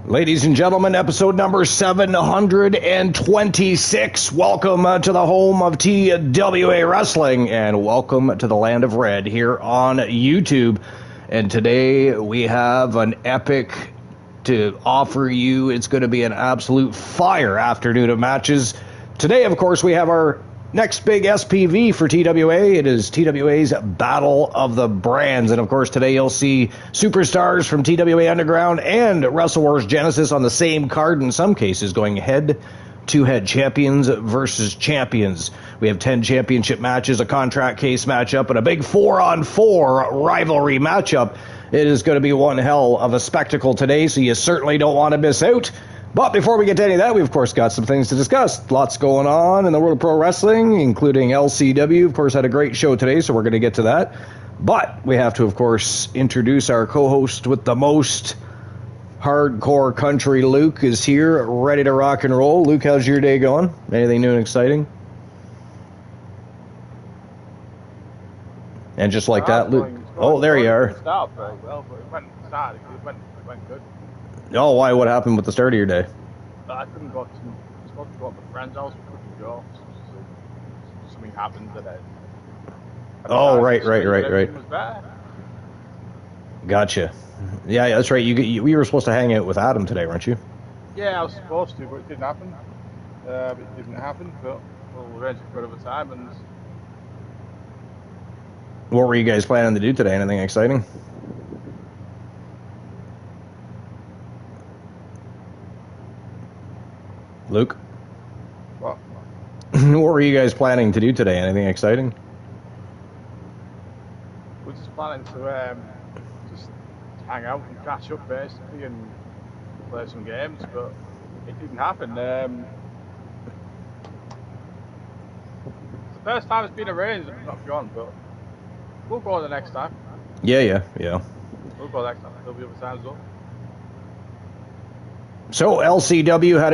Ladies and gentlemen, episode number 726. Welcome to the home of TWA Wrestling, and welcome to the land of red here on YouTube. And today we have an epic to offer you. It's going to be an absolute fire afternoon of matches. Today, of course, we have our next big SPV for TWA. It is TWA's Battle of the Brands. And of course, today you'll see superstars from TWA Underground and Wrestle Wars Genesis on the same card, in some cases going head-to-head, champions versus champions. We have 10 championship matches, a contract case matchup, and a big 4-on-4 rivalry matchup. It is going to be one hell of a spectacle today, so you certainly don't want to miss out. But before we get to any of that, we've, of course, got some things to discuss. Lots going on in the world of pro wrestling, including LCW. Of course, had a great show today, so we're going to get to that. But we have to, of course, introduce our co-host with the most hardcore country. Luke is here, ready to rock and roll. Luke, how's your day going? Anything new and exciting? And just like that, Luke. Oh, there you are. It went good. Oh, why? What happened with the start of your day? I couldn't go to. I was supposed to go to my friend's house. We couldn't go. So something happened today. Oh, right. Everything was bad. Gotcha. Yeah, that's right. We were supposed to hang out with Adam today, weren't you? Yeah, I was supposed to, but it didn't happen. But we'll arrange it for another time. And What were you guys planning to do today? Anything exciting? Luke? What? What were you guys planning to do today? Anything exciting? We're just planning to just hang out and catch up, basically, and play some games, but it didn't happen. It's the first time it's been arranged, not gone, but we'll go the next time. Yeah. We'll go next time. There'll be other times though. So LCW had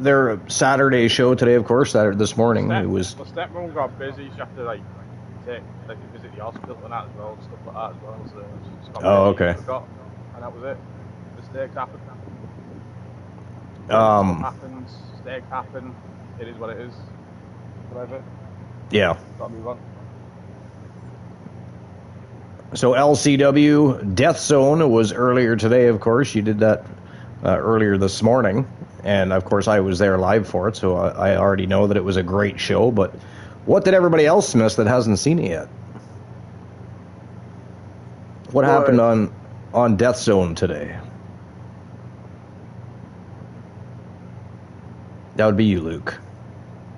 their Saturday show today, of course, this morning. The It was. stepmom got busy. She had to visit the hospital and that as well, stuff like that as well. So she just got Okay. Forgot, and that was it. Mistakes happen. Happens. Mistakes happen. It is what it is. Whatever. Yeah. Gotta move on. So LCW Death Zone was earlier today, of course. You did that earlier this morning, and of course I was there live for it, so I already know that it was a great show. But what did everybody else miss that hasn't seen it yet? What happened on Death Zone today? That would be you, Luke.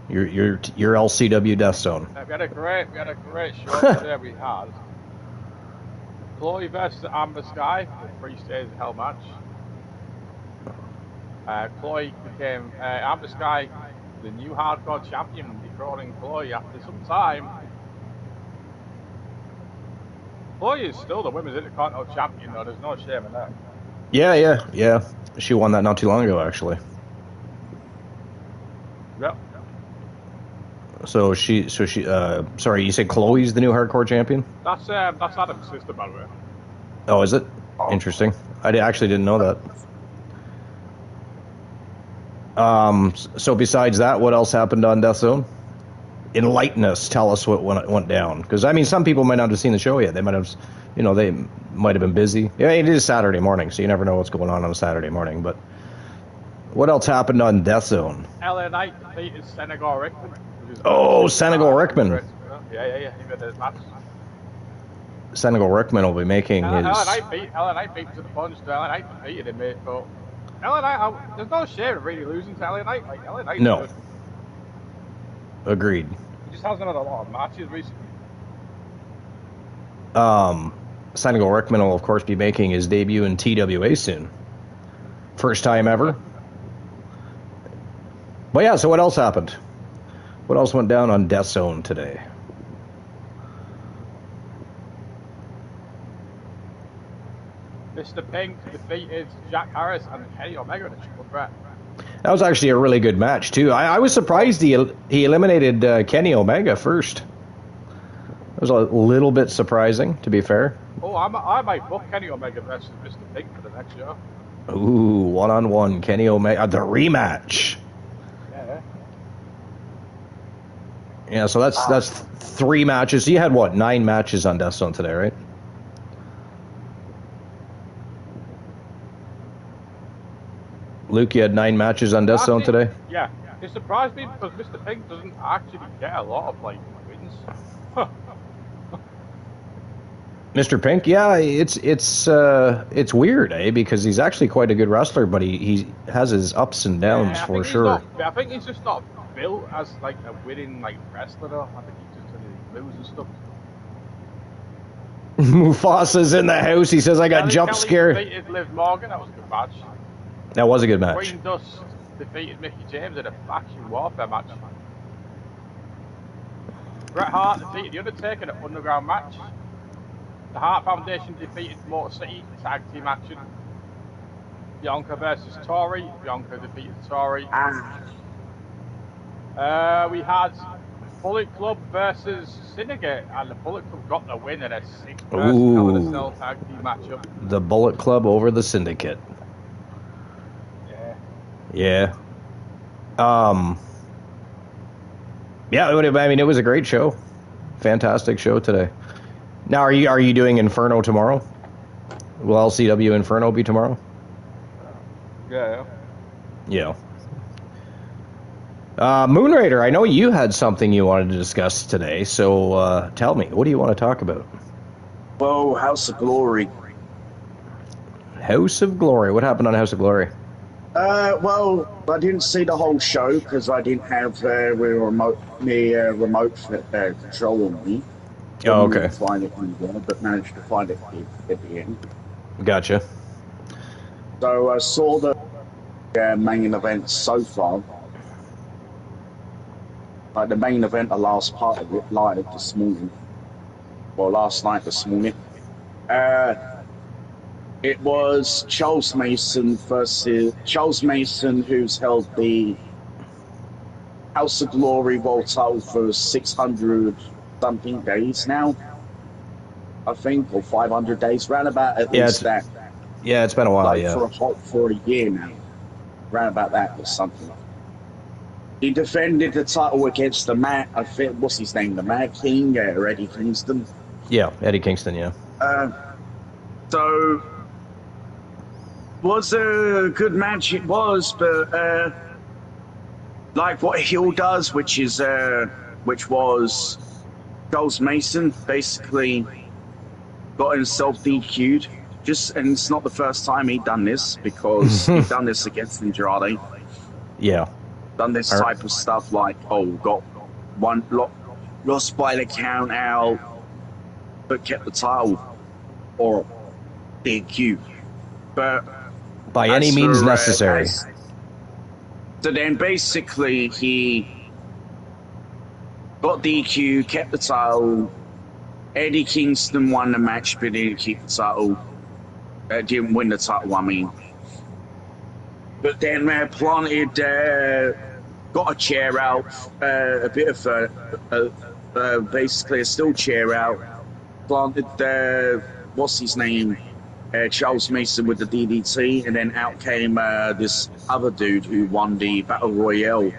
Your LCW Death Zone. We had a great show today. We had Chloe versus Amber Sky, the 3 stages of hell match. Chloe became Amber Sky, the new hardcore champion, dethroning Chloe after some time. Chloe is still the women's intercontinental champion, though. There's no shame in that. Yeah. She won that not too long ago, actually. Yep. So she. Sorry, you said Chloe's the new hardcore champion? That's Adam's sister, by the way. Oh, is it? Interesting. I actually didn't know that. So besides that, what else happened on Death Zone? Enlighten us. Tell us what went down. Because, I mean, some people might not have seen the show yet. They might have, they might have been busy. Yeah, it is Saturday morning, so you never know what's going on a Saturday morning. But what else happened on Death Zone? LA Knight defeated Senegal Rickman. Oh, Senegal Rickman. Yeah. He made his match. Senegal Rickman will be making his... LA Knight beat him to the punch. LA Knight defeated him, mate, but... LA Knight, there's no shame of really losing to LA Knight. Like, LA Knight. No. Agreed. He just hasn't had a lot of matches recently. Senegal Rickman will, of course, be making his debut in TWA soon. First time ever. But yeah, so what else happened? What else went down on Death Zone today? Mr. Pink defeated Jack Harris and Kenny Omega in a triple threat. That was actually a really good match, too. I was surprised he eliminated Kenny Omega first. It was a little bit surprising, to be fair. Oh, I might book Kenny Omega versus Mr. Pink for the next show. Ooh, one-on-one, Kenny Omega, the rematch. Yeah. Yeah, so that's 3 matches. You had, what, 9 matches on Death Zone today, right? Luke, you had 9 matches on Death Zone today? Yeah. It surprised me because Mr. Pink doesn't actually get a lot of, like, wins. Mr. Pink, yeah, it's weird, eh? Because he's actually quite a good wrestler, but he has his ups and downs for sure. I think he's just not built as like a winning like wrestler. Though. I think he's just moves and stuff. Mufasa's in the house. He says, "I got jump scared." Defeated Liv Morgan. That was a good match. That was a good match. Queen Dust defeated Mickey James in a faction warfare match. Bret Hart defeated The Undertaker in an underground match. The Hart Foundation defeated Motor City tag team action. Bianca versus Tori. Bianca defeated Tori. We had Bullet Club versus Syndicate, and the Bullet Club got the win in a 6-person Hell in a Cell tag team matchup. The Bullet Club over the Syndicate. Yeah. Yeah, I mean, it was a great show. Fantastic show today. Now, are you doing Inferno tomorrow? Will LCW Inferno be tomorrow? Yeah. Yeah. Moonrader, I know you had something you wanted to discuss today, so tell me, what do you want to talk about? Well, House of Glory. House of Glory. What happened on House of Glory? Well, I didn't see the whole show because I didn't have remote control on me. Oh, okay. Couldn't find it anywhere, but managed to find it at the end. Gotcha. So I saw the main event so far. Like the main event, the last part of it, live this morning. Well, last night, this morning. It was Charles Mason versus Charles Mason, who's held the House of Glory World title for 600 something days now, I think, or 500 days, round about at least that. Yeah, it's been a while, like yeah. For a year now, round about that or something. He defended the title against the I think, what's his name, the Mad King, Eddie Kingston. Yeah, Eddie Kingston, yeah. So, was a good match, it was, but like what Hill does, which was Charles Mason basically got himself DQ'd. And it's not the first time he'd done this, because he'd done this against Andrade. Yeah. Done this type of stuff like, got one lost by the count out, but kept the title, or DQ. But by any means necessary. So then basically he got DQ, kept the title. Eddie Kingston won the match, but didn't keep the title. Didn't win the title, I mean. But then planted, got a chair out, a bit of basically a steel chair out. Planted, what's his name? Charles Mason with the DDT, and then out came this other dude who won the Battle Royale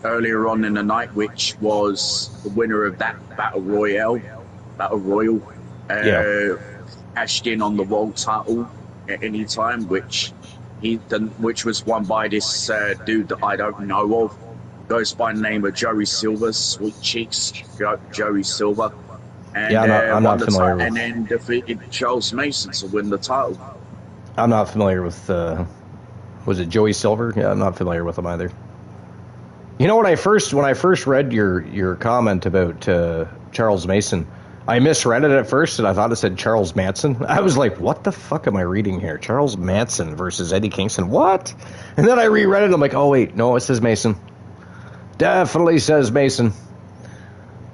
earlier on in the night, which was the winner of that Battle Royal, cashed in on the world title at any time, which was won by this dude that I don't know of. Goes by the name of Joey Silver, Sweet Cheeks, Joey Silver. And, I'm not familiar with. And then defeated Charles Mason to win the title. I'm not familiar with. Was it Joey Silver? Yeah, I'm not familiar with him either. You know, when I first read your comment about Charles Mason, I misread it at first, and I thought it said Charles Manson. I was like, what the fuck am I reading here? Charles Manson versus Eddie Kingston. What? And then I reread it. I'm like, oh wait, no, it says Mason. Definitely says Mason.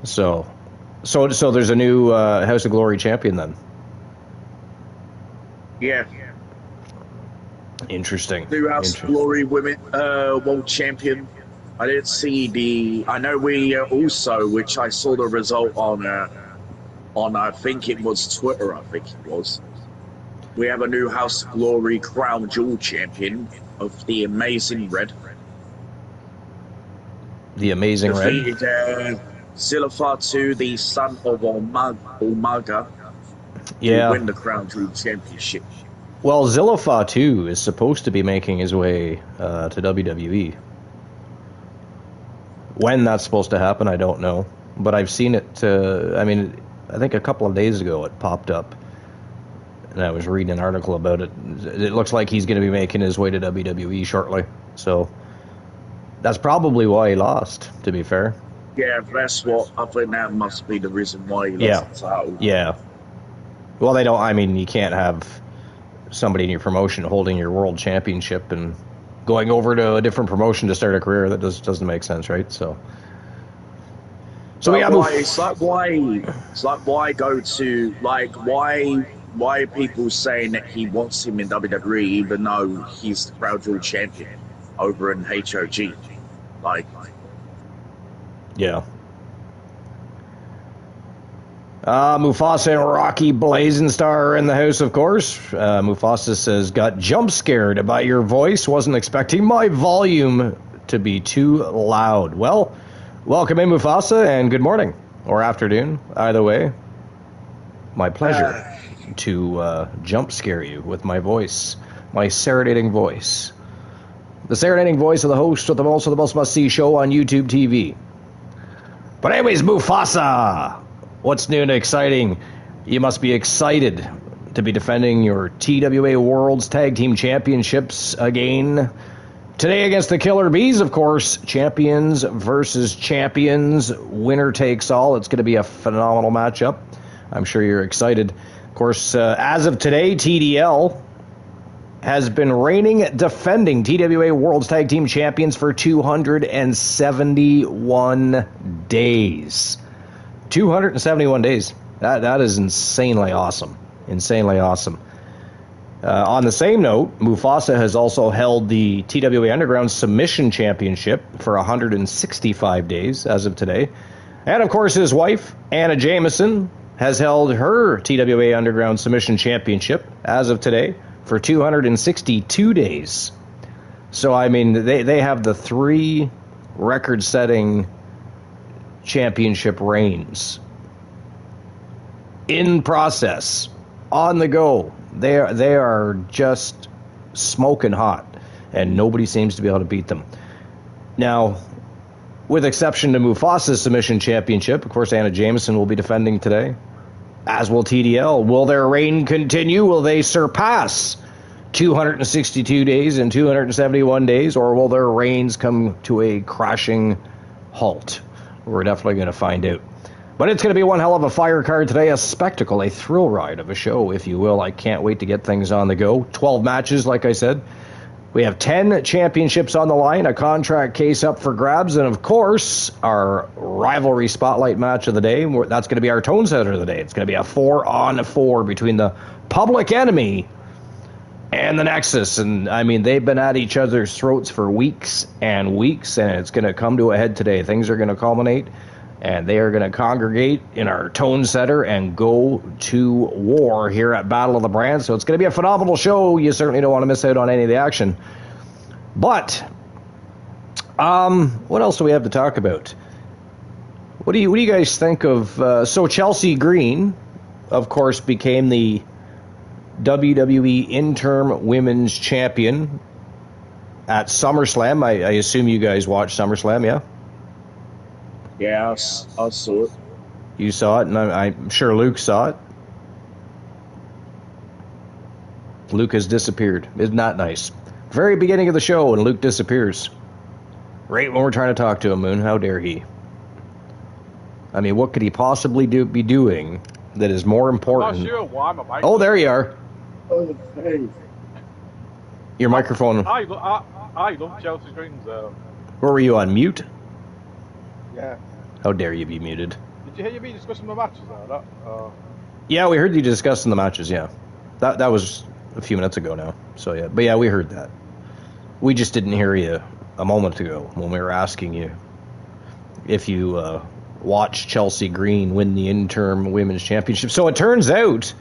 So there's a new House of Glory champion then. Yeah. Interesting. New House of Glory Women World Champion. I didn't see I know we also, which I saw the result on I think it was Twitter. I think it was. we have a new House of Glory Crown Jewel champion of the Amazing Red. The Amazing Red. Defeated Zilafar 2, the son of Umaga, Yeah. to win the Crown Jewel championship. Well, Zilafar 2 is supposed to be making his way to WWE. When that's supposed to happen, I don't know. But I've seen it, I think a couple of days ago it popped up. And I was reading an article about it. It looks like he's going to be making his way to WWE shortly. So that's probably why he lost, to be fair. Yeah, that's what I think that must be the reason why he lost the title. Yeah. Well, you can't have somebody in your promotion holding your world championship and going over to a different promotion to start a career. That doesn't make sense, right? So we got why are people saying that he wants him in WWE even though he's the Crown Jewel champion over in HOG? Yeah. Mufasa and Rocky Blazing Star are in the house, of course. Mufasa says, got jump scared by your voice. Wasn't expecting my volume to be too loud. Well, welcome in, Mufasa, and good morning. Or afternoon, either way. My pleasure to jump scare you with my voice. My serenading voice. The serenading voice of the host of the most must-see show on YouTube TV. But anyways, Mufasa! What's new and exciting? You must be excited to be defending your TWA World's Tag Team Championships again. Today against the Killer Bees, of course. Champions versus champions. Winner takes all. It's going to be a phenomenal matchup. I'm sure you're excited. Of course, as of today, TDL has been reigning, defending TWA World's Tag Team Champions for 271 days. 271 days. That is insanely awesome. Insanely awesome. On the same note, Mufasa has also held the TWA Underground Submission Championship for 165 days as of today. And, of course, his wife, Anna Jameson, has held her TWA Underground Submission Championship as of today for 262 days. So, I mean, they have the 3 record-setting championship reigns in process, on the go. They are just smoking hot, and nobody seems to be able to beat them. Now, with exception to Mufasa's submission championship, of course, Anna Jameson will be defending today, as will TDL. Will their reign continue? Will they surpass 262 days and 271 days, or will their reigns come to a crashing halt? We're definitely going to find out. But it's going to be one hell of a fire card today, a spectacle, a thrill ride of a show, if you will. I can't wait to get things on the go. 12 matches, like I said. We have 10 championships on the line, a contract case up for grabs, and, of course, our rivalry spotlight match of the day. That's going to be our tone setter of the day. It's going to be a 4-on-4 between the Public Enemy and the Nexus. And, I mean, they've been at each other's throats for weeks and weeks, and it's going to come to a head today. Things are going to culminate, and they are going to congregate in our tone setter and go to war here at Battle of the Brands. So it's going to be a phenomenal show. You certainly don't want to miss out on any of the action. But what else do we have to talk about? What do you guys think of... so Chelsea Green, of course, became the WWE Interim Women's Champion at SummerSlam. I assume you guys watched SummerSlam, yeah? Yeah, I saw it. You saw it, and I'm sure Luke saw it. Luke has disappeared. Isn't that nice? Very beginning of the show, and Luke disappears. Right when we're trying to talk to him, Moon. How dare he? I mean, what could he possibly be doing that is more important? I'm not sure why my mic. Oh, there you are. Oh, hey. Your microphone. I love Chelsea Green's. Where were you, on mute? Yeah. How dare you be muted? Did you hear me discussing the matches there? Yeah, we heard you discussing the matches, yeah. That was a few minutes ago now. So, yeah. But, yeah, we heard that. We just didn't hear you a moment ago when we were asking you if you watched Chelsea Green win the interim women's championship. So it turns out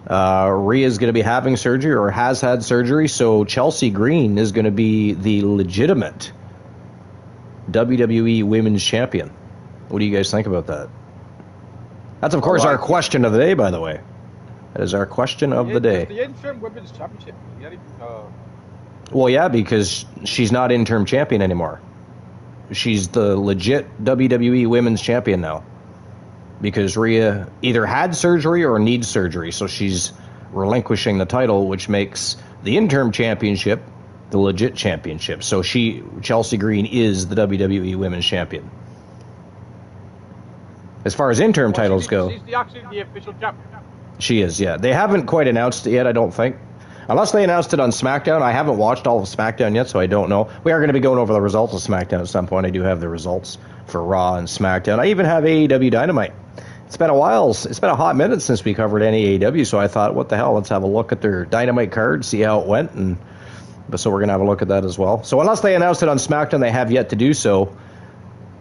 Rhea's going to be having surgery or has had surgery, so Chelsea Green is going to be the legitimate WWE Women's Champion. What do you guys think about that? That's, of course, our question of the day, by the way. That is our question of the day. The interim Women's Championship. Well, yeah, because she's not interim champion anymore. She's the legit WWE Women's Champion now. Because Rhea either had surgery or needs surgery, so she's relinquishing the title, which makes the interim championship the legit championship. So Chelsea Green is the WWE Women's Champion. As far as interim titles go, she's actually the official champion. She is, yeah. They haven't quite announced it yet, I don't think. Unless they announced it on SmackDown. I haven't watched all of SmackDown yet, so I don't know. We are going to be going over the results of SmackDown at some point. I do have the results for Raw and SmackDown. I even have AEW Dynamite. It's been a while. It's been a hot minute since we covered any AEW, so I thought, what the hell, let's have a look at their Dynamite card, see how it went, so we're going to have a look at that as well. So unless they announced it on SmackDown, they have yet to do so.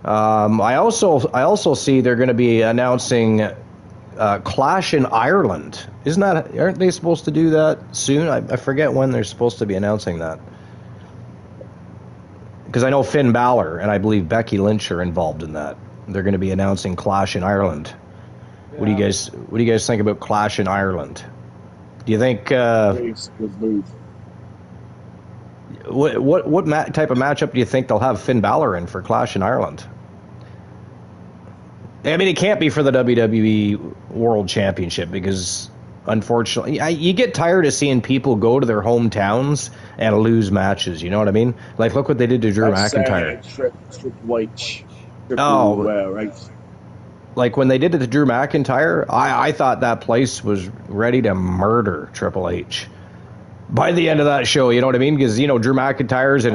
I also see they're going to be announcing Clash in Ireland. Aren't they supposed to do that soon? I forget when they're supposed to be announcing that. Because I know Finn Balor and I believe Becky Lynch are involved in that. They're going to be announcing Clash in Ireland. Yeah. What do you guys think about Clash in Ireland? Do you think what type of matchup do you think they'll have Finn Balor in for Clash in Ireland? I mean, it can't be for the WWE World Championship because, unfortunately, you get tired of seeing people go to their hometowns and lose matches. You know what I mean? Like, look what they did to Drew McIntyre. Right. Like, when they did it to Drew McIntyre, I thought that place was ready to murder Triple H. By the end of that show, you know what I mean? Because, Drew McIntyre's in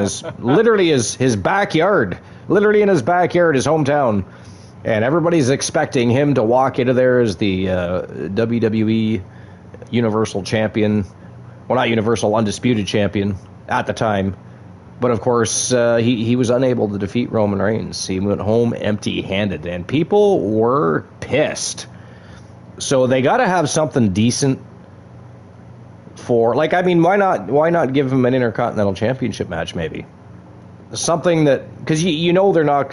his backyard. Literally in his backyard, his hometown. And everybody's expecting him to walk into there as the WWE Universal Champion. Well, not Universal, Undisputed Champion at the time. But, of course, he was unable to defeat Roman Reigns. He went home empty-handed. And people were pissed. So they got to have something decent for... Like, I mean, why not give him an Intercontinental Championship match, maybe? Something that, because they're not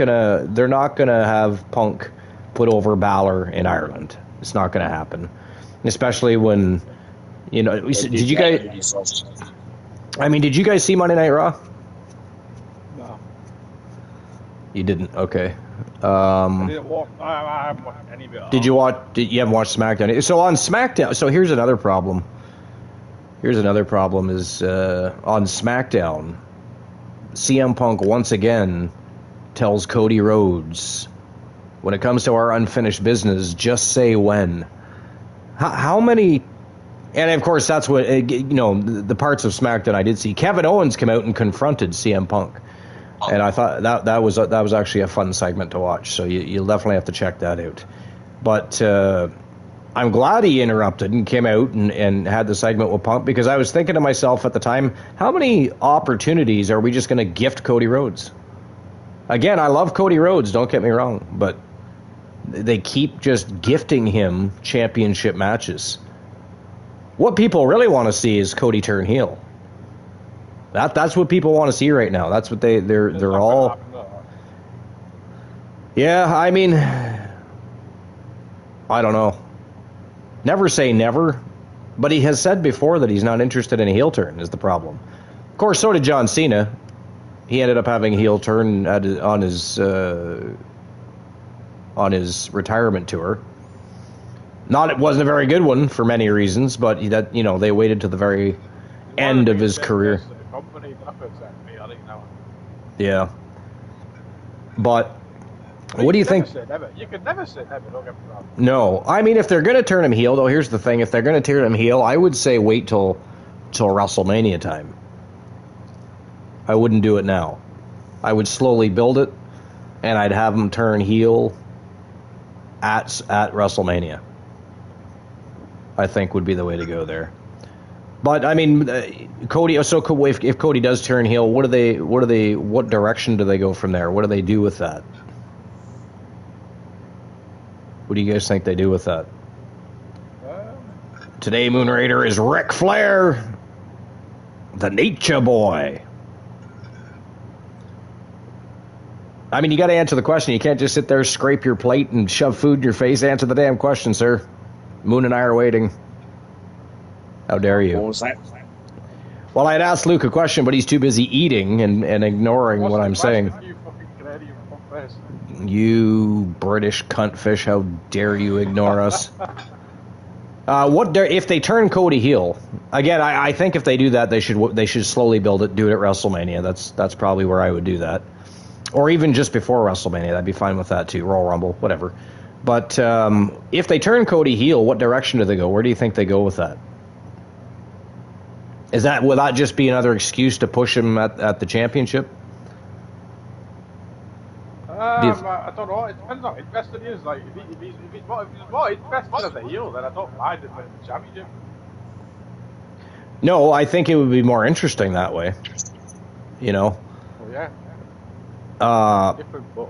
gonna have Punk put over Balor in Ireland. It's not gonna happen, especially when Did you guys see Monday Night Raw? No, you didn't. Okay. I didn't watch. I haven't watched any of it. Did you watch? You haven't watched SmackDown? So on SmackDown. So here's another problem. Is on SmackDown. CM Punk once again tells Cody Rhodes, when it comes to our unfinished business, just say when. How many... And, of course, that's what... the parts of SmackDown I did see. Kevin Owens came out and confronted CM Punk. And I thought that was actually a fun segment to watch. So you'll definitely have to check that out. But I'm glad he interrupted and came out and had the segment with Punk, because I was thinking to myself at the time, how many opportunities are we just going to gift Cody Rhodes? Again, I love Cody Rhodes, don't get me wrong, but they keep just gifting him championship matches. What people really want to see is Cody turn heel. That's what people want to see right now. That's what they're all... Yeah, I mean, I don't know. Never say never, but he has said before that he's not interested in a heel turn is the problem. Of course, so did John Cena. He ended up having a heel turn on his retirement tour. It wasn't a very good one for many reasons, but they waited to the very end of his career. Yeah, but. What do you think? You could never say never. Don't get me wrong. No, I mean, if they're going to turn him heel, though, here's the thing: if they're going to turn him heel, I would say wait till WrestleMania time. I wouldn't do it now. I would slowly build it, and I'd have him turn heel at WrestleMania. I think would be the way to go there. But I mean, Cody. So if Cody does turn heel, what direction do they go from there? What do they do with that? What do you guys think they do with that? Today, Moon Raider is Ric Flair, the Nature Boy. I mean, you got to answer the question. You can't just sit there, scrape your plate, and shove food in your face. Answer the damn question, sir. Moon and I are waiting. How dare you? What was that? Well, I had asked Luke a question, but he's too busy eating and ignoring what I'm saying. You fucking Canadian fuckface. You British cuntfish, how dare you ignore us? If they turn Cody heel, again, I think if they do that, they should slowly build it, do it at WrestleMania. That's probably where I would do that. Or even just before WrestleMania, I'd be fine with that too. Royal Rumble, whatever. But if they turn Cody heel, what direction do they go? Where do you think they go with that? Will that just be another excuse to push him at the championship? I don't know. It depends how interested he is. Like, if he's more interested as a heel, then I don't mind him winning the championship. No, I think it would be more interesting that way. You know? Well, yeah. Different, but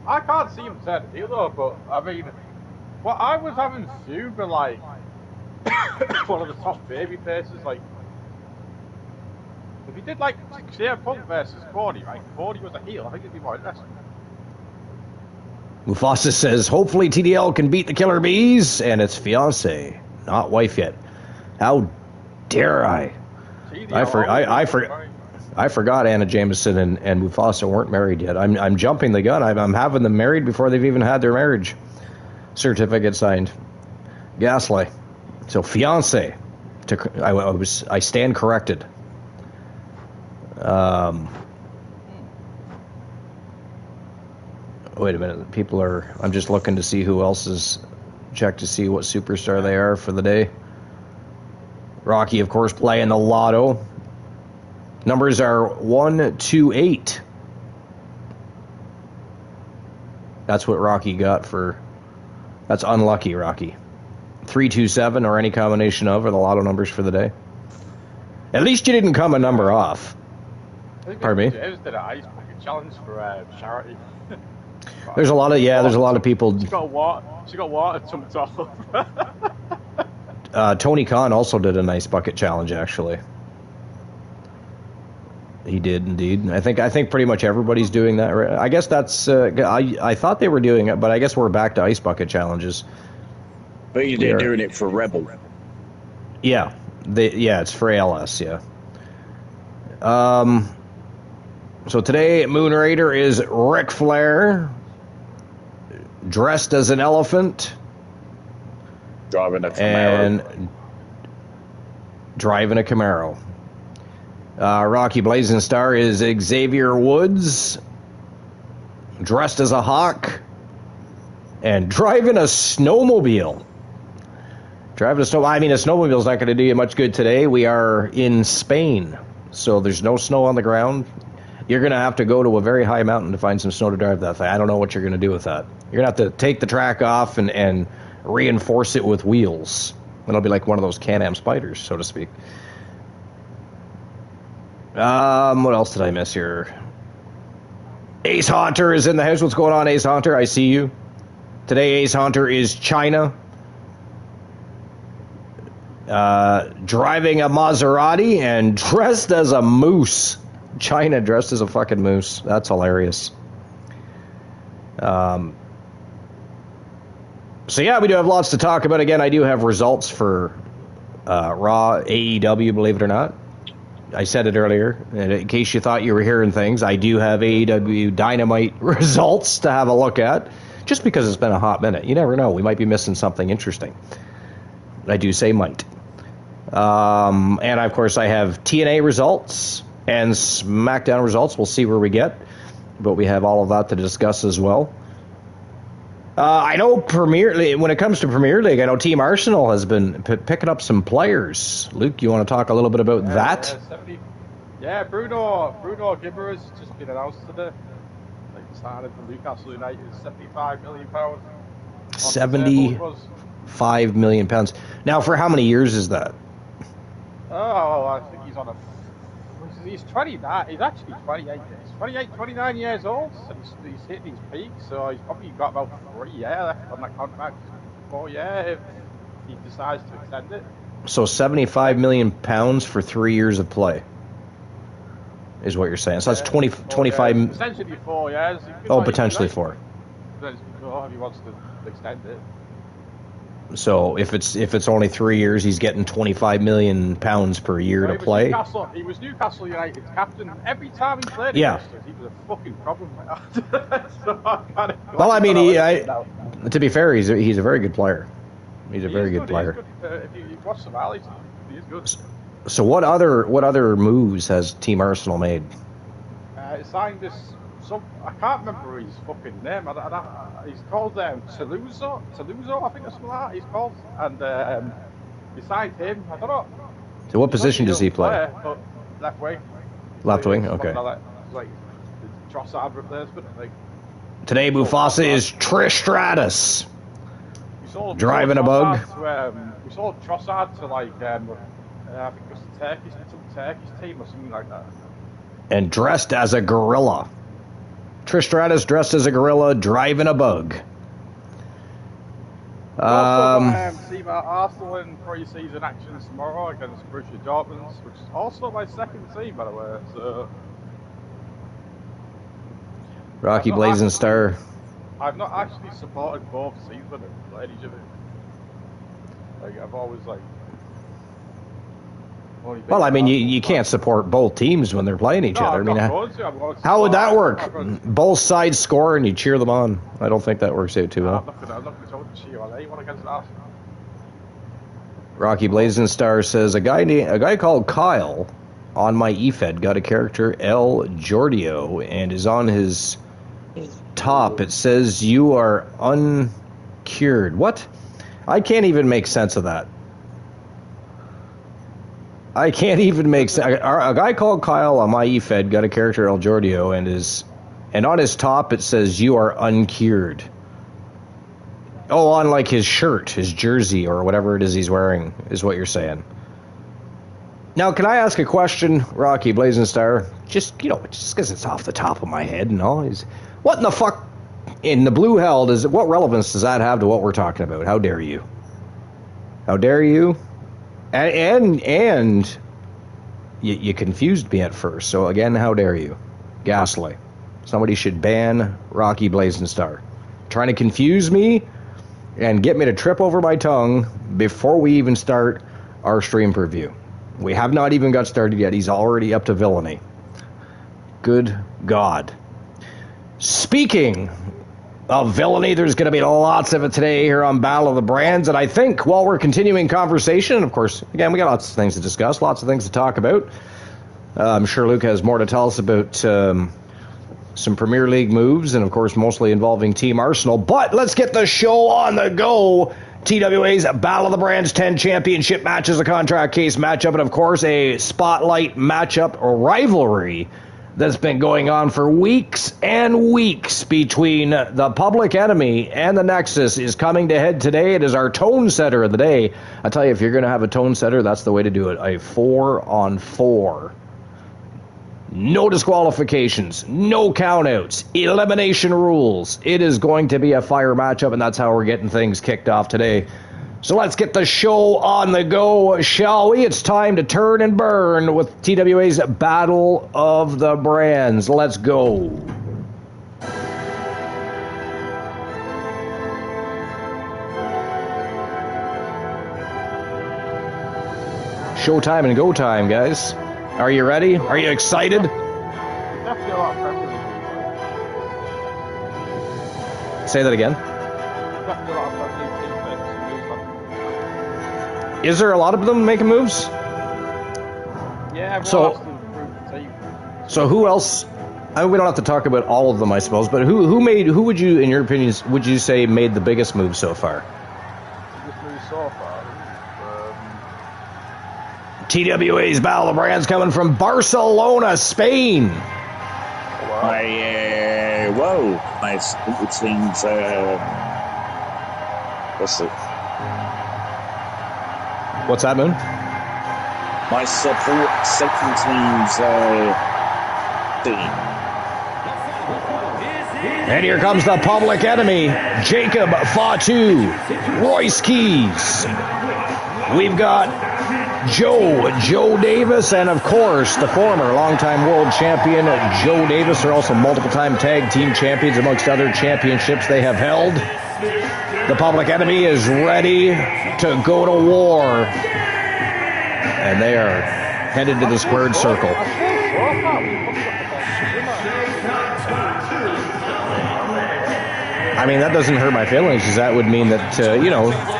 I can't see him turn heel though. But I mean, what I was having super like one of the top baby faces. Like, if he did like CM Punk versus Cody, right? Cody was a heel. I think it'd be more interesting. Mufasa says, hopefully TDL can beat the Killer Bees and its fiance, not wife yet. How dare I? I forgot Anna Jameson and Mufasa weren't married yet. I'm jumping the gun. I'm having them married before they've even had their marriage certificate signed. Gaslight. So fiance. I stand corrected. Wait a minute. I'm just looking to see who else is checked to see what superstar they are for the day. Rocky, of course, playing the lotto. Numbers are 1, 2, 8. That's what Rocky got for... That's unlucky, Rocky. 3, 2, 7, or any combination of, are the lotto numbers for the day. At least you didn't come a number off. Pardon me? James did an ice bucket challenge for charity. There's a lot of people... She got water jumped off. Tony Khan also did a nice bucket challenge, actually. He did indeed. I think pretty much everybody's doing that. I guess that's. I thought they were doing it, but I guess we're back to ice bucket challenges. But they're doing it for Rebel. Yeah, it's for ALS. Yeah. So today, Moon Raider is Ric Flair, dressed as an elephant, driving a Camaro. Rocky Blazing Star is Xavier Woods, dressed as a hawk, and driving a snowmobile. A snowmobile's not going to do you much good today. We are in Spain, so there's no snow on the ground. You're going to have to go to a very high mountain to find some snow to drive that thing. I don't know what you're going to do with that. You're going to have to take the track off and reinforce it with wheels. It'll be like one of those Can-Am spiders, so to speak. What else did I miss here? Ace Haunter is in the house. What's going on, Ace Haunter? I see you. Today, Ace Haunter is China. Driving a Maserati and dressed as a moose. China dressed as a fucking moose. That's hilarious. So yeah, we do have lots to talk about. Again, I do have results for Raw, AEW, believe it or not. I said it earlier, and in case you thought you were hearing things, I do have AEW Dynamite results to have a look at, just because it's been a hot minute. You never know. We might be missing something interesting. I do say might. And, of course, I have TNA results and SmackDown results. We'll see where we get, but we have all of that to discuss as well. I know Premier League, when it comes to Premier League, I know Team Arsenal has been picking up some players. Luke, you want to talk a little bit about that? Bruno Gibber has just been announced today. Like, started from Newcastle United, £75 million. £75 million. Now, for how many years is that? Oh, I think he's on he's 29. He's actually 28. He's 29 years old, and he's hitting his peak, so he's probably got about 3 years left on that contract. 4 years. he decides to extend it. So 75 million pounds for 3 years of play is what you're saying. So that's 25. Years. Essentially 4 years. Oh, potentially 4. Potentially 4 if he wants to extend it. So if it's only 3 years, he's getting 25 million pounds per year to play. He was Newcastle United's captain. Every time he played he was a fucking problem. Well, I mean, to be fair, he's a very good player. He's a very good player. If you watch some highlights, he is good. So what other moves has Team Arsenal made? He signed this. I can't remember his fucking name. He's called Toulouse, I think, or something like that. He's called, and he signed him. I don't know. So what position does he play? But left wing. Left wing, okay. Like Trossard replacement, I think. Today, Mufasa is Trish Stratus. Driving a bug. We saw Trossard to I think it was some Turkish team or something like that. And dressed as a gorilla. Trish Stratus dressed as a gorilla driving a bug. See Arsenal in pre-season action tomorrow against Borussia Dortmund, which is also my second team, by the way. So Rocky Blazing Star. I've not actually supported both teams when they've played each other. Like I've always Well, I mean, you can't support both teams when they're playing each other. I mean, how would that work? Both sides score and you cheer them on. I don't think that works out too well. I'm not going to cheer on anyone against Arsenal. Rocky Blazing Star says a guy called Kyle on my eFed got a character El Giordio and is on his top. It says you are uncured. What? I can't even make sense of that. I can't even make sense. A guy called Kyle on my eFed got a character El Giordio and on his top it says you are uncured. Oh, on like his shirt, his jersey, or whatever it is he's wearing, is what you're saying. Now, can I ask a question, Rocky Blazing Star? Just because it's off the top of my head and all. What in the fuck in the blue hell what relevance does that have to what we're talking about? How dare you? How dare you? And you confused me at first. So again, how dare you? Gaslight. Somebody should ban Rocky Blazing Star. Trying to confuse me and get me to trip over my tongue before we even start our stream preview. We have not even got started yet. He's already up to villainy. Good God. Speaking of villainy, there's going to be lots of it today here on Battle of the Brands. And I think while we're continuing conversation, and of course, again, we got lots of things to discuss, lots of things to talk about. I'm sure Luke has more to tell us about some Premier League moves, and of course, mostly involving Team Arsenal. But let's get the show on the go. TWA's Battle of the Brands 10 championship matches, a contract case matchup, and of course, a spotlight matchup or rivalry that's been going on for weeks and weeks between the Public Enemy and the Nexus is coming to head today. It is our tone setter of the day. I tell you, if you're going to have a tone setter, that's the way to do it. A 4-on-4. No disqualifications, no countouts, elimination rules. It is going to be a fire matchup, and that's how we're getting things kicked off today. So let's get the show on the go, shall we? It's time to turn and burn with TWA's Battle of the Brands. Let's go. Showtime and go time, guys. Are you ready? Are you excited? Definitely a lot of Premier League. Say that again. Definitely a lot of Premier League teams making. Is there a lot of them making moves? Yeah, everyone has to improve the team. So who else? I mean, we don't have to talk about all of them, I suppose. But who would you, in your opinions, would you say made the biggest move so far? Biggest move so far. TWA's Battle of the Brands coming from Barcelona, Spain. My team's What's that, Moon? my second team's team. And here comes the Public Enemy, Jacob Fatu, Royce Keys, we've got Joe Davis, and of course, the former longtime world champion, Joe Davis. They're also multiple-time tag team champions, amongst other championships they have held. The Public Enemy is ready to go to war, and they are headed to the squared circle. I mean, that doesn't hurt my feelings, because that would mean that,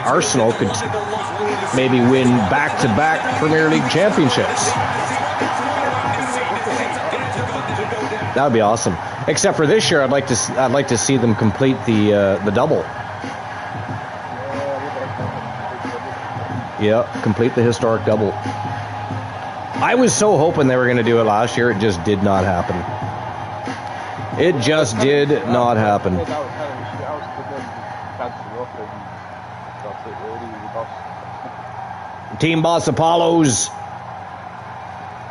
Arsenal could maybe win back-to-back Premier League championships. That would be awesome. Except for this year, I'd like to see them complete the double. Yeah, complete the historic double. I was so hoping they were going to do it last year. It just did not happen. It just did not happen. Team Boss Apollo's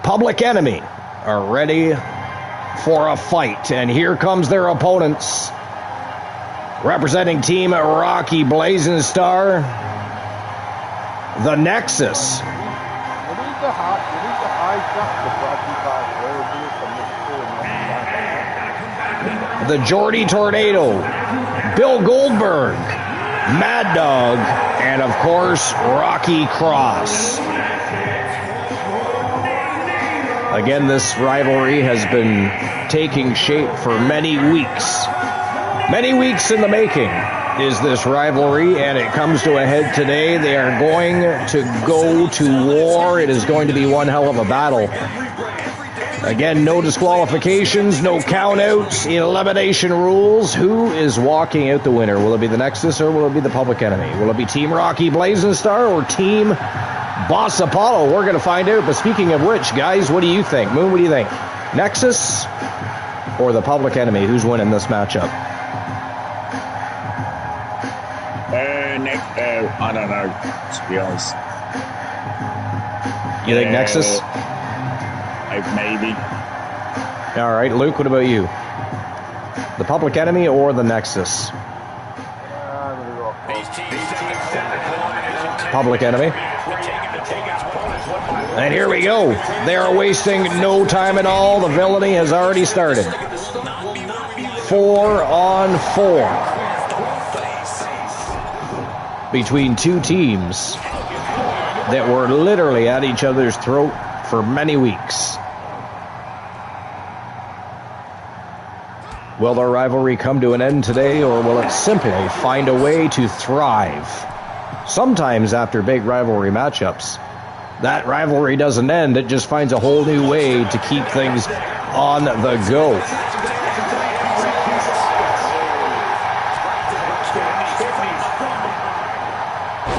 Public Enemy are ready for a fight. And here comes their opponents. Representing Team Rocky Blazing Star, the Nexus. The Geordie Tornado, Bill Goldberg, Mad Dog, and of course, Rocky Cross. Again, this rivalry has been taking shape for many weeks. Many weeks in the making is this rivalry, and it comes to a head today. They are going to go to war. It is going to be one hell of a battle. Again, no disqualifications, no countouts, elimination rules. Who is walking out the winner? Will it be the Nexus or will it be the Public Enemy? Will it be Team Rocky Blazing Star or Team Boss Apollo? We're going to find out. But speaking of which, guys, what do you think? Moon, what do you think? Nexus or the Public Enemy? Who's winning this matchup? I don't know, to be honest. You think Nexus? Maybe. All right, Luke, what about you? The Public Enemy or the Nexus? Public Enemy. And here we go. They are wasting no time at all. The villainy has already started. 4-on-4. Between two teams that were literally at each other's throat for many weeks. Will their rivalry come to an end today, or will it simply find a way to thrive? Sometimes after big rivalry matchups, that rivalry doesn't end. It just finds a whole new way to keep things on the go.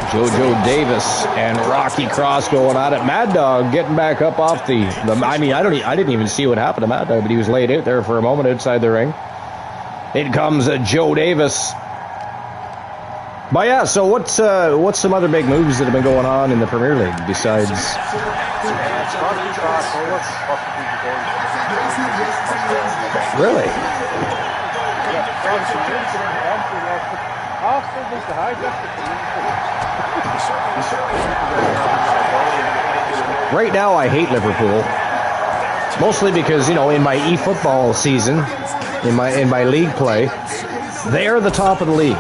JoJo Davis and Rocky Cross going at it. Mad Dog getting back up off the I didn't even see what happened to Mad Dog, but he was laid out there for a moment outside the ring. In comes Joe Davis. But yeah, so what's some other big moves that have been going on in the Premier League besides? Really? Right now, I hate Liverpool, mostly because in my eFootball season, in my league play, they are the top of the league.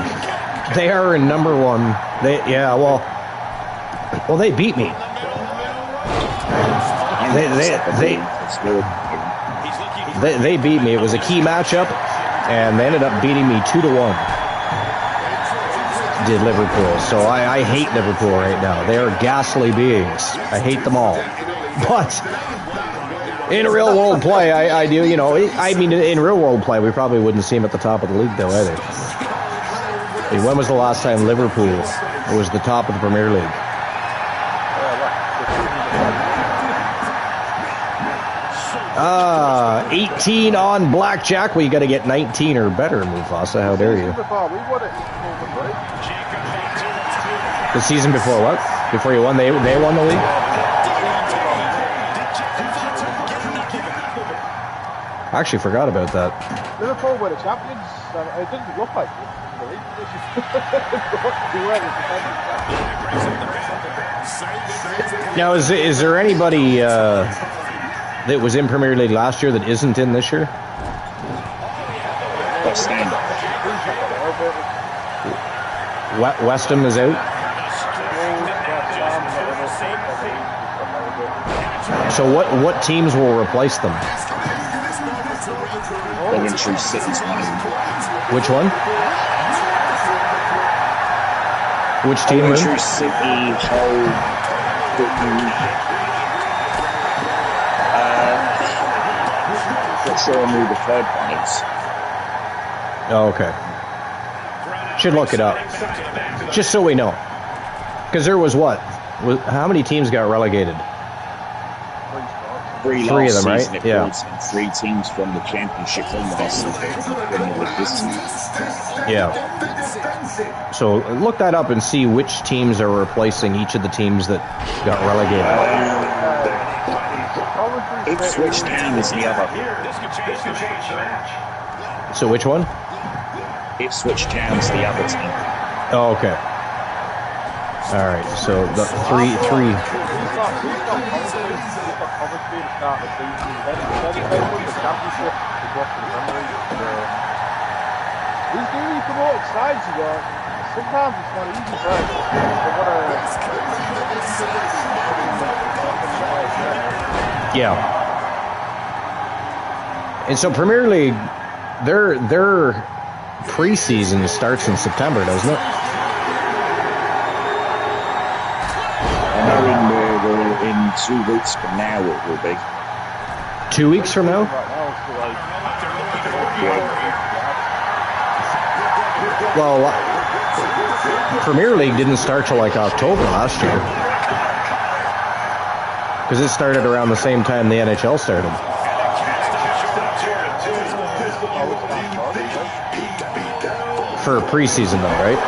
They are in number one. They beat me. They beat me. It was a key matchup, and they ended up beating me 2-1. Did Liverpool. So I hate Liverpool right now. They are ghastly beings. I hate them all. But in real world play, I do, in real world play, we probably wouldn't see him at the top of the league, though, either. I mean, when was the last time Liverpool was the top of the Premier League? 18 on blackjack. Well, you got to get 19 or better, Mufasa. How dare you? The season before what? Before you won, they won the league? I actually forgot about that. Liverpool were the champions. It didn't look like it. Now, is there anybody that was in Premier League last year that isn't in this year? West Ham. West Ham is out. So what teams will replace them? Coventry City's one of them. Which one? Which team? Coventry City, Hull, not sure who the third one is. Oh, okay. Should look it up. Just so we know. Because there was what? How many teams got relegated? Three of them, right? Yeah. 3 teams from the Championship from Wrestle. Yeah. So look that up and see which teams are replacing each of the teams that got relegated. Ipswich Town is the other. So which one? Ipswich Town's the other team. Oh, okay. All right. So the three. Sometimes it's not easy for us. Yeah. And so Premier League, their preseason starts in September, doesn't it? In 2 weeks from now it will be. 2 weeks from now? Well, Premier League didn't start till like October last year. Because it started around the same time the NHL started. For preseason though, right?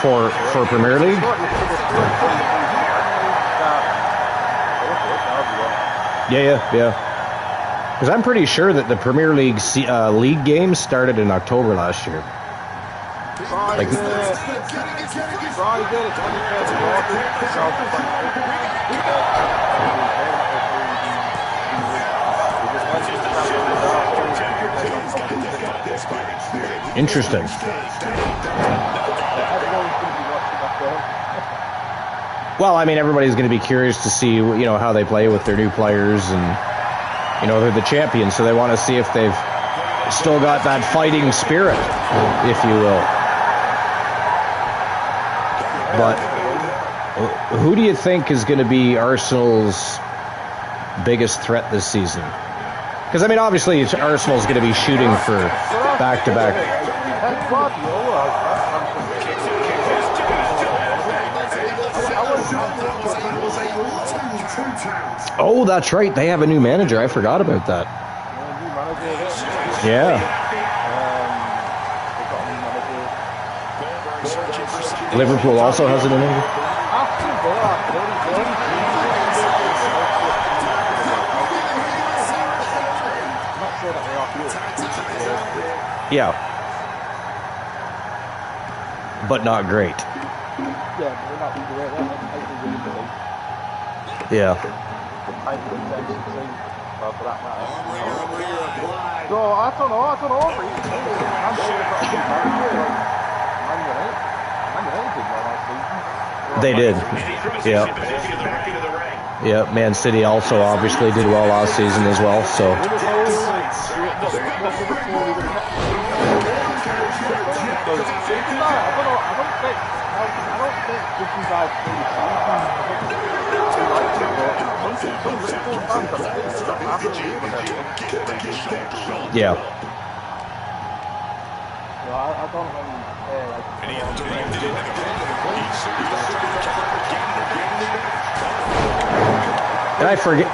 For Premier League? Yeah. Because I'm pretty sure that the Premier League league games started in October last year. Like, interesting. Well, I mean, everybody's going to be curious to see, how they play with their new players, and they're the champions, so they want to see if they've still got that fighting spirit, if you will. But who do you think is going to be Arsenal's biggest threat this season? Because, I mean, obviously Arsenal's going to be shooting for back-to-back. Oh, that's right. They have a new manager. I forgot about that. Yeah. Liverpool also has a new manager. Yeah. But not great. Yeah. So I don't know. They did. Yeah. Yeah, Man City also obviously did well last season as well, so. Yeah. And I forget.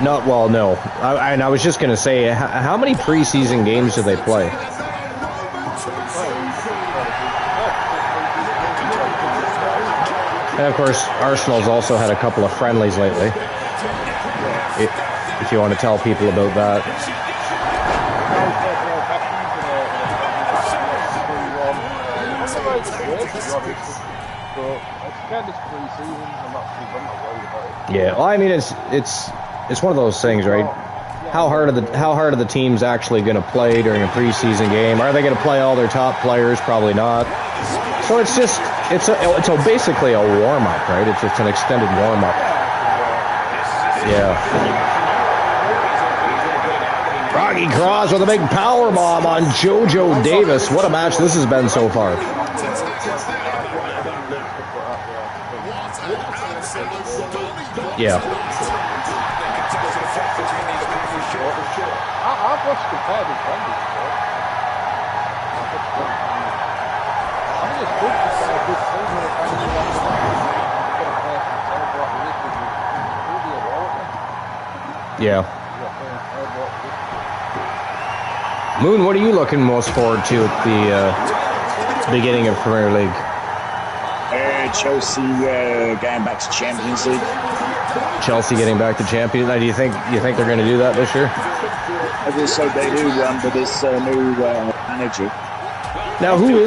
No. I was just going to say, how many preseason games do they play? And of course, Arsenal's also had a couple of friendlies lately. If you want to tell people about that. like the great, to be honest. So, again, this pre-season, I'm not worried about it. Yeah, well, I mean, it's one of those things, right? How hard are the teams actually going to play during a preseason game? Are they going to play all their top players? Probably not. So it's basically a warm up, right? It's just an extended warm up. Yeah. Rocky Cross with a big power bomb on JoJo Davis. What a match this has been so far. Yeah. I've watched competitive friendly before. I think it's good to say a good thing when it comes to Yeah. Moon, what are you looking most forward to at the beginning of Premier League? Chelsea going back to Champions League. Chelsea getting back to Champions League. Do you think they're going to do that this year? I just hope they do under this new manager. Now, who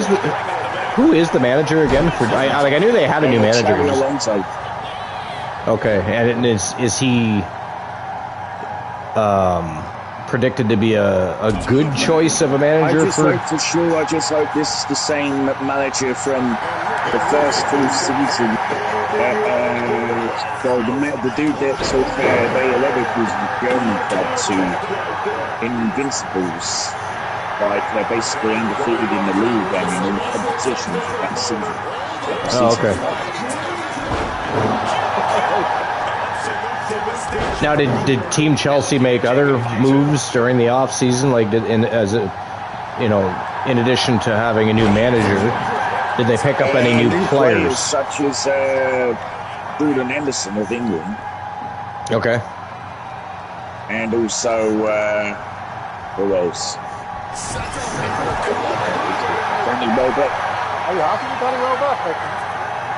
is the manager again? I knew they had a new manager. Alonso. Okay, and is he predicted to be a good choice of a manager? I just hope this is the same manager from the first full season. The dude that took Bayer Leverkusen German club to Invincibles, like they're basically undefeated in the league and in all competitions that season. Oh, okay. Now, did Team Chelsea make other moves during the off season, like in addition to having a new manager? Did they pick up any new players? Such as Jordan Henderson of England. Okay. And also, who else? Danny Welbeck. Are you happy with Danny Welbeck?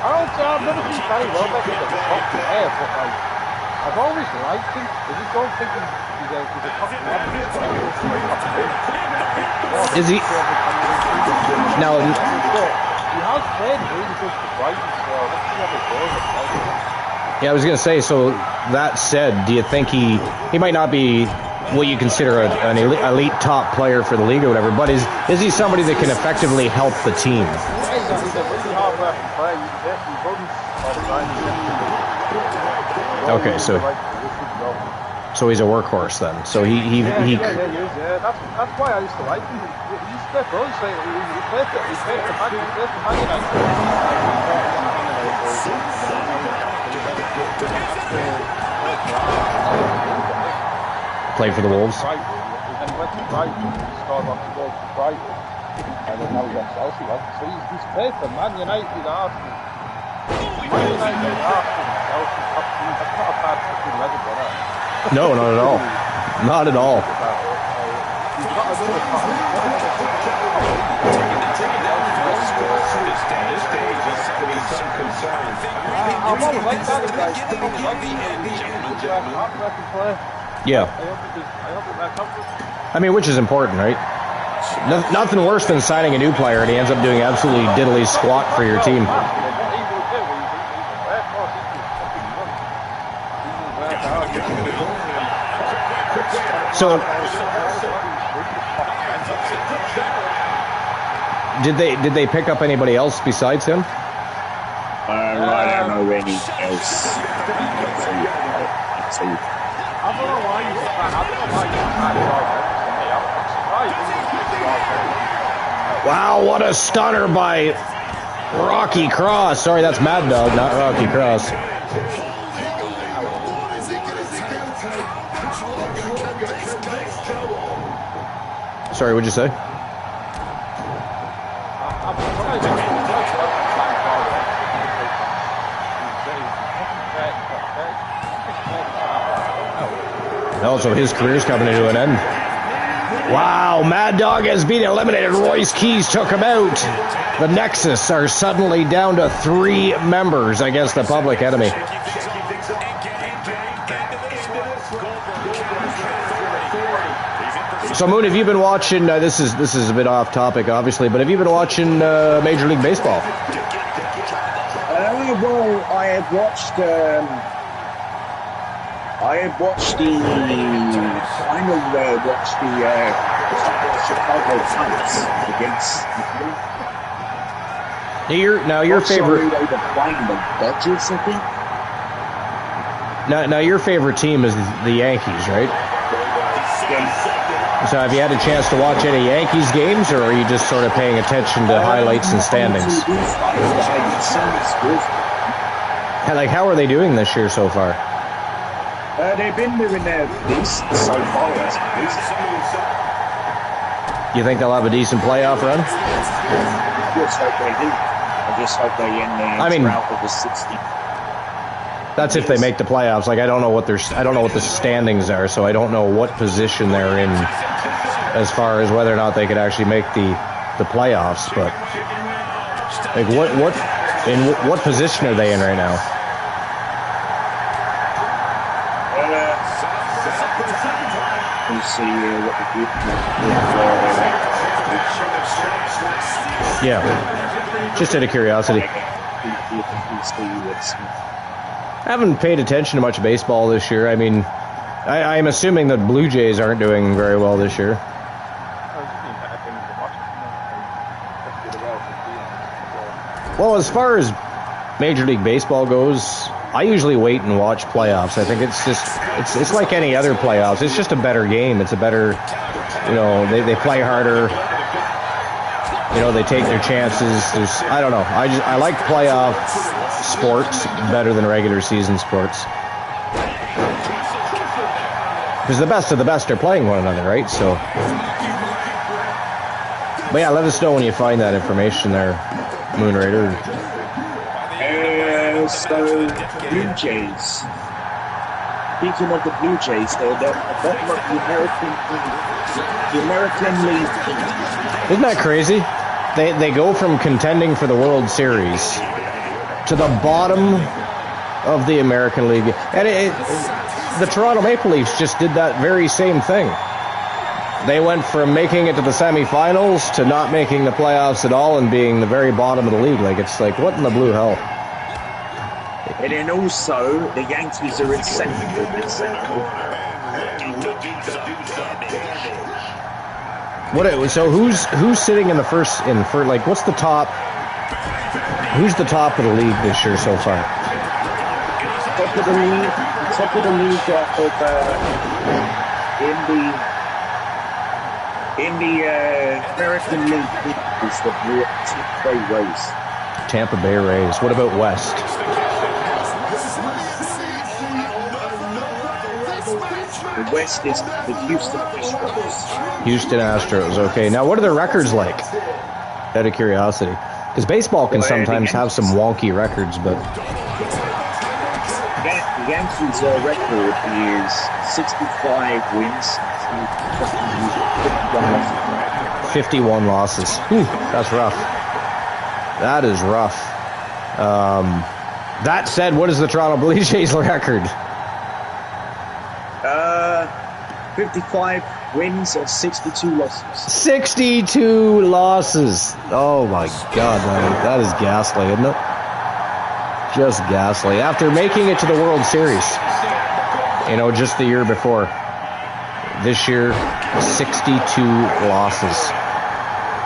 I've never seen Danny Welbeck as a top player, but I've always liked him. I just don't think he's a top player. Is he? Now, he has played really good for Brighton, so let's see how it goes. Yeah, I was going to say, so that said, do you think he might not be what you consider an elite top player for the league or whatever, but is he somebody that can effectively help the team? Yeah, he's a really hard-working player. He runs all the time. Okay, so he's a workhorse then. So he is. Yeah. That's why I used to like him. He used to play for us. He played for Man United. Played for the Wolves. And he went to Brighton. He scored lots of goals for Brighton. And then now he's at Chelsea. So he's played for Man United, Arsenal. Man United, Arsenal, Chelsea, top teams. That's not a bad fucking record, is it? No, not at all. Not at all. Yeah. I mean, which is important, right? Nothing worse than signing a new player and he ends up doing absolutely diddly squat for your team. So, did they pick up anybody else besides him? I don't know any else. I don't know why he's a fan. I don't know why he's a fan. Wow, what a stunner by Rocky Cross. Sorry, that's Mad Dog, not Rocky Cross. Sorry, what'd you say? Also, his career's coming to an end. Wow, Mad Dog has been eliminated. Royce Keys took him out. The Nexus are suddenly down to 3 members against the Public Enemy. So, Moon, have you been watching? This is a bit off topic, obviously, but have you been watching Major League Baseball? Well, I have watched the Chicago Cubs against. Now your favorite. They were playing the Dodgers, I think. Now your favorite team is the Yankees, right? So have you had a chance to watch any Yankees games, or are you just sort of paying attention to highlights and standings? Like, how are they doing this year so far? They've been doing their decent so far, I suppose. You think they'll have a decent playoff run? I just hope they do. I just hope they end their drought of the 60. That's if they make the playoffs. Like, I don't know what the standings are, so I don't know what position they're in as far as whether or not they could actually make the playoffs. But like, what position are they in right now? Let's see what the Yeah, just out of curiosity. I haven't paid attention to much baseball this year. I mean, I'm assuming that Blue Jays aren't doing very well this year. Well, as far as Major League Baseball goes, I usually wait and watch playoffs. I think it's like any other playoffs. It's just a better game. It's a better, they play harder. They take their chances. I don't know. I like playoff sports better than regular season sports. Because the best of the best are playing one another, right? So, but yeah, let us know when you find that information there, Moonraider. So, Blue Jays. Speaking of the Blue Jays, they're the bottom of the American League. Isn't that crazy? They go from contending for the World Series to the bottom of the American League. And the Toronto Maple Leafs just did that very same thing. They went from making it to the semifinals to not making the playoffs at all and being the very bottom of the league. Like, it's like, what in the blue hell? And then also, the Yankees are in second. So who's sitting in the first like, what's the top? Who's the top of the league this year so far? Top of the league in the American League is the Tampa Bay Rays. Tampa Bay Rays. What about West? The West is the Houston Astros. Houston Astros. Okay. Now, what are their records like? Out of curiosity, because baseball can sometimes have some wonky records, but the Yankees' record is 65 wins, 51 losses. Whew, that's rough. That is rough. That said, what is the Toronto Blue Jays record? 55 wins and 62 losses. 62 losses. Oh my God, that is ghastly, isn't it? Just ghastly. After making it to the World Series, just the year before. This year, 62 losses.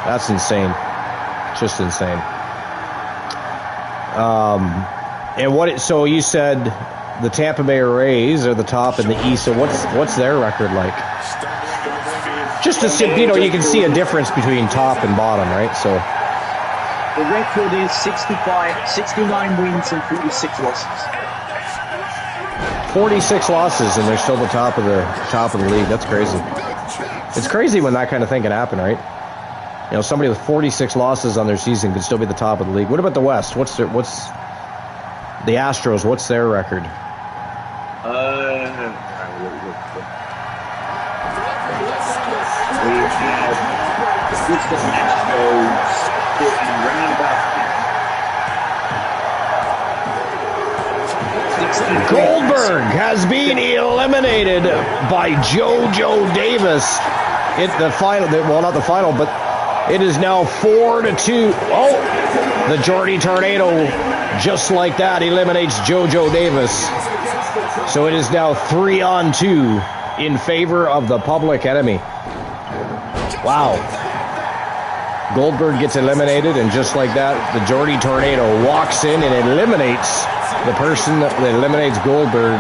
That's insane. Just insane. So you said the Tampa Bay Rays are the top in the East. So what's their record like? Just to see, you can see a difference between top and bottom, right? So the record is 69 wins and 46 losses. 46 losses, and they're still the top of the league. That's crazy. It's crazy when that kind of thing can happen, right? Somebody with 46 losses on their season could still be the top of the league. What about the West? What's the Astros? What's their record? We have the Astros sitting around about 60. Goldberg has been eliminated by JoJo Davis The final, well, not the final, but it is now 4-2. Oh, the Jordy Tornado, just like that, eliminates JoJo Davis. So it is now 3-2 in favor of the Public Enemy. Wow. Goldberg gets eliminated, and just like that, the Jordy Tornado walks in and eliminates the person that eliminates Goldberg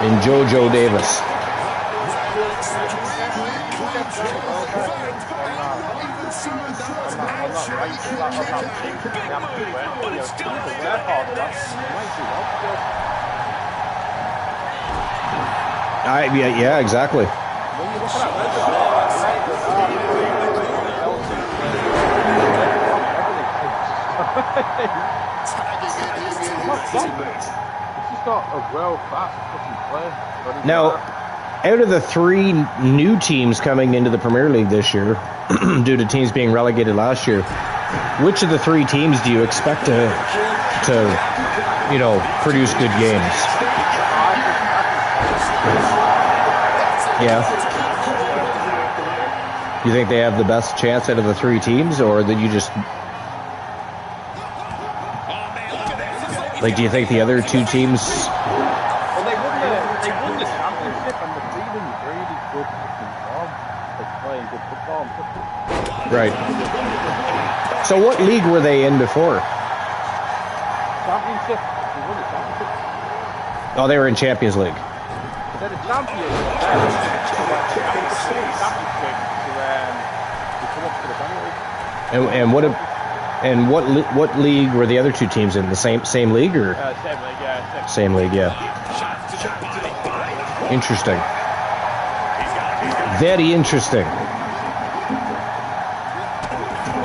in JoJo Davis. Yeah, exactly. Now, out of the 3 new teams coming into the Premier League this year, due to teams being relegated last year, which of the 3 teams do you expect to produce good games? Yeah. You think they have the best chance out of the 3 teams, or that you just... Like, do you think the other 2 teams... Well, they won the championship, and the team in really good form. They're playing good football. Right. So what league were they in before? Championship. They won the championship. Oh, they were in Champions League. They're the champions. And what league were the other 2 teams in? The same league, or same league, yeah. Same league, yeah. Interesting. Very interesting.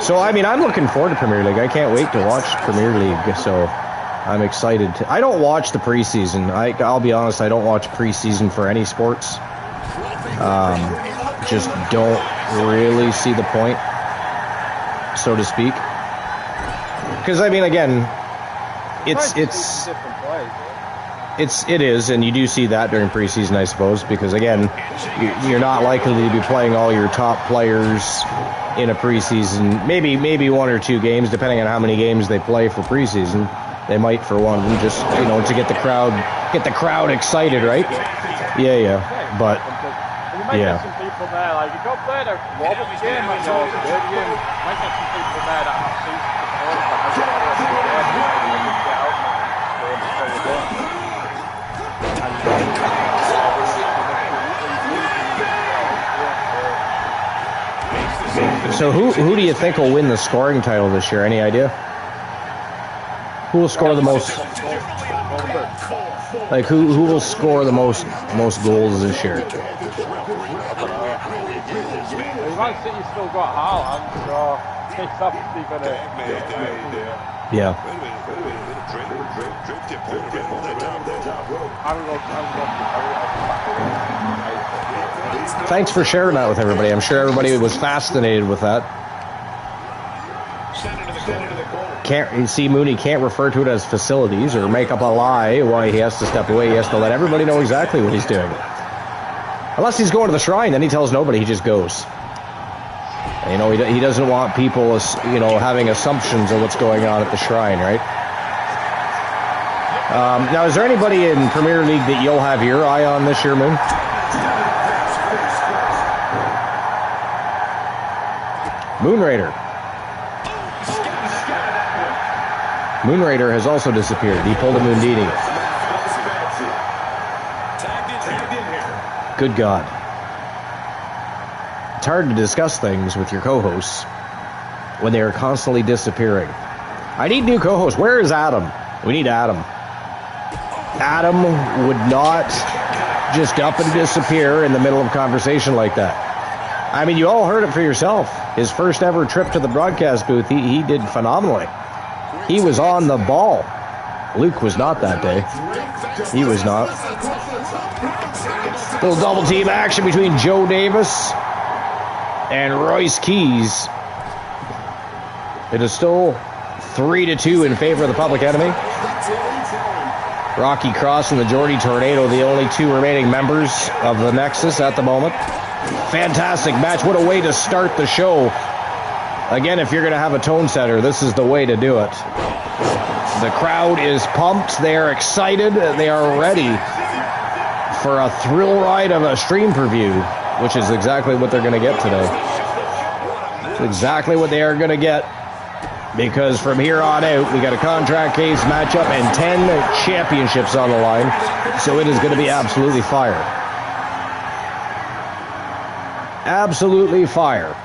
So I mean, I'm looking forward to Premier League. I can't wait to watch Premier League. So I'm excited. I don't watch the preseason. I'll be honest. I don't watch preseason for any sports. Just don't really see the point, so to speak. Because I mean, again, it is, and you do see that during preseason, I suppose. Because again, you're not likely to be playing all your top players in a preseason. Maybe 1 or 2 games, depending on how many games they play for preseason. They might for one of them, just to get the crowd excited, right? Yeah. But you might get some people there, like you go play the Robert game at your stadium. You might get some people there that have seats to So who do you think will win the scoring title this year? Any idea? Who will score the most? Like who will score the most goals this year? Man City still got Haaland, so it's obviously gonna. Yeah. Thanks for sharing that with everybody. I'm sure everybody was fascinated with that. Mooney can't refer to it as facilities or make up a lie why he has to step away. He has to let everybody know exactly what he's doing. Unless he's going to the shrine, then he tells nobody. He just goes. He doesn't want people, having assumptions of what's going on at the shrine, right? Now, is there anybody in Premier League that you'll have your eye on this year, Moon? Moonraider. Moonraider has also disappeared. He pulled a Moondini. Good God. It's hard to discuss things with your co-hosts when they are constantly disappearing. I need new co-hosts. Where is Adam? We need Adam. Adam would not just up and disappear in the middle of a conversation like that. I mean, you all heard it for yourself. His first ever trip to the broadcast booth, he did phenomenally. He was on the ball. Luke was not that day. He was not. Little double team action between Joe Davis and Royce Keys. It is still 3-2 in favor of the Public Enemy. Rocky Cross and the Jordy Tornado, the only 2 remaining members of the Nexus at the moment. Fantastic match. What a way to start the show. Again, if you're going to have a tone setter, this is the way to do it. The crowd is pumped. They are excited. They are ready for a thrill ride of a stream preview, which is exactly what they're going to get today. It's exactly what they are going to get, because from here on out, we got a contract case matchup and 10 championships on the line, so it is going to be absolutely fire. Absolutely fire.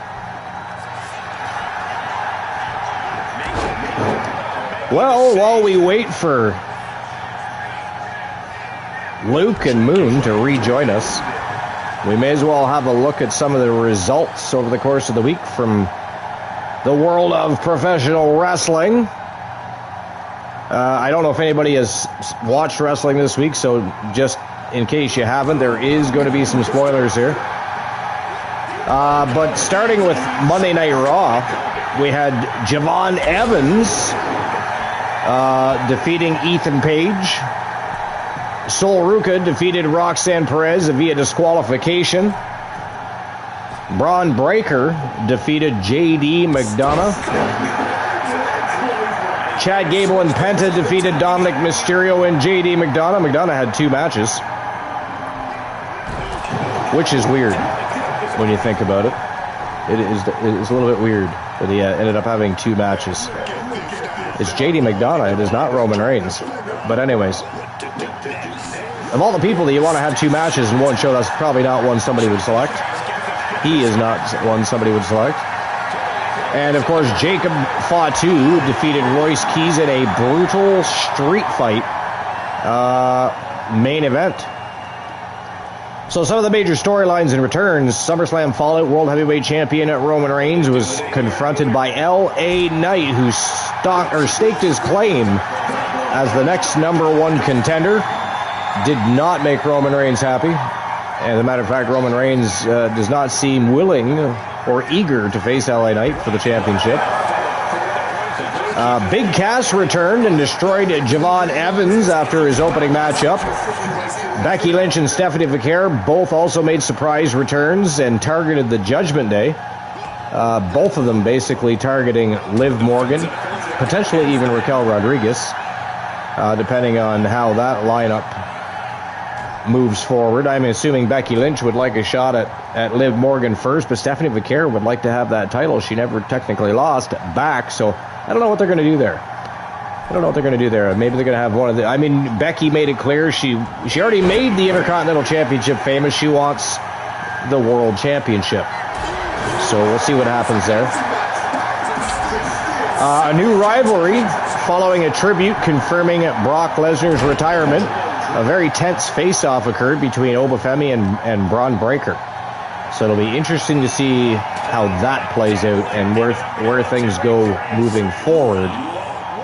Well, while we wait for Luke and Moon to rejoin us, we may as well have a look at some of the results over the course of the week from the world of professional wrestling. I don't know if anybody has watched wrestling this week, so just in case you haven't, there is going to be some spoilers here. But starting with Monday Night Raw, we had Javon Evans defeating Ethan Page. Sol Ruca defeated Roxanne Perez via disqualification. Braun Breaker defeated J.D. McDonough. Chad Gable and Penta defeated Dominic Mysterio and J.D. McDonough. McDonough had 2 matches, which is weird when you think about it. It's a little bit weird that he ended up having 2 matches. It's J.D. McDonough. It is not Roman Reigns. But anyways, of all the people that you want to have 2 matches in one show, that's probably not one somebody would select. He is not one somebody would select. And, of course, Jacob Fatu defeated Royce Keys in a brutal street fight main event. So some of the major storylines and returns. SummerSlam Fallout World Heavyweight Champion Roman Reigns was confronted by L.A. Knight, who staked his claim as the next #1 contender. Did not make Roman Reigns happy. And as a matter of fact, Roman Reigns does not seem willing or eager to face L.A. Knight for the championship. Big Cass returned and destroyed Javon Evans after his opening matchup. Becky Lynch and Stephanie Vaquer both also made surprise returns and targeted the Judgment Day. Both of them basically targeting Liv Morgan, potentially even Raquel Rodriguez, depending on how that lineup moves forward. I'm assuming Becky Lynch would like a shot at Liv Morgan first, but Stephanie Vaquer would like to have that title she never technically lost back, so I don't know what they're going to do there. Maybe they're going to have one of the... I mean, Becky made it clear she already made the Intercontinental Championship famous. She wants the World Championship. So we'll see what happens there. A new rivalry following a tribute confirming Brock Lesnar's retirement. A very tense face-off occurred between Obafemi and Braun Breaker. So it'll be interesting to see how that plays out and where things go moving forward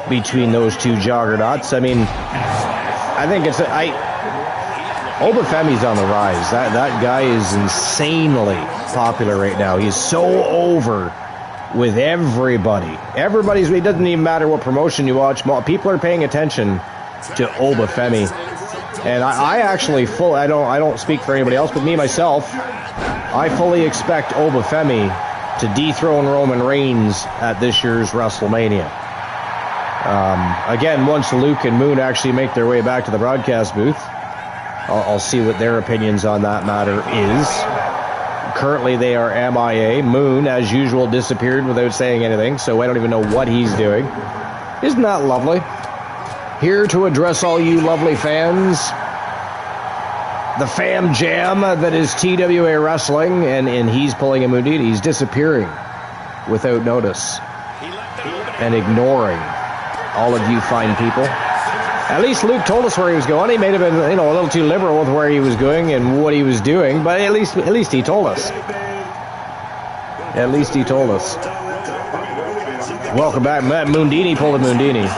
between those two juggernauts. I mean, I think Obafemi's on the rise. That guy is insanely popular right now. He's so over with everybody. It doesn't even matter what promotion you watch. People are paying attention to Obafemi. And I actually I don't speak for anybody else, but me myself, I fully expect Obafemi to dethrone Roman Reigns at this year's WrestleMania. Again, once Luke and Moon actually make their way back to the broadcast booth, I'll see what their opinions on that matter is. Currently, they are MIA. Moon, as usual, disappeared without saying anything, so I don't even know what he's doing. Isn't that lovely? Here to address all you lovely fans, the fam jam that is TWA Wrestling, and he's pulling a Moondini. He's disappearing without notice and ignoring all of you fine people. At least Luke told us where he was going. He may have been, a little too liberal with where he was going and what he was doing, but at least he told us. At least he told us. Welcome back. Moondini pulled a Moondini.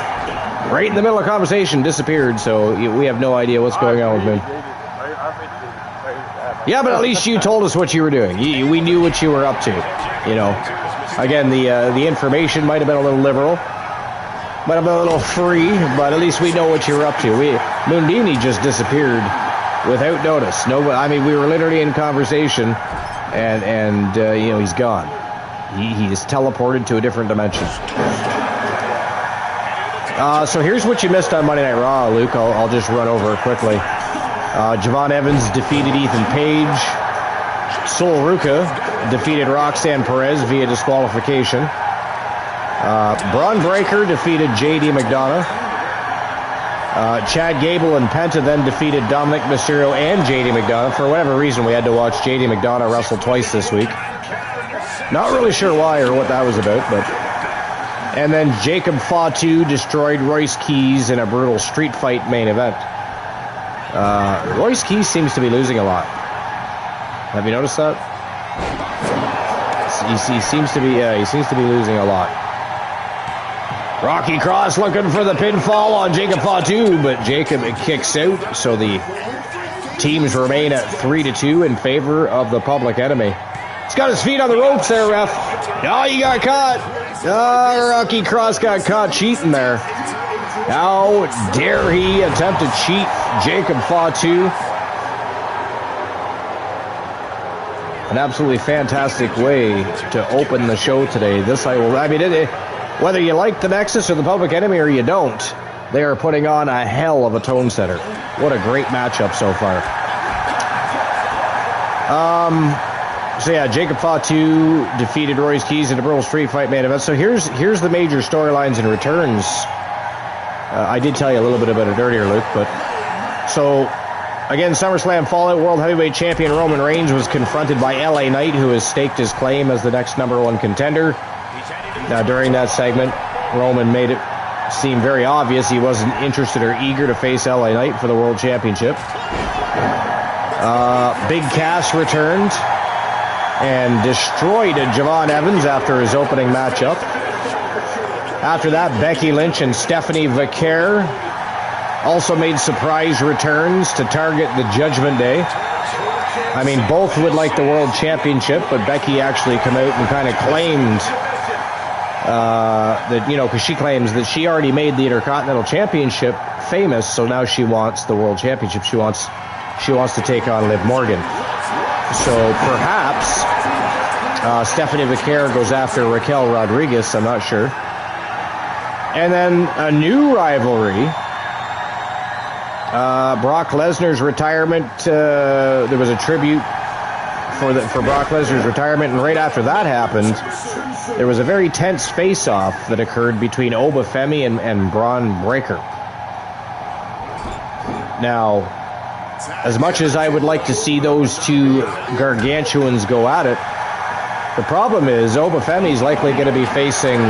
Right in the middle of conversation, disappeared, so we have no idea what's going on with me. Yeah, but at least you told us what you were doing. We knew what you were up to, Again, the information might have been a little liberal, might have been a little free, but at least we know what you were up to. Moondini just disappeared without notice. We were literally in conversation, and you know, he's gone. He is teleported to a different dimension. So here's what you missed on Monday Night Raw, Luke. I'll just run over it quickly. Javon Evans defeated Ethan Page. Sol Ruca defeated Roxanne Perez via disqualification. Braun Breaker defeated JD McDonough. Chad Gable and Penta then defeated Dominic Mysterio and JD McDonough. For whatever reason, we had to watch JD McDonough wrestle twice this week. Not really sure why or what that was about, but... And then Jacob Fatu destroyed Royce Keys in a brutal street fight main event. Royce Keys seems to be losing a lot. Have you noticed that? He seems to be losing a lot. Rocky Cross looking for the pinfall on Jacob Fatu, but Jacob kicks out, so the teams remain at 3-2 in favor of the Public Enemy. He's got his feet on the ropes there, ref. Oh, he got caught. Oh, Rocky Cross got caught cheating there. How dare he attempt to cheat Jacob Fatu? An absolutely fantastic way to open the show today. Whether you like the Nexus or the Public Enemy or you don't, they are putting on a hell of a tone setter. What a great matchup so far. So yeah, Jacob Fatu defeated Royce Keys in a brutal street fight main event. So here's the major storylines and returns. I did tell you a little bit about it earlier, Luke, but so again, SummerSlam Fallout World Heavyweight Champion Roman Reigns was confronted by LA Knight, who has staked his claim as the next #1 contender. Now, during that segment, Roman made it seem very obvious he wasn't interested or eager to face LA Knight for the World Championship. Big Cass returned and destroyed Javon Evans after his opening matchup. After that, Becky Lynch and Stephanie Vaquer also made surprise returns to target the Judgment Day. I mean, both would like the World Championship, but Becky actually came out and kind of claimed that, you know, because she claims that she already made the Intercontinental Championship famous, so now she wants the World Championship. She wants to take on Liv Morgan. So perhaps Stephanie Vaquer goes after Raquel Rodriguez, I'm not sure. And then a new rivalry. Brock Lesnar's retirement. There was a tribute for Brock Lesnar's retirement, and right after that happened, there was a very tense face-off that occurred between Obafemi and Braun Breaker. Now, as much as I would like to see those two gargantuans go at it, the problem is Obafemi's likely going to be facing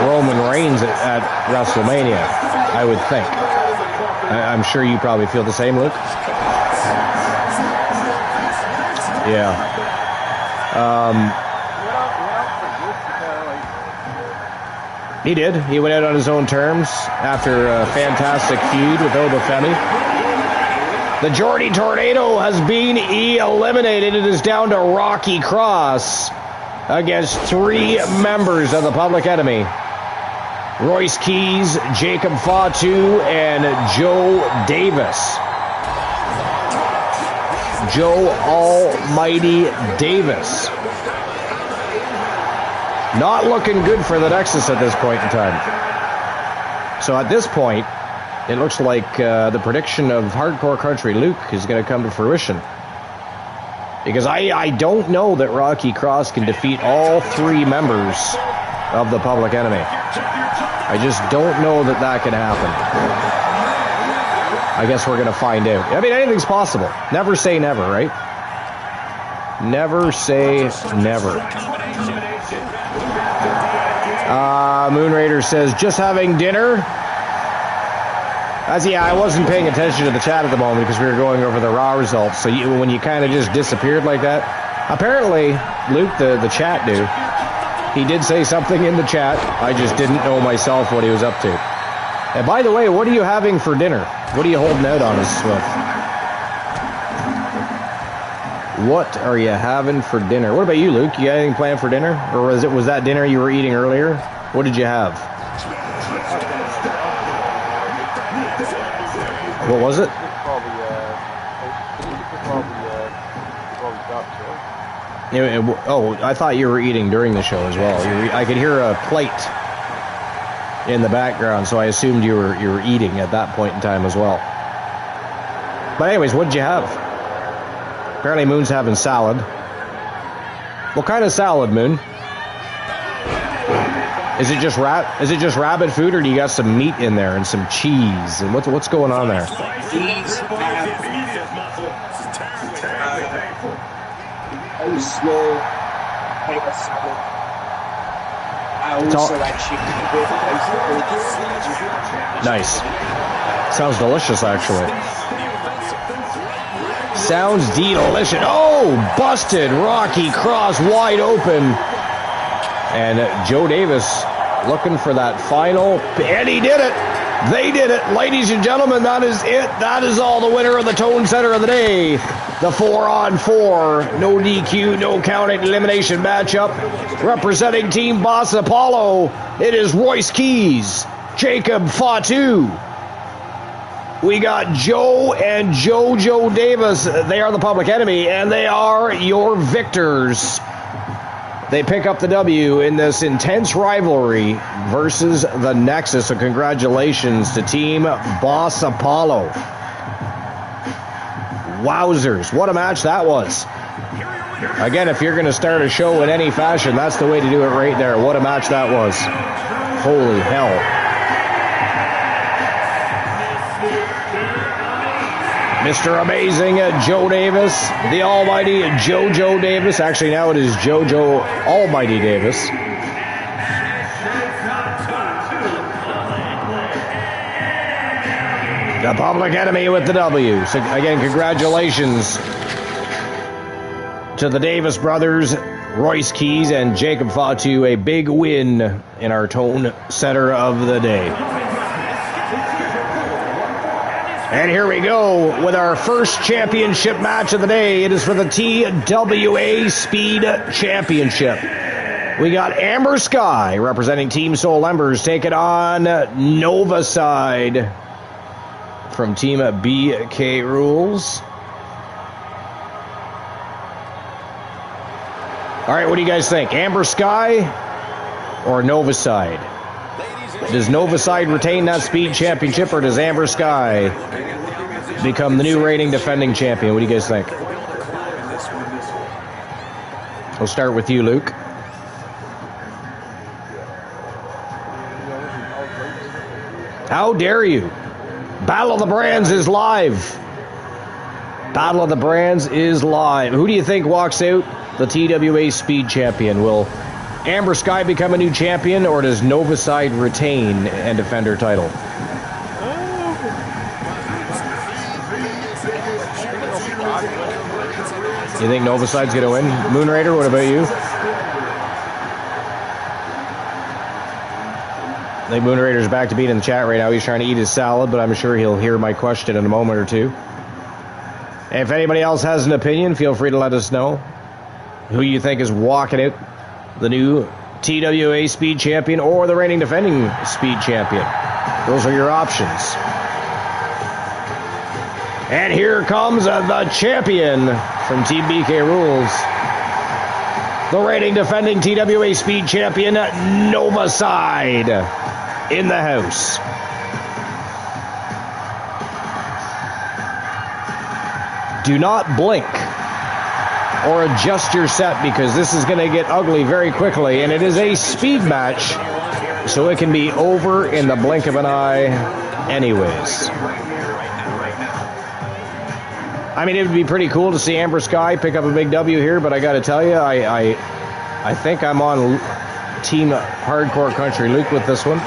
Roman Reigns at WrestleMania, I would think. I'm sure you probably feel the same, Luke. Yeah. He did. He went out on his own terms after a fantastic feud with Obafemi. The Geordie Tornado has been eliminated. It is down to Rocky Cross against 3 members of the Public Enemy. Royce Keys, Jacob Fatu, and Joe Davis. Joe Almighty Davis. Not looking good for the Nexus at this point in time. So at this point, it looks like the prediction of Hardcore Country Luke is going to come to fruition. Because I don't know that Rocky Cross can defeat all 3 members of the Public Enemy. I just don't know that can happen. I guess we're going to find out. I mean, anything's possible. Never say never, right? Never say never. Moon Raider says, just having dinner. I wasn't paying attention to the chat at the moment because we were going over the Raw results. So when you kind of just disappeared like that, apparently, Luke, the chat knew. He did say something in the chat. I just didn't know myself what he was up to. And by the way, what are you having for dinner? What are you holding out on us with? What are you having for dinner? What about you, Luke? You got anything planned for dinner? Or was that dinner you were eating earlier? What did you have? What was it? Oh, I thought you were eating during the show as well. I could hear a plate in the background, so I assumed you were eating at that point in time as well. But anyways, what did you have? Apparently Moon's having salad. What kind of salad, Moon? Is it just rabbit food, or do you got some meat in there and some cheese? And what's going on there? These coleslaw, potato salad. I also had chicken. Nice. Sounds delicious, actually. Sounds delicious. Oh, busted. Rocky cross wide open. And Joe Davis looking for that final. And he did it. They did it. Ladies and gentlemen, that is it. That is all the winner of the Tone Center of the day. The 4-on-4, no DQ, no counting elimination matchup. Representing Team Boss Apollo, it is Royce Keys, Jacob Fatu. We got Joe and JoJo Davis. They are the Public Enemy, and they are your victors. They pick up the W in this intense rivalry versus the Nexus. So congratulations to Team Boss Apollo. Wowzers, what a match that was. Again, if you're going to start a show in any fashion, that's the way to do it right there. What a match that was. Holy hell. Mr. Amazing Joe Davis, the almighty JoJo Davis. Actually, now it is JoJo Almighty Davis. The Public Enemy with the W. So again, congratulations to the Davis brothers, Royce Keys and Jacob Fatu. A big win in our Tone Center of the day. And here we go with our first championship match of the day. It is for the TWA Speed Championship. We got Amber Sky representing Team Soul Embers taking on Nova Side from Team BK Rules. All right, what do you guys think? Amber Sky or Nova Side? Does Nova Side retain that Speed Championship, or does Amber Sky become the new reigning defending champion? What do you guys think? We'll start with you, Luke. How dare you? Battle of the Brands is live. Battle of the Brands is live. Who do you think walks out the TWA Speed Champion? Will Amber Sky become a new champion, or does Nova Side retain and defend her title? You think Nova Side's going to win? Moonrader, what about you? I think Moonrader's back to being in the chat right now. He's trying to eat his salad, but I'm sure he'll hear my question in a moment or two. And if anybody else has an opinion, feel free to let us know who you think is walking out the new TWA Speed Champion or the reigning defending Speed Champion. Those are your options. And here comes the champion from Team BK Rules. The reigning defending TWA Speed Champion, Nova Side, in the house. Do not blink or adjust your set, because this is going to get ugly very quickly, and it is a speed match, so it can be over in the blink of an eye anyways. I mean, it would be pretty cool to see Amber Sky pick up a big W here, but I got to tell you, I think I'm on Team Hardcore Country Luke with this one.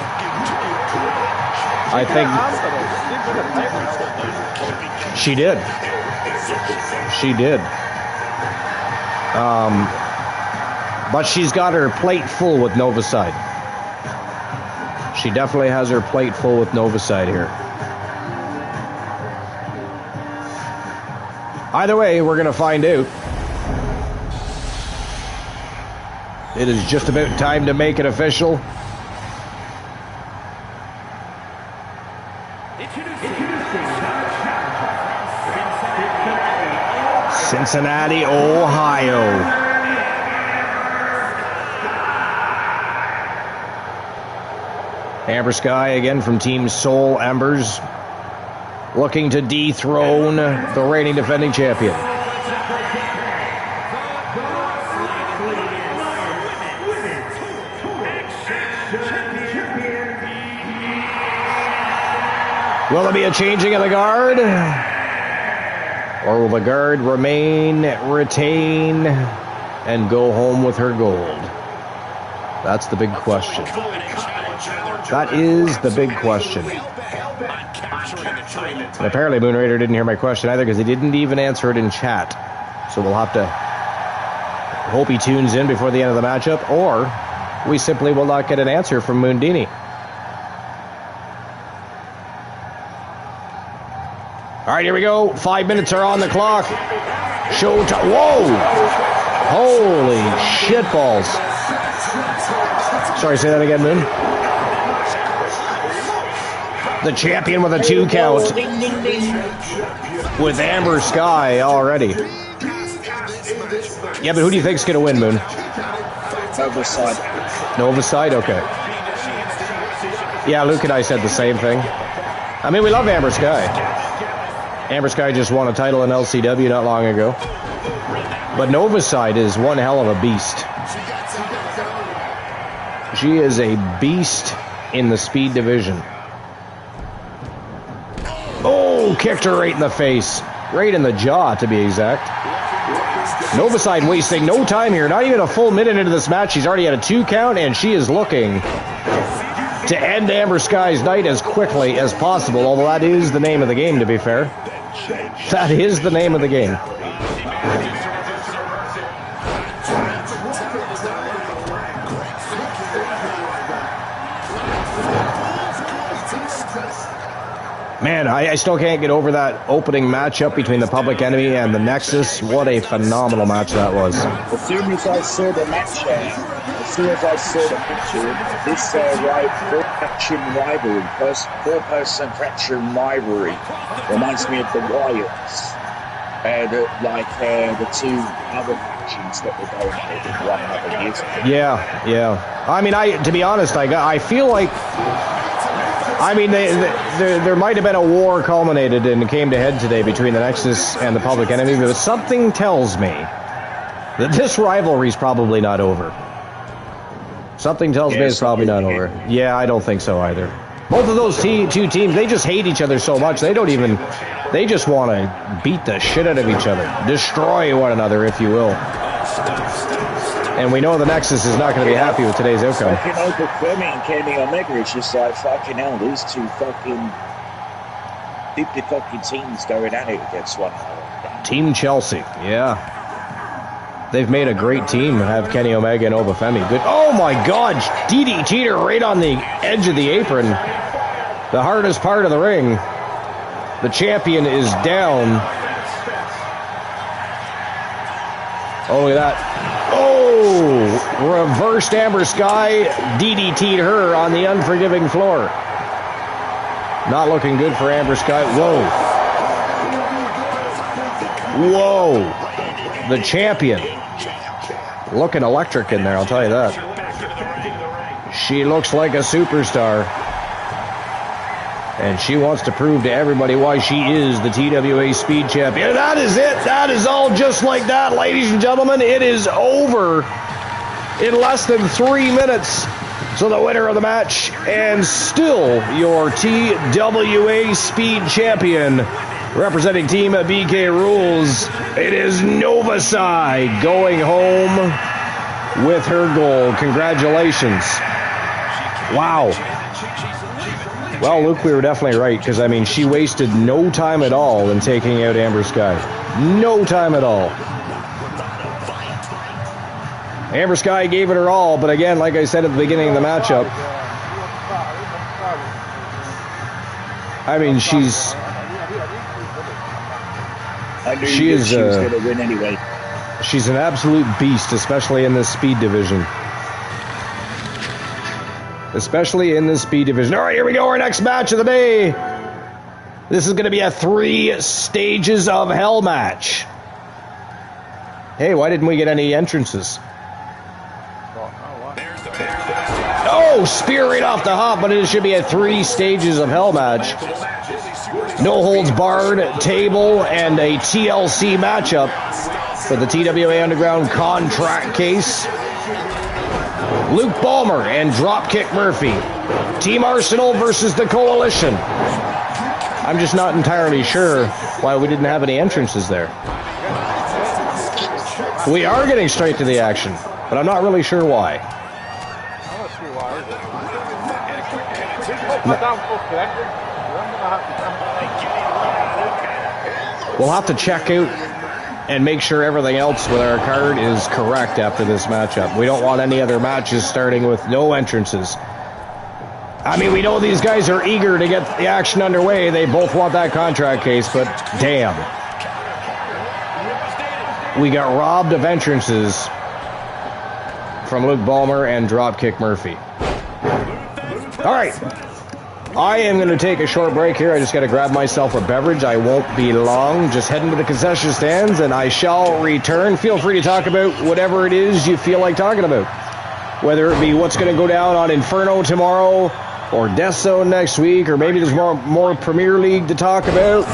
I think she did. She did. But she's got her plate full with Nova Side. She definitely has her plate full with Nova Side here. Either way, we're going to find out. It is just about time to make it official. Cincinnati, Ohio. Amber Sky again from Team Soul Embers, looking to dethrone the reigning defending champion. Will there be a changing of the guard? Or will the guard retain, and go home with her gold? That's the big question. That is the big question. And apparently Moon Raider didn't hear my question either, because he didn't even answer it in chat. So we'll have to hope he tunes in before the end of the matchup, or we simply will not get an answer from Moondini. All right, here we go. 5 minutes are on the clock. Showtime. Whoa! Holy shitballs. Sorry, say that again, Moon. The champion with a 2 count. With Amber Sky already. Yeah, but who do you think's going to win, Moon? Nova side. Nova side? Okay. Yeah, Luke and I said the same thing. I mean, we love Amber Sky. Amber Sky just won a title in LCW not long ago. But Nova side is one hell of a beast. She is a beast in the speed division. Oh, kicked her right in the face. Right in the jaw, to be exact. Nova side wasting no time here. Not even a full minute into this match. She's already had a 2 count, and she is looking to end Amber Sky's night as quickly as possible. Although that is the name of the game, to be fair. That is the name of the game. Man, I still can't get over that opening matchup between the Public Enemy and the Nexus. What a phenomenal match that was. As soon as I saw the match, this faction rivalry, four-person faction rivalry, reminds me of the Wyatts. The 2 other factions that were going on 100 years ago. Yeah. I mean, to be honest, I feel like, I mean, there might have been a war culminated and came to head today between the Nexus and the Public Enemy, but something tells me that this rivalry is probably not over. Something tells me it's probably not over. Yeah, I don't think so either. Both of those 2 teams, they just hate each other so much. They just want to beat the shit out of each other. Destroy one another, if you will. And we know the Nexus is not going to be happy with today's outcome. Fucking Opal Femi and Kenny Omega, it's just like, fucking hell, these 2 fucking teams going at it against one another. Team Chelsea, yeah. They've made a great team, have Kenny Omega and Obafemi. Good. Oh my God, DDT'd her right on the edge of the apron. The hardest part of the ring. The champion is down. Oh, look at that. Oh, reversed Amber Sky, DDT'd her on the unforgiving floor. Not looking good for Amber Sky. Whoa. The champion. Looking electric in there, I'll tell you that. She looks like a superstar. And she wants to prove to everybody why she is the TWA Speed Champion. That is it. That is all just like that, ladies and gentlemen. It is over in less than 3 minutes. So the winner of the match, and still your TWA Speed Champion, representing Team BK Rules, it is Nova Side going home with her gold. Congratulations. Wow. Well, Luke, we were definitely right, because, I mean, she wasted no time at all in taking out Amber Sky. No time at all. Amber Sky gave it her all, but again, like I said at the beginning of the matchup, I mean, she was going to win anyway. She's an absolute beast, especially in this speed division. Especially in the speed division. All right, here we go. Our next match of the day. This is going to be a 3 stages of hell match. Hey, why didn't we get any entrances? Oh, spear right off the hop, but it should be a 3 stages of hell match. No holds barred, table, and a TLC matchup for the TWA Underground contract case. Luke Ballmer and Dropkick Murphy. Team Arsenal versus the Coalition. I'm just not entirely sure why we didn't have any entrances there. We are getting straight to the action, but I'm not really sure why. We'll have to check out and make sure everything else with our card is correct after this matchup. We don't want any other matches starting with no entrances. I mean, we know these guys are eager to get the action underway. They both want that contract case, but damn. We got robbed of entrances from Luke Ballmer and Dropkick Murphy. All right. I am going to take a short break here. I just got to grab myself a beverage. I won't be long. Just heading to the concession stands, and I shall return. Feel free to talk about whatever it is you feel like talking about. Whether it be what's going to go down on Inferno tomorrow, or Death Zone next week, or maybe there's more Premier League to talk about.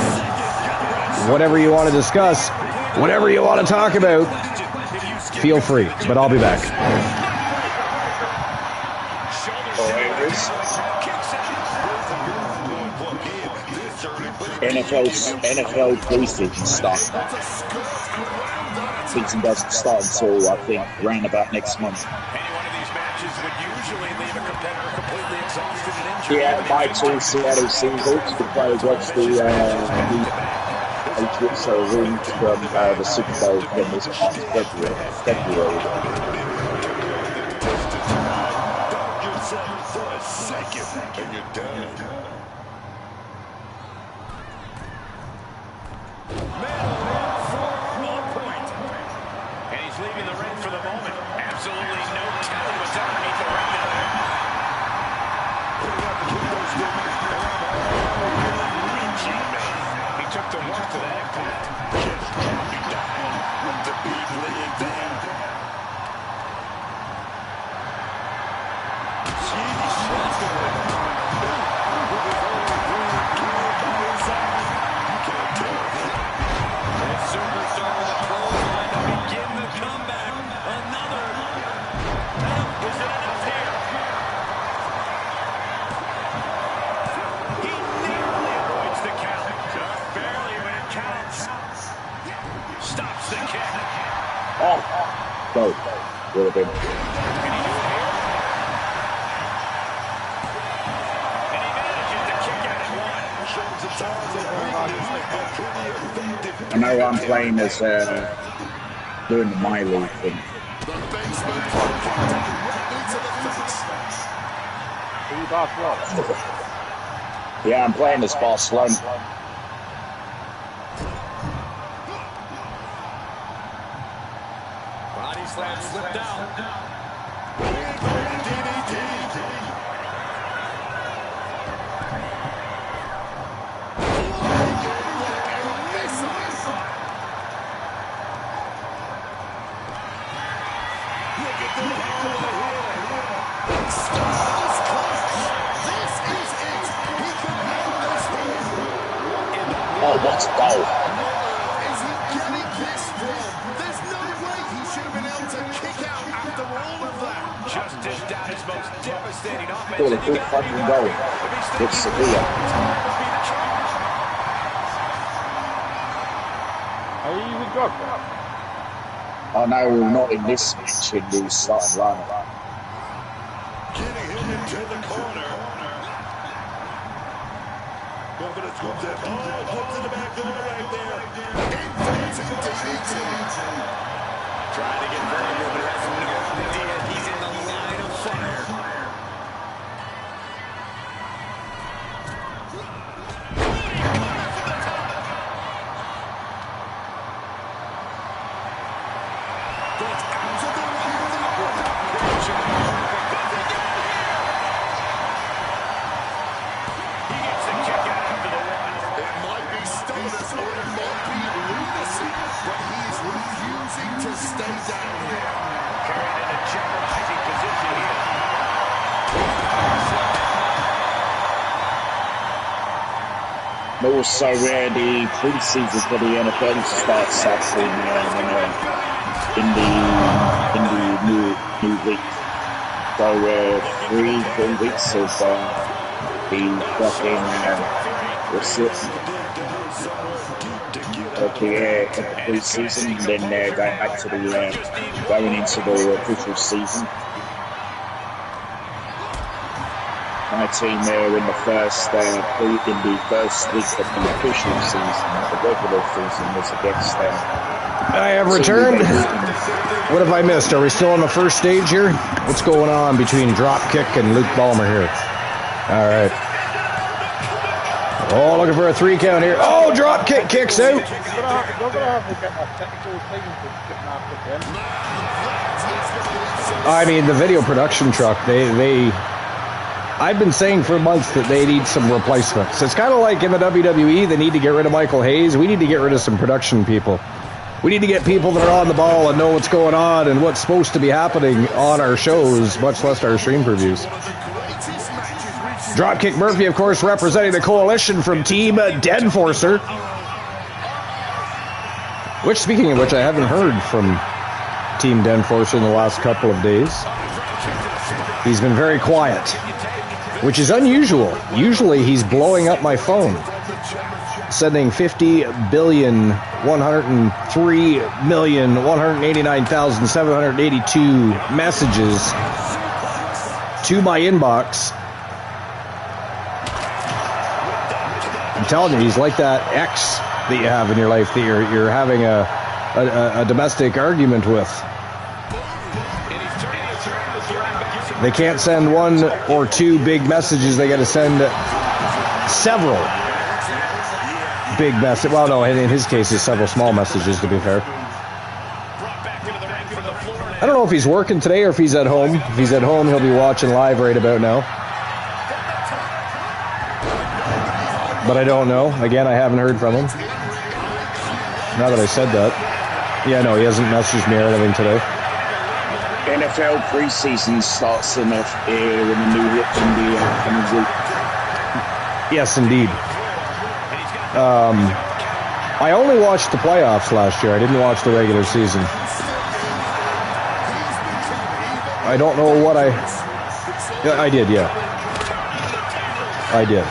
Whatever you want to discuss, whatever you want to talk about, feel free. But I'll be back. NFL preseason stuff. Season doesn't start until I think round about next month. Yeah, my two Seattle Seahawks to play against the Patriots are removed from the Super Bowl from this past February. I know I'm playing as doing the My League thing. Yeah, I'm playing as Barcelona. Body slam slipped out. Oh, what's a goal? Is he getting this from? There's no way he should have been able to kick out after all of that. Just dished out his most devastating offense. What a good fucking goal. It's Sevilla. Are you even Drogba? Oh no, not in this match, in the starting lineup. Getting him into the corner. Confidence comes in. Oh, hooks in the back door right there. Inverted DDT. Trying to get Vertigo, but has no idea he's in the line of fire. Goes out of the way of the He gets the kick out after the run. It might be status or it might be lunacy, but he's refusing to stay down here. Carried into Jefferson. Also, the pre-season for the NFL starts up in the new week. So 3-4 weeks of the fucking the pre-season, and then going back to the going into the official season. My team there in the first week of the official season, the regular season, was against them. I have returned. What have I missed? Are we still on the first stage here? What's going on between Dropkick and Luke Ballmer here? All right. Oh, looking for a 3 count here. Oh, Dropkick kicks out. I mean, the video production truck, I've been saying for months that they need some replacements. It's kind of like in the WWE, they need to get rid of Michael Hayes. We need to get rid of some production people. We need to get people that are on the ball and know what's going on and what's supposed to be happening on our shows, much less our stream previews. Dropkick Murphy, of course, representing the coalition from Team Denforcer. Which, speaking of which, I haven't heard from Team Denforcer in the last couple of days. He's been very quiet, which is unusual. Usually he's blowing up my phone, sending 50,103,189,782 messages to my inbox. I'm telling you, he's like that ex that you have in your life that you're having a domestic argument with. They can't send 1 or 2 big messages. They got to send several big messages. Well, no, in his case, it's several small messages, to be fair. I don't know if he's working today or if he's at home. If he's at home, he'll be watching live right about now. But I don't know. Again, I haven't heard from him. Now that I said that. Yeah, no, he hasn't messaged me or anything today. NFL preseason starts in the new week. Yes, indeed. I only watched the playoffs last year. I didn't watch the regular season. I don't know what I did, yeah. I did.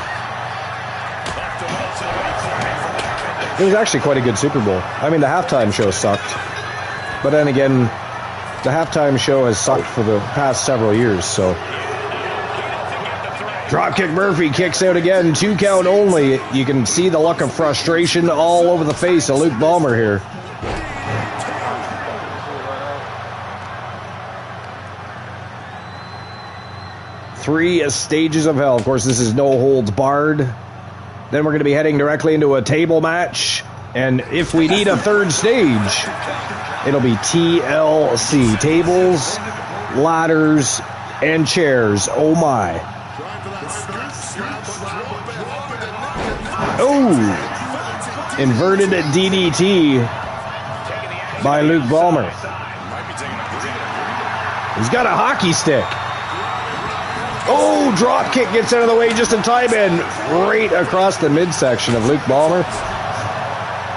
It was actually quite a good Super Bowl. I mean, the halftime show sucked. But then again, the halftime show has sucked for the past several years, so. Dropkick Murphy kicks out again, 2 count only. You can see the look of frustration all over the face of Luke Ballmer here. Three stages of hell. Of course, this is no holds barred. Then we're going to be heading directly into a table match. And if we need a third stage, it'll be TLC. Tables, ladders, and chairs. Oh my. Oh! Inverted DDT by Luke Ballmer. He's got a hockey stick. Oh, drop kick gets out of the way just in time and right across the midsection of Luke Ballmer.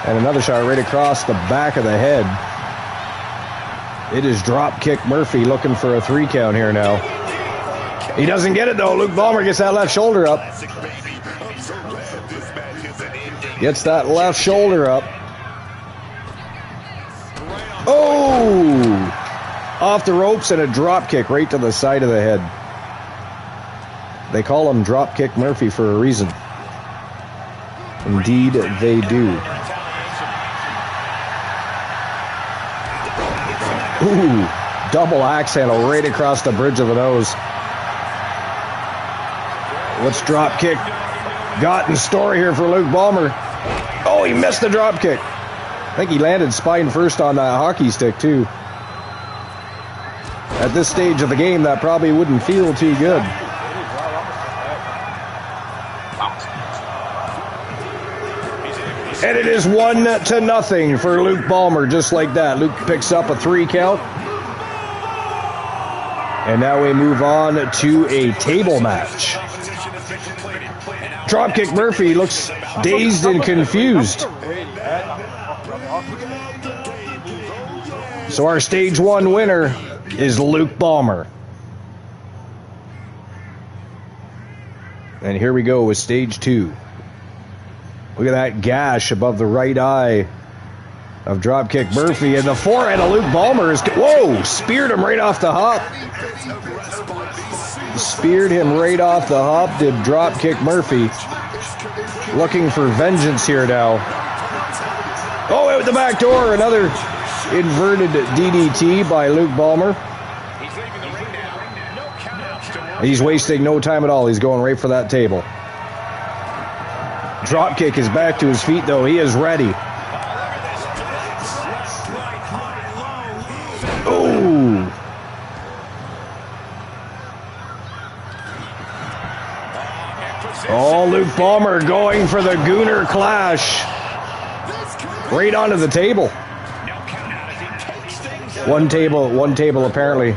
And another shot right across the back of the head. It is Dropkick Murphy looking for a 3 count here now. He doesn't get it though. Luke Ballmer gets that left shoulder up. Gets that left shoulder up. Oh! Off the ropes and a drop kick right to the side of the head. They call him Dropkick Murphy for a reason. Indeed, they do. Ooh, double axe handle right across the bridge of the nose. What's Dropkick got in store here for Luke Ballmer? Oh, he missed the dropkick. I think he landed spine first on that hockey stick, too. At this stage of the game, that probably wouldn't feel too good. And it is 1-0 for Luke Ballmer, just like that. Luke picks up a 3 count. And now we move on to a table match. Dropkick Murphy looks dazed and confused. So our stage 1 winner is Luke Ballmer. And here we go with stage 2. Look at that gash above the right eye of Dropkick Murphy, and the forehead of Luke Ballmer is... Whoa! Speared him right off the hop. Speared him right off the hop, did Dropkick Murphy. Looking for vengeance here now. Oh, out the back door, another inverted DDT by Luke Ballmer. He's wasting no time at all. He's going right for that table. Dropkick is back to his feet, though. He is ready. Oh! Oh, Luke Ballmer going for the Gooner Clash. Right onto the table. One table apparently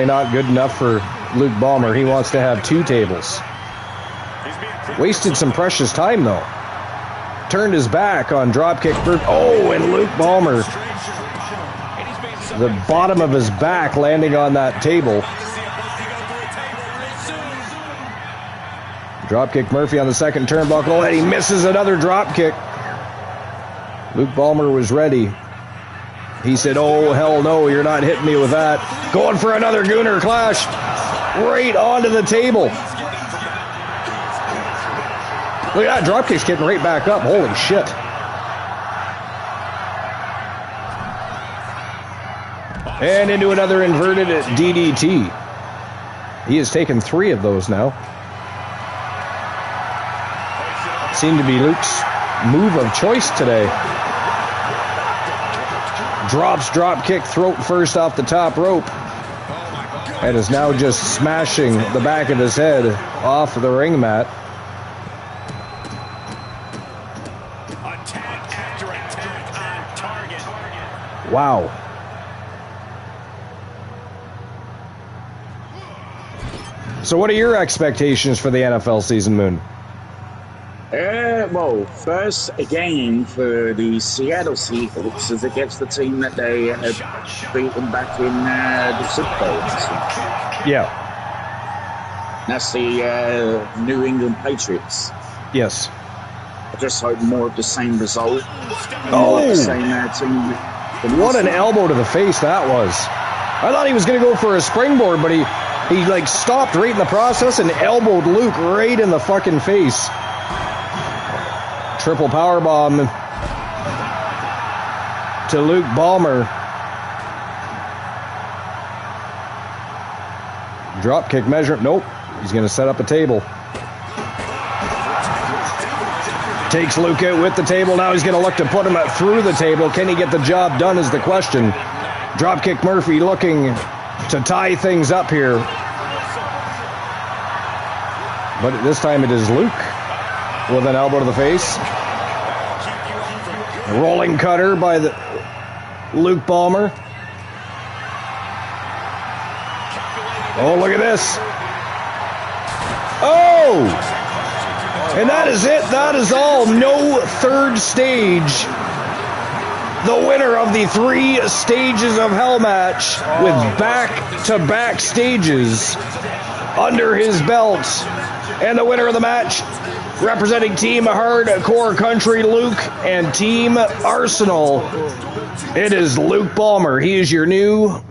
not good enough for Luke Ballmer. He wants to have 2 tables. Wasted some precious time, though. Turned his back on Dropkick. Oh, and Luke Ballmer. The bottom of his back landing on that table. Dropkick Murphy on the second turnbuckle, and he misses another dropkick. Luke Ballmer was ready. He said, oh, hell no, you're not hitting me with that. Going for another Gooner Clash. Right onto the table. Look at that, dropkick's getting right back up. Holy shit. And into another inverted DDT. He has taken 3 of those now. Seemed to be Luke's move of choice today. Drops dropkick throat first off the top rope. And is now just smashing the back of his head off of the ring mat. Wow. So what are your expectations for the NFL season, Moon? Well, first, again, for the Seattle Seahawks is against the team that they had beaten back in the Super Bowl. Yeah. That's the New England Patriots. Yes. I just hope more of the same result. Oh! The same team. What an elbow to the face that was. I thought he was going to go for a springboard, but he like stopped right in the process and elbowed Luke right in the fucking face. Triple powerbomb to Luke Ballmer. Dropkick measure. Nope. He's going to set up a table. Takes Luke out with the table. Now he's going to look to put him through the table. Can he get the job done is the question. Dropkick Murphy looking to tie things up here. But this time it is Luke with an elbow to the face. Rolling cutter by the Luke Ballmer. Oh, look at this. Oh! And that is it. That is all. No third stage. The winner of the 3 stages of Hell match with back-to-back stages under his belt. And the winner of the match, representing Team Hardcore Country, Luke, and Team Arsenal, it is Luke Ballmer. He is your new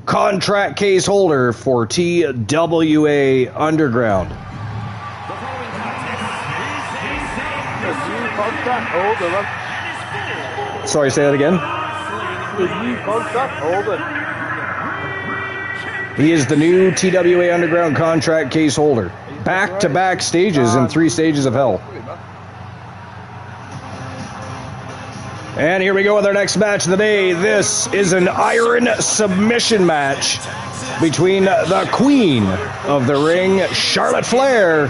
contract case holder for TWA Underground. Sorry, say that again. He is the new TWA Underground contract case holder. Back-to-back stages in 3 stages of Hell. And here we go with our next match of the day. This is an iron submission match between the queen of the ring, Charlotte Flair,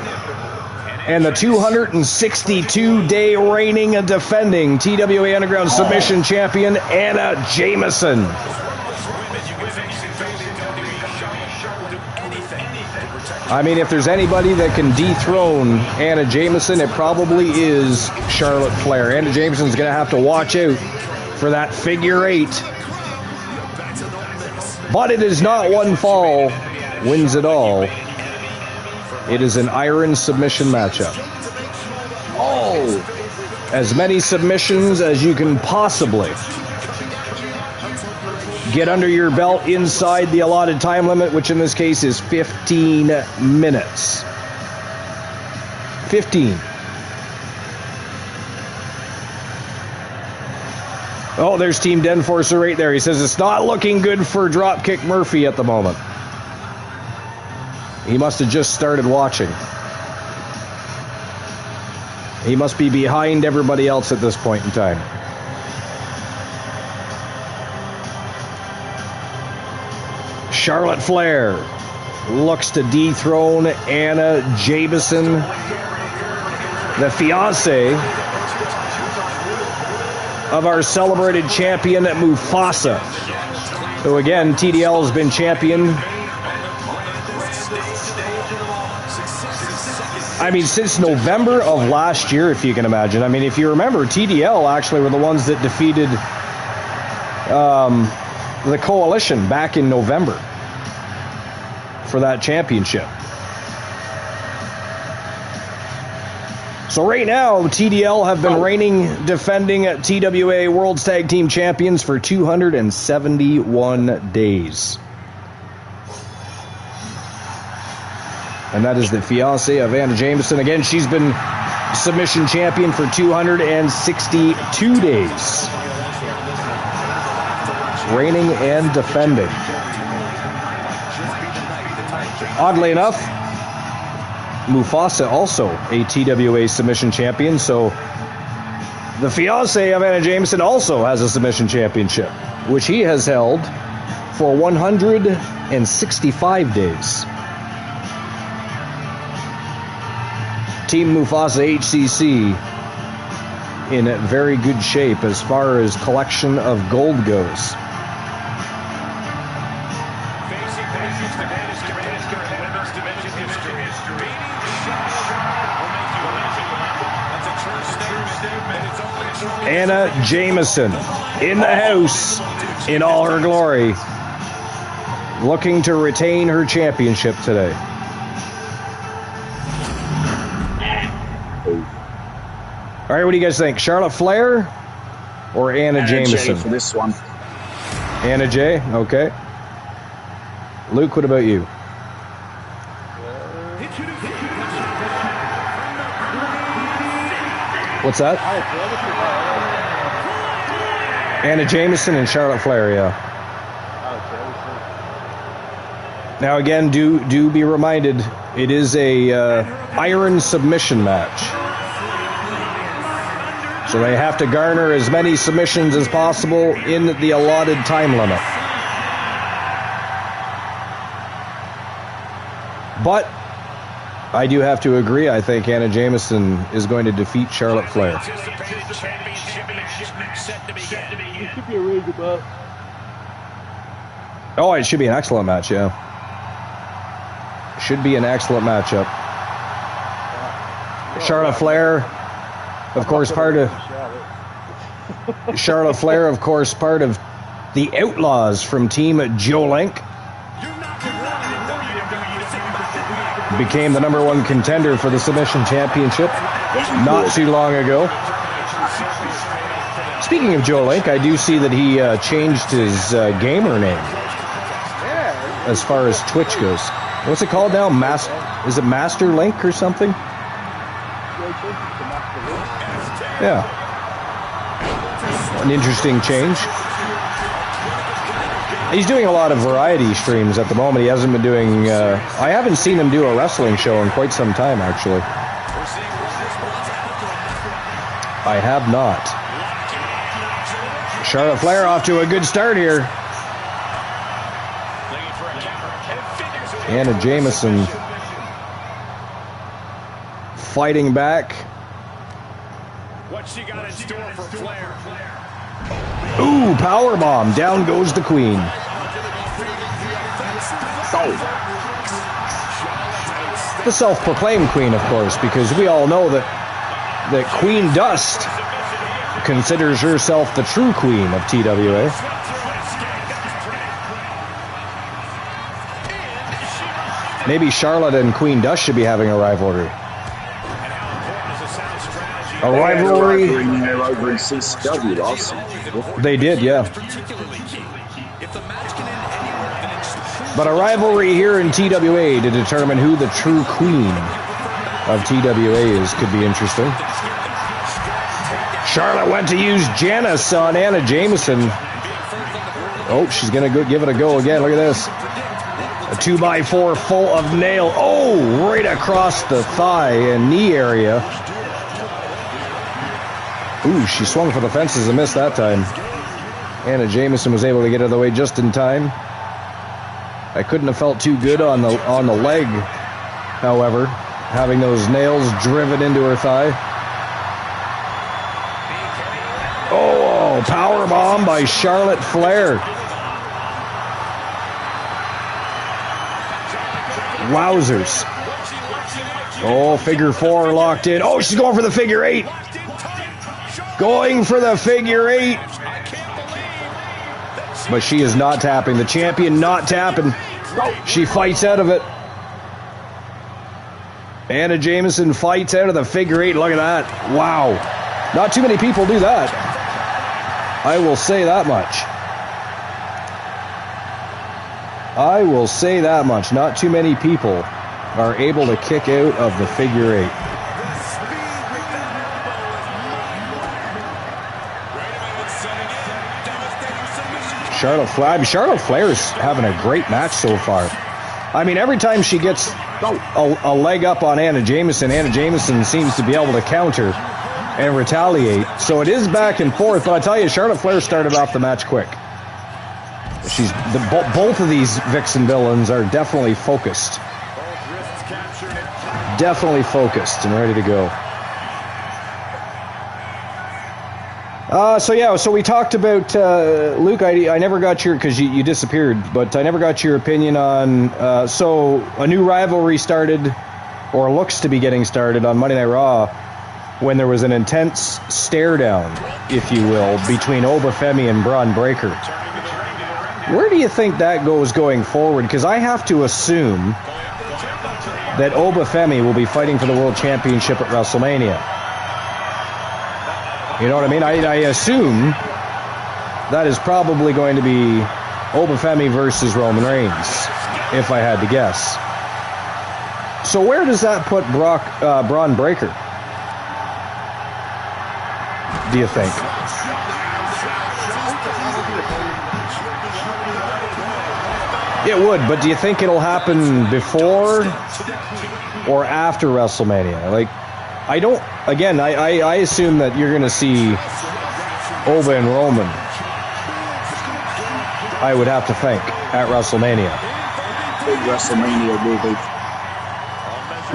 and the 262-day reigning and defending TWA Underground submission champion, Anna Jameson. I mean, if there's anybody that can dethrone Anna Jameson, it probably is Charlotte Flair. Anna Jameson's going to have to watch out for that figure 8. But it is not one fall wins it all. It is an iron submission matchup. Oh, as many submissions as you can possibly get under your belt inside the allotted time limit, which in this case is 15 minutes. 15. Oh, there's Team Denforcer right there. He says it's not looking good for Dropkick Murphy at the moment. He must have just started watching. He must be behind everybody else at this point in time. Charlotte Flair looks to dethrone Anna Jameson, the fiancée of our celebrated champion Mufasa, who again, TDL has been champion, I mean, since November of last year, if you can imagine. I mean, if you remember, TDL actually were the ones that defeated the Coalition back in November for that championship. So right now, TDL have been reigning, defending TWA World's Tag Team Champions for 271 days. And that is the fiancée of Anna Jameson. Again, she's been submission champion for 262 days. Reigning and defending. Oddly enough, Mufasa also a TWA submission champion, so the fiancé of Anna Jameson also has a submission championship, which he has held for 165 days. Team Mufasa HCC in very good shape as far as collection of gold goes. Anna Jameson in the house in all her glory, looking to retain her championship today. All right, what do you guys think? Charlotte Flair or Anna Jameson? J for this one. Anna J, okay. Luke, what about you? What's that? Anna Jameson and Charlotte Flair, yeah. Now again, do be reminded, it is a iron submission match. So they have to garner as many submissions as possible in the allotted time limit. But I do have to agree, I think Anna Jameson is going to defeat Charlotte Flair. It should be a really good match. Oh, it should be an excellent match, yeah. Should be an excellent matchup. Charlotte Flair, of course, part of Charlotte Flair, of course, part of the Outlaws from Team Joe Link. Became the #1 contender for the submission championship not too long ago. Speaking of Joe Link, I do see that he changed his gamer name as far as Twitch goes. What's it called now? Is it Master Link or something? Yeah. An interesting change. He's doing a lot of variety streams at the moment. He hasn't been doing... I haven't seen him do a wrestling show in quite some time, actually. I have not. Charlotte Flair off to a good start here. Anna Jameson fighting back. What she got in store for Flair? Ooh, powerbomb. Down goes the Queen. The self-proclaimed queen, of course, because we all know that Queen Dust considers herself the true queen of TWA. Maybe Charlotte and Queen Dust should be having a rivalry. A rivalry. Over in CCW last time. They did, yeah. But a rivalry here in TWA to determine who the true queen of TWA is could be interesting. Charlotte went to use Janice on Anna Jameson. Oh, she's going to give it a go again. Look at this. A 2x4 full of nail. Oh, right across the thigh and knee area. Ooh, she swung for the fences and missed that time. Anna Jameson was able to get out of the way just in time. I couldn't have felt too good on the leg, however, having those nails driven into her thigh. Oh, power bomb by Charlotte Flair. Wowzers. Oh, figure 4 locked in. Oh, she's going for the figure 8. Going for the figure 8. But she is not tapping. The champion not tapping. She fights out of it. Anna Jameson fights out of the figure 8. Look at that. Wow. Not too many people do that. I will say that much. I will say that much. Not too many people are able to kick out of the figure 8. Charlotte Flair's having a great match so far. I mean, every time she gets a leg up on Anna Jameson seems to be able to counter and retaliate. So it is back and forth, but I tell you, Charlotte Flair started off the match quick. Both of these Vixen villains are definitely focused. Definitely focused and ready to go. So we talked about, Luke, I never got your, because you disappeared, but I never got your opinion on, so a new rivalry started, or looks to be getting started on Monday Night Raw, when there was an intense stare down, if you will, between Oba Femi and Braun Breaker. Where do you think that goes going forward? Because I have to assume that Oba Femi will be fighting for the World Championship at WrestleMania. You know what I mean? I assume that is probably going to be Oba Femi versus Roman Reigns, if I had to guess. So where does that put Braun Breaker, do you think? It would, but do you think it'll happen before or after WrestleMania? Like, I don't, again, I assume that you're going to see Oba and Roman, I would have to think, at WrestleMania. WrestleMania will be.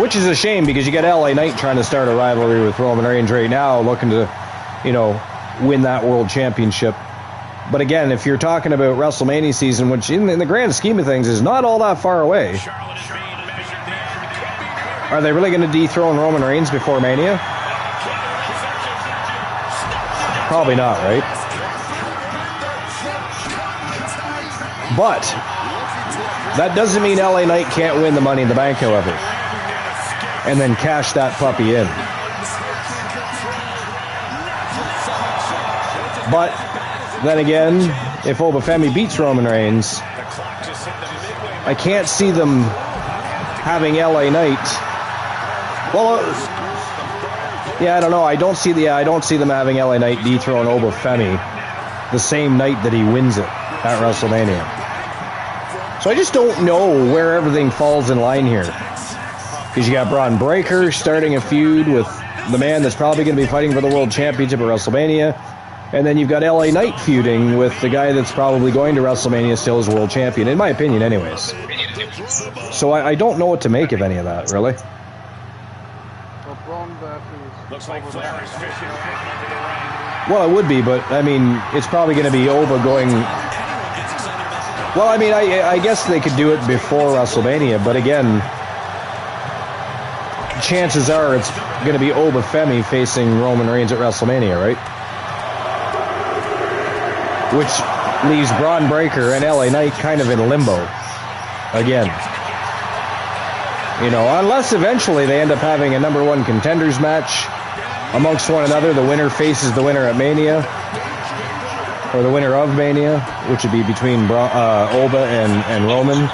Which is a shame, because you got LA Knight trying to start a rivalry with Roman Reigns right now, looking to, win that world championship. But again, if you're talking about WrestleMania season, which in the grand scheme of things is not all that far away, are they really going to dethrone Roman Reigns before Mania? Probably not, right? But that doesn't mean LA Knight can't win the Money in the Bank, however, and then cash that puppy in. But then again, if Oba Femi beats Roman Reigns, I can't see them having LA Knight. Well, yeah, I don't know. I don't see them having LA Knight dethrone Oba Femi the same night that he wins it at WrestleMania. So I just don't know where everything falls in line here, because you got Braun Breaker starting a feud with the man that's probably going to be fighting for the World Championship at WrestleMania. And then you've got LA Knight feuding with the guy that's probably going to WrestleMania still as world champion, in my opinion anyways. So I don't know what to make of any of that, really. Well, it would be, but I mean, it's probably going to be Oba going Well, I mean, I guess they could do it before WrestleMania, but again, chances are it's going to be Oba Femi facing Roman Reigns at WrestleMania, right? Which leaves Braun Breaker and LA Knight kind of in limbo again. You know, unless eventually they end up having a #1 contenders match amongst one another. The winner faces the winner at Mania, or the winner of Mania, which would be between Oba and Roman.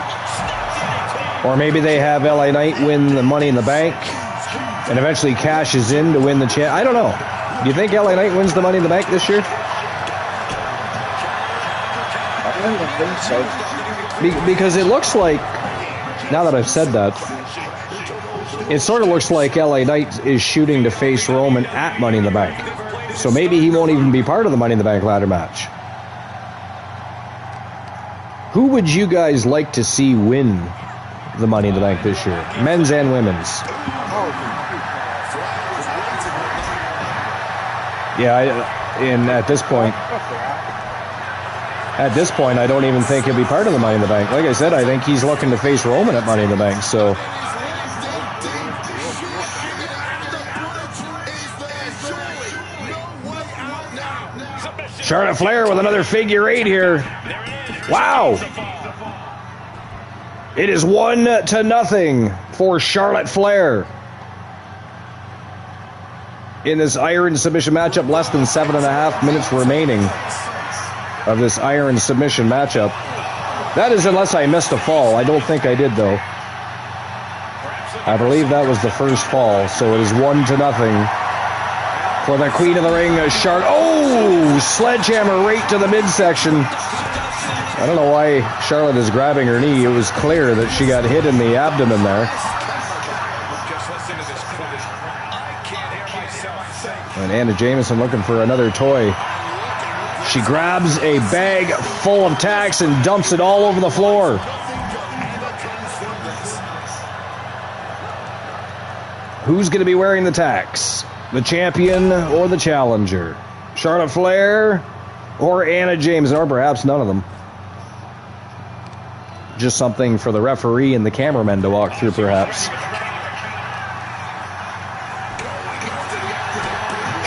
Or maybe they have LA Knight win the Money in the Bank and eventually cashes in to win the champ. I don't know. Do you think LA Knight wins the Money in the Bank this year? I don't think so. Because it looks like, now that I've said that, it sort of looks like LA Knight is shooting to face Roman at Money in the Bank. So maybe he won't even be part of the Money in the Bank ladder match. Who would you guys like to see win the Money in the Bank this year? Men's and women's. Yeah, and at this point, I don't even think he'll be part of the Money in the Bank. Like I said, I think he's looking to face Roman at Money in the Bank, so... Charlotte Flair with another figure 8 here. Wow. It is 1-0 for Charlotte Flair in this Iron Submission matchup. Less than 7.5 minutes remaining of this Iron Submission matchup. That is unless I missed a fall. I don't think I did, though. I believe that was the first fall, so it is 1-0 for the Queen of the Ring, Charlotte. Oh, sledgehammer right to the midsection. I don't know why Charlotte is grabbing her knee. It was clear that she got hit in the abdomen there. And Anna Jameson looking for another toy. She grabs a bag full of tacks and dumps it all over the floor. Who's going to be wearing the tacks? The champion or the challenger? Charlotte Flair or Anna Jameson, or perhaps none of them. Just something for the referee and the cameramen to walk through, perhaps.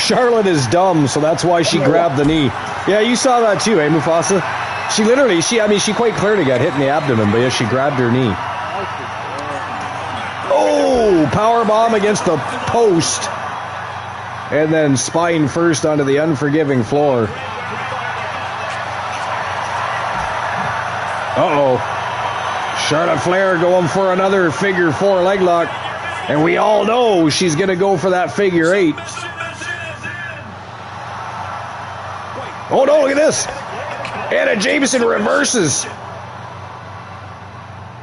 Charlotte is dumb, so that's why she grabbed the knee. Yeah, you saw that too, eh, Mufasa? She quite clearly got hit in the abdomen, but yeah, she grabbed her knee. Oh, powerbomb against the post. And then spine first onto the unforgiving floor. Uh-oh. Charlotte Flair going for another figure 4 leg lock. And we all know she's going to go for that figure 8. Oh no, look at this. Anna Jameson reverses.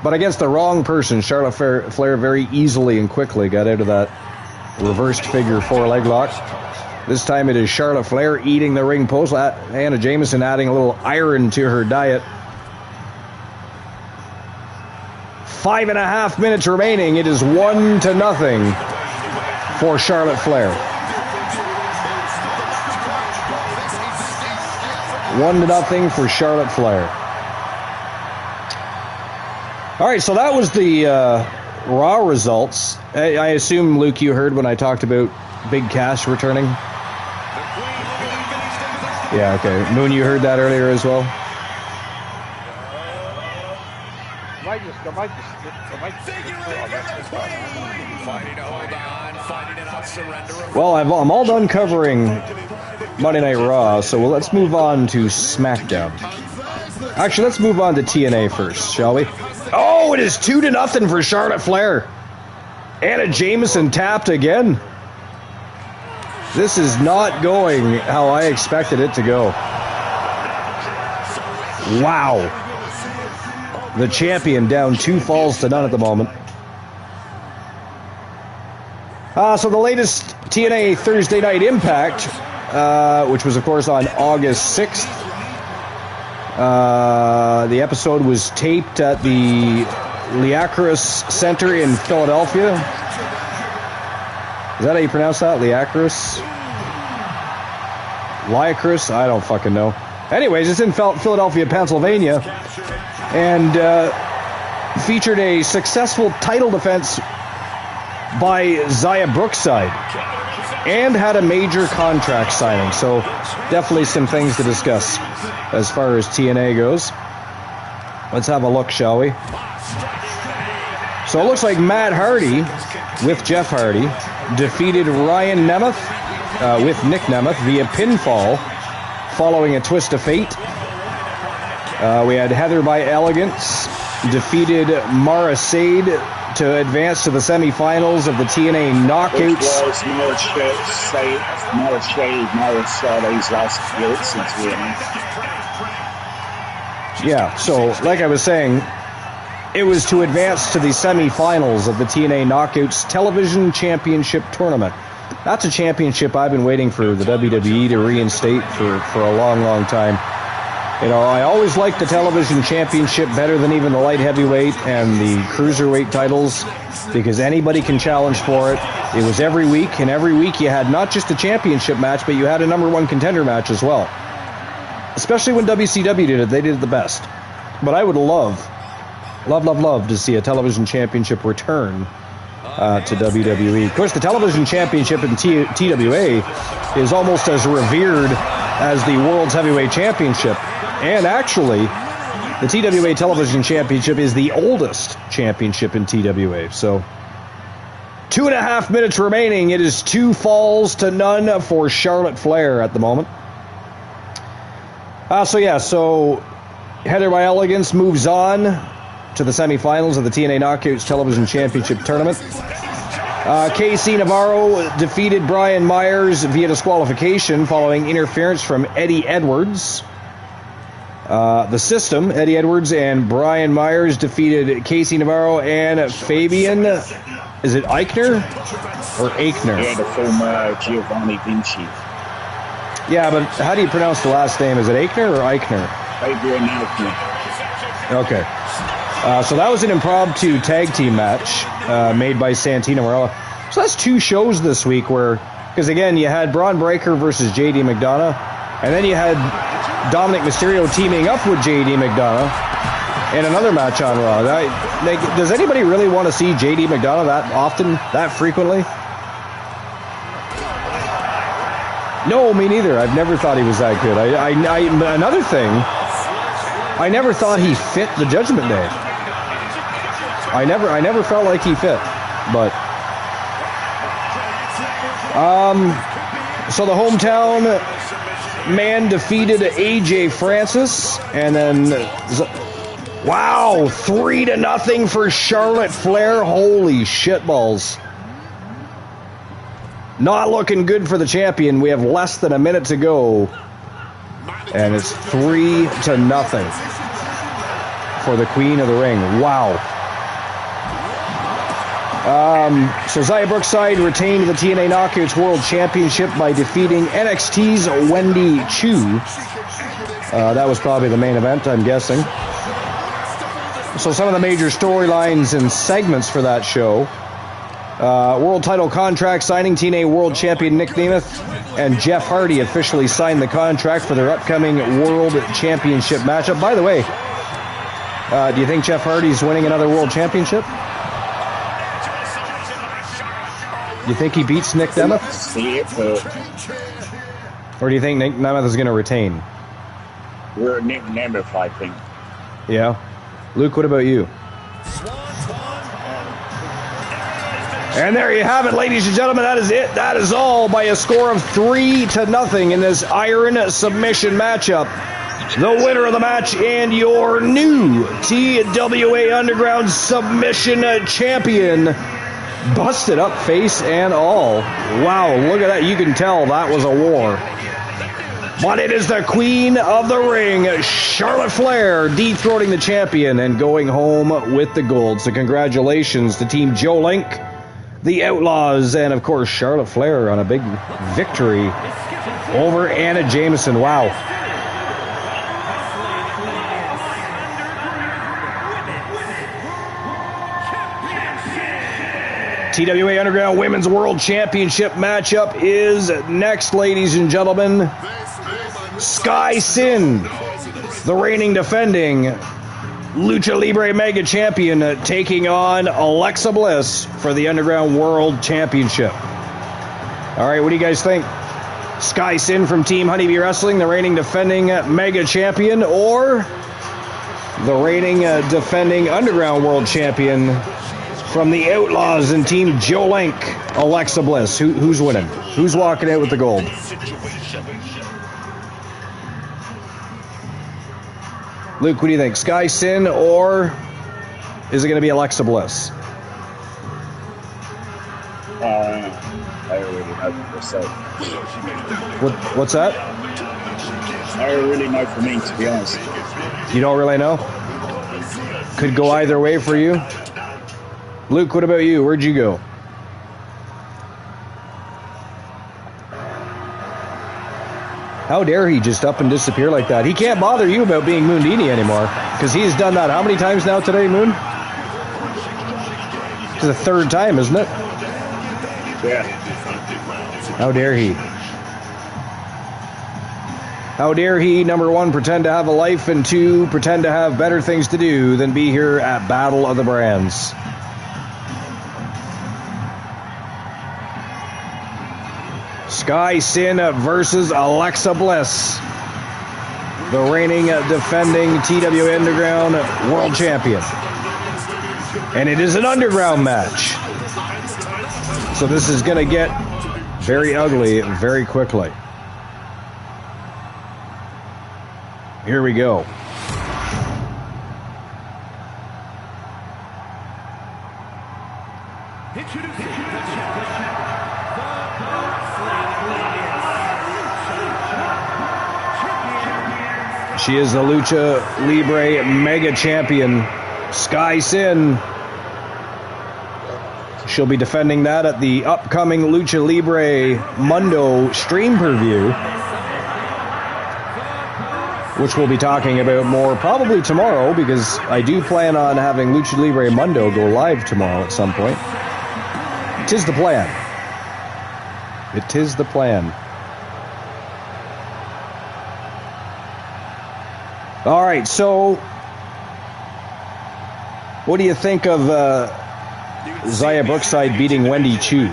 But against the wrong person, Charlotte Flair very easily and quickly got out of that reversed figure 4 leg lock. This time it is Charlotte Flair eating the ring post. Anna Jameson adding a little iron to her diet. 5.5 minutes remaining. It is 1-0 for Charlotte Flair. 1-0 for Charlotte Flair. All right, so that was the Raw results. I assume, Luke, you heard when I talked about Big Cass returning? Yeah, okay. Moon, you heard that earlier as well? Well, I'm all done covering Monday Night Raw, so let's move on to SmackDown. Actually, let's move on to TNA first, shall we? Oh, it is 2-0 for Charlotte Flair. Anna Jameson tapped again. This is not going how I expected it to go. Wow. The champion down 2 falls to none at the moment. So the latest TNA Thursday Night Impact, which was, of course, on August 6th. The episode was taped at the Liacris Center in Philadelphia. Is that how you pronounce that? Liacris? I don't fucking know. Anyways, it's in Philadelphia, Pennsylvania. and featured a successful title defense by Xia Brookside, and had a major contract signing. So definitely some things to discuss as far as TNA goes. Let's have a look, shall we? So it looks like Matt Hardy, with Jeff Hardy, defeated Ryan Nemeth with Nick Nemeth via pinfall following a twist of fate. We had Heather by Elegance defeated Mara Sade to advance to the semifinals of the TNA Knockouts. Mara Sade's last appearance, Yeah, so like I was saying, it was to advance to the semifinals of the TNA Knockouts Television Championship Tournament. That's a championship I've been waiting for the WWE to reinstate for a long, long time. You know, I always liked the television championship better than even the light heavyweight and the cruiserweight titles, because anybody can challenge for it. It was every week, and every week you had not just a championship match, but you had a number one contender match as well. Especially when WCW did it, they did it the best. But I would love to see a television championship return to WWE. Of course, the television championship in TWA is almost as revered as the World's Heavyweight Championship. And actually, the TWA Television Championship is the oldest championship in TWA. So, 2.5 minutes remaining. It is 2-0 for Charlotte Flair at the moment. So Heather by Elegance moves on to the semifinals of the TNA Knockouts Television Championship Tournament. KC Navarro defeated Brian Myers via disqualification following interference from Eddie Edwards. The System, Eddie Edwards and Brian Myers defeated KC Navarro and Fabian, is it Eichner or Eichner? Yeah, the former Giovanni Vinci. Yeah, but how do you pronounce the last name? Is it Eichner or Eichner? Fabian Eichner. Okay. So that was an impromptu tag team match made by Santino Marella. So that's 2 shows this week where, because again, you had Braun Breaker versus JD McDonough, and then you had Dominic Mysterio teaming up with JD McDonough in another match on Raw. Does anybody really want to see JD McDonough that often, that frequently? No, me neither. I've never thought he was that good. Another thing, I never thought he fit the Judgment Day. I never felt like he fit, but so the hometown man defeated AJ Francis, and then wow, 3-0 for Charlotte Flair. Holy shitballs! Not looking good for the champion. We have less than a minute to go, and it's 3-0 for the Queen of the Ring. Wow. So Xia Brookside retained the TNA Knockouts World Championship by defeating NXT's Wendy Chu. That was probably the main event, I'm guessing. So some of the major storylines and segments for that show. World title contract signing, TNA World Champion Nick Nemeth and Jeff Hardy officially signed the contract for their upcoming World Championship matchup. By the way, do you think Jeff Hardy's winning another World Championship? Do you think he beats Nick Nemeth? Or do you think Nick Nemeth is going to retain? We're Nick Nemeth, I think. Yeah. Luke, what about you? And there you have it, ladies and gentlemen. That is it. That is all by a score of 3-0 in this Iron Submission matchup. The winner of the match and your new TWA Underground Submission Champion. Busted up face and all. Wow, look at that. You can tell that was a war. But it is the Queen of the Ring, Charlotte Flair, dethroning the champion and going home with the gold. So congratulations to Team Joe Link, the Outlaws, and of course Charlotte Flair on a big victory over Anna Jameson. Wow. TWA Underground Women's World Championship matchup is next, ladies and gentlemen. Sky Sin, the reigning defending Lucha Libre Mega Champion taking on Alexa Bliss for the Underground World Championship. All right, what do you guys think? Sky Sin from Team Honeybee Wrestling, the reigning defending Mega Champion, or the reigning defending Underground World Champion from the Outlaws and Team Joe Link, Alexa Bliss? Who's winning? Who's walking out with the gold? Luke, what do you think? Sky Sin, or is it going to be Alexa Bliss? I don't really know for myself. What's that? I don't really know for me, to be honest. You don't really know? Could go either way for you. Luke, what about you? Where'd you go? How dare he just up and disappear like that? He can't bother you about being Moondini anymore, because he's done that how many times now today, Moon? It's the third time, isn't it? Yeah. How dare he? How dare he, number one, pretend to have a life, and two, pretend to have better things to do than be here at Battle of the Brands. Sky Sin versus Alexa Bliss, the reigning defending TWA Underground World Champion. And it is an underground match. So this is going to get very ugly very quickly. Here we go. She is the Lucha Libre Mega Champion, Sky Sin. She'll be defending that at the upcoming Lucha Libre Mundo stream preview, which we'll be talking about more probably tomorrow, because I do plan on having Lucha Libre Mundo go live tomorrow at some point. Tis the plan. It is the plan. All right, so what do you think of Zaya Brookside beating Wendy Chu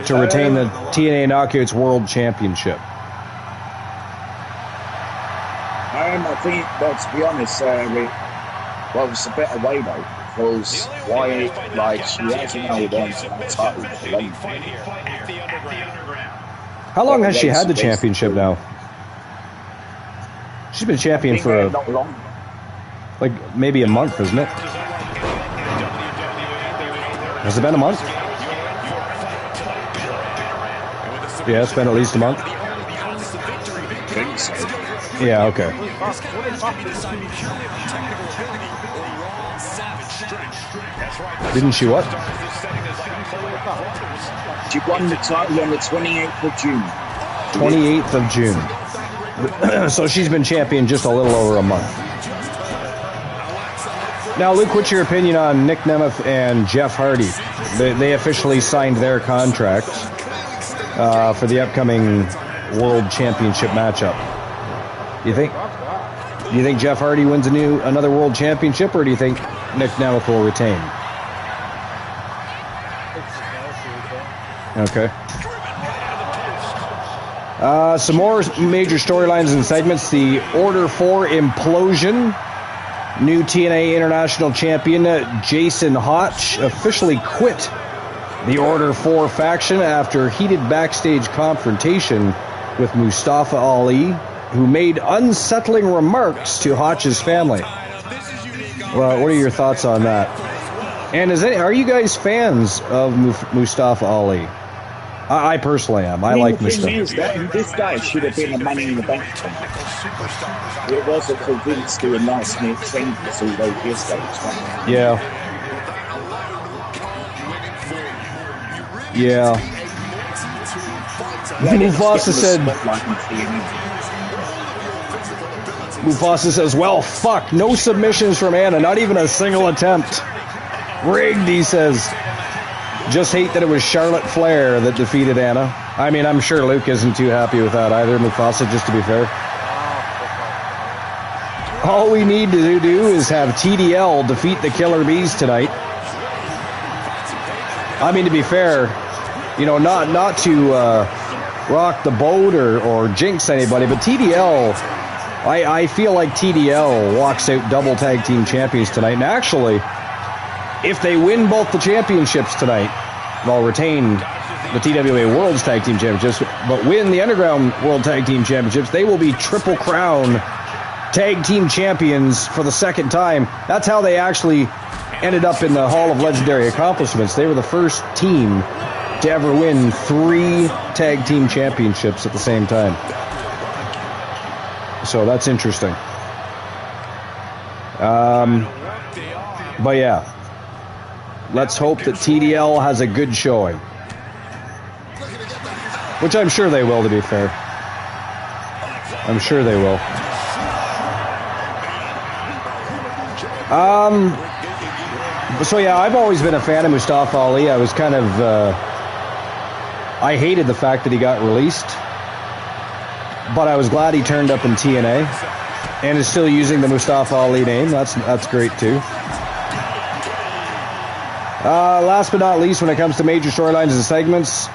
to retain the TNA Knockouts World Championship? I think, well, to be honest, it's a better way though, because why, like, she hasn't held on to that title for long. How long has she had the championship now? She's been champion for not long. Like maybe a month, isn't it? Has it been a month? Yeah, it's been at least a month. Yeah, okay. Didn't she what? She won the title on the 28th of June. 28th of June. So she's been champion just a little over a month. Now, Luke, what's your opinion on Nick Nemeth and Jeff Hardy? They officially signed their contract for the upcoming World Championship matchup. Do you think Jeff Hardy wins another World Championship, or do you think Nick Nemeth will retain? Okay. Some more major storylines and segments. The Order 4 implosion. New TNA International Champion Jason Hotch officially quit the Order 4 faction after heated backstage confrontation with Mustafa Ali, who made unsettling remarks to Hotch's family. Well, what are your thoughts on that? And are you guys fans of Mustafa Ali? I personally am. I like Mustafa. This guy should have been a Money in the Bank. It wasn't for Vince doing last minute changes all those years ago. Yeah. Yeah. Mufasa says, well, fuck, no submissions from Anna, not even a single attempt. Rigged, he says. Just hate that it was Charlotte Flair that defeated Anna. I mean, I'm sure Luke isn't too happy with that either, Mufasa, just to be fair. All we need to do is have TDL defeat the Killer Bees tonight. I mean, to be fair, you know, not to rock the boat or jinx anybody, but TDL, I feel like TDL walks out double tag team champions tonight. And actually, if they win both the championships tonight, they'll retain the TWA World's Tag Team Championships, but win the Underground World Tag Team Championships, they will be Triple Crown Tag Team Champions for the second time. That's how they actually ended up in the Hall of Legendary Accomplishments. They were the first team to ever win 3 Tag Team Championships at the same time. So that's interesting. But yeah, let's hope that TDL has a good showing. Which I'm sure they will, to be fair. I'm sure they will. So yeah, I've always been a fan of Mustafa Ali. I was kind of... I hated the fact that he got released. But I was glad he turned up in TNA. And is still using the Mustafa Ali name. That's great too. Last but not least, when it comes to major storylines and segments...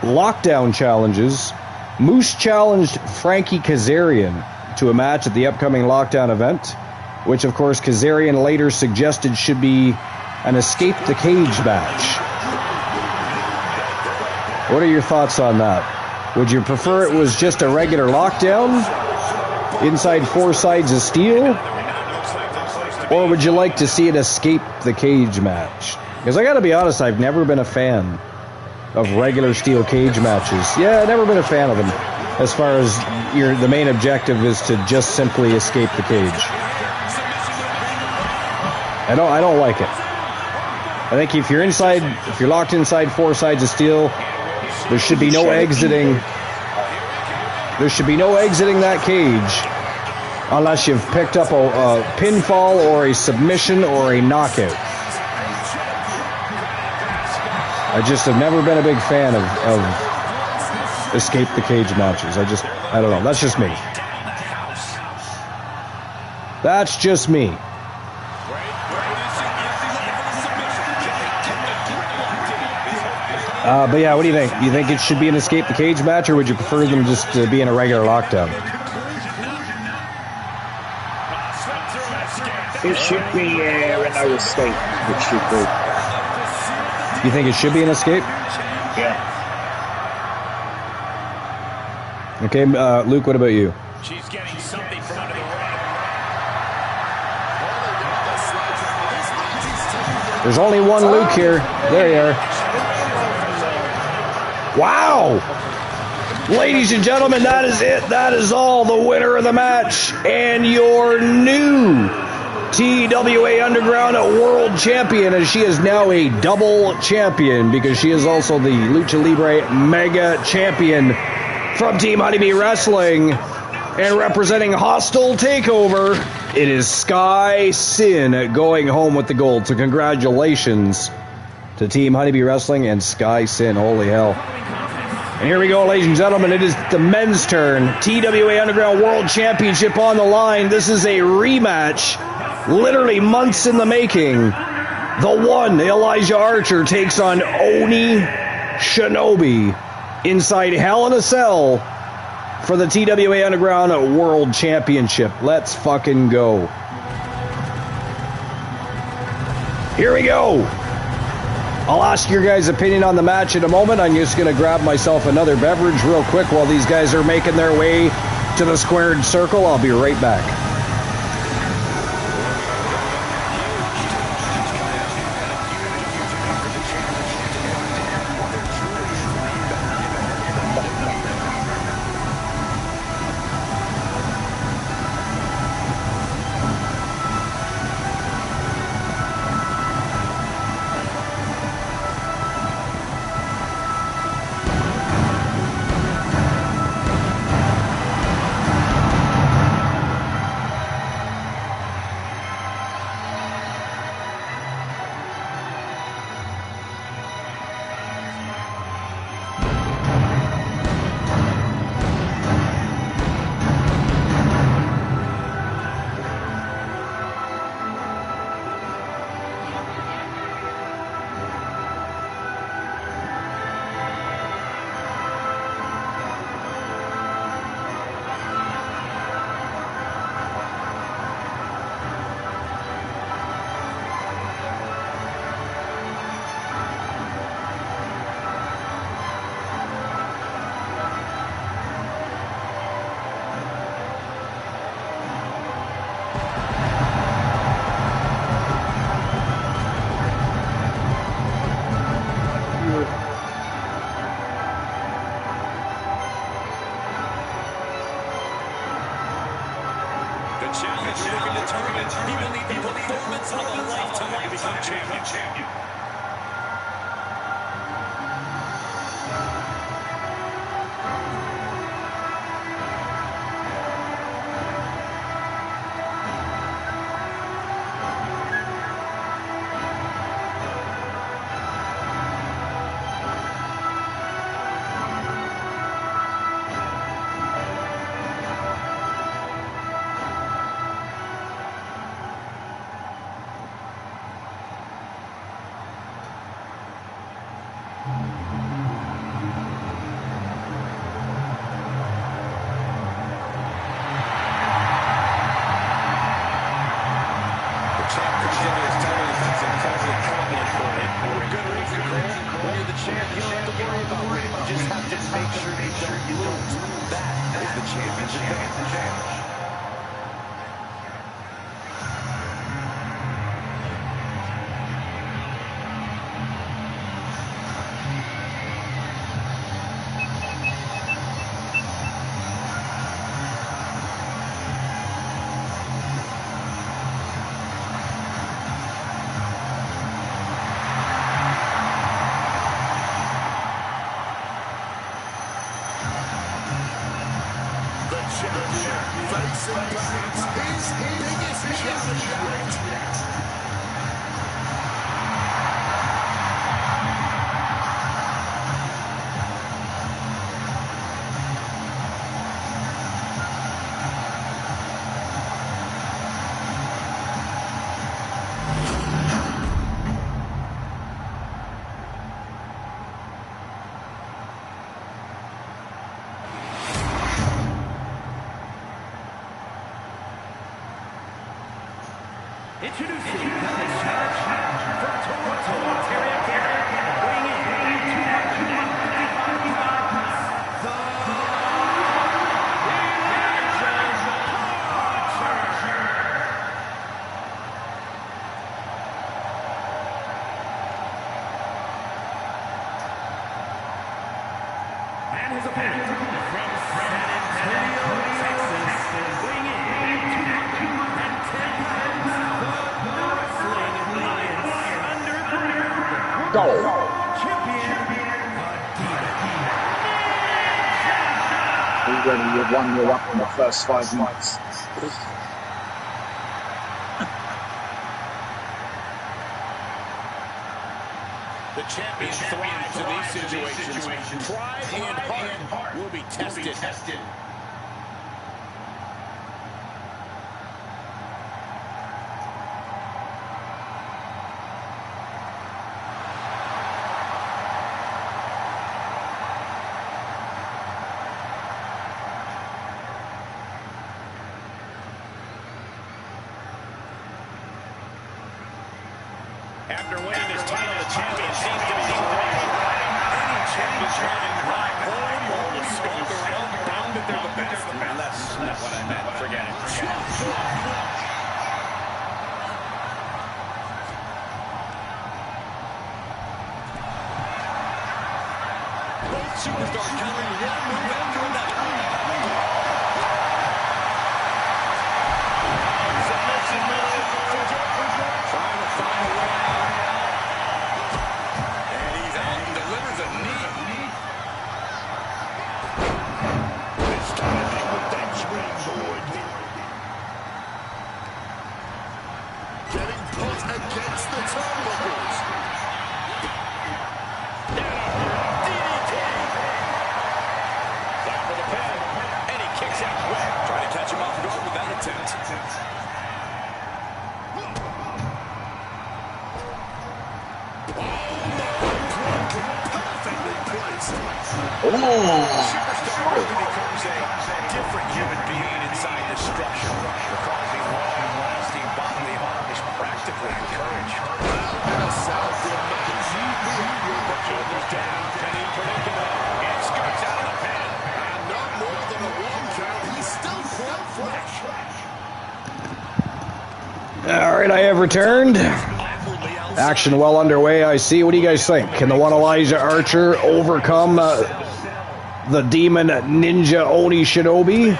Lockdown challenges. Moose challenged Frankie Kazarian to a match at the upcoming Lockdown event, which of course Kazarian later suggested should be an Escape the Cage match. What are your thoughts on that? Would you prefer it was just a regular Lockdown inside 4 sides of steel? Or would you like to see an Escape the Cage match? Because I gotta be honest, I've never been a fan of regular steel cage matches. Yeah, I've never been a fan of them. As far as the main objective is to just simply escape the cage. I don't like it. I think if you're locked inside 4 sides of steel, there should be no exiting. There should be no exiting that cage unless you've picked up a pinfall or a submission or a knockout. I just have never been a big fan of escape the cage matches. I don't know. That's just me. That's just me. But yeah, what do you think? Do you think it should be an escape the cage match, or would you prefer them just to be in a regular Lockdown? It should be an escape. It should be. You think it should be an escape? Yeah. Okay, Luke, what about you? She's getting something from under the ring. There's only one Luke here. There you are. Wow! Ladies and gentlemen, that is it. That is all. The winner of the match and your new TWA Underground World Champion, as she is now a double champion because she is also the Lucha Libre Mega Champion from Team Honeybee Wrestling. And representing Hostile Takeover, it is Sky Sin going home with the gold. So congratulations to Team Honeybee Wrestling and Sky Sin. Holy hell. And here we go, ladies and gentlemen. It is the men's turn. TWA Underground World Championship on the line. This is a rematch. Literally months in the making. The one, Elijah Archer, takes on Oni Shinobi inside Hell in a Cell for the TWA Underground World Championship. Let's fucking go. Here we go. I'll ask your guys' opinion on the match in a moment. I'm just going to grab myself another beverage real quick while these guys are making their way to the squared circle. I'll be right back. champion. Introducing the challenge from Toronto, Ontario, Canada, weighing in at 255 pounds, the and his opponent from San Antonio, Texas, weighing in at 210 pounds. Goal. Already you're 1-0 up in the first 5 minutes. The champion thrives in these situations. Pride and heart will be tested. After winning his title, the champion seems to be any champion trying to ride home or to skulk around, bound that they're the best. That's not what I meant. Forget it. Both superstars countering one move after another. Trying to find a way. And he's out and delivers a knee. This time with that springboard. Getting put against the turnbuckles. DDT. Down for the pin. And he kicks out quick. Trying to catch him off guard with that attempt. Superstar becomes a different human being inside the structure, causing long-lasting bodily harm is practically encouraged. Shoulders down, penny predicament, and skirts out of the pen. And not more than a 1 count. He's still quite fresh. All right, I have returned. Action well underway, I see. What do you guys think? Can the one Elijah Archer overcome the demon ninja Oni Shinobi?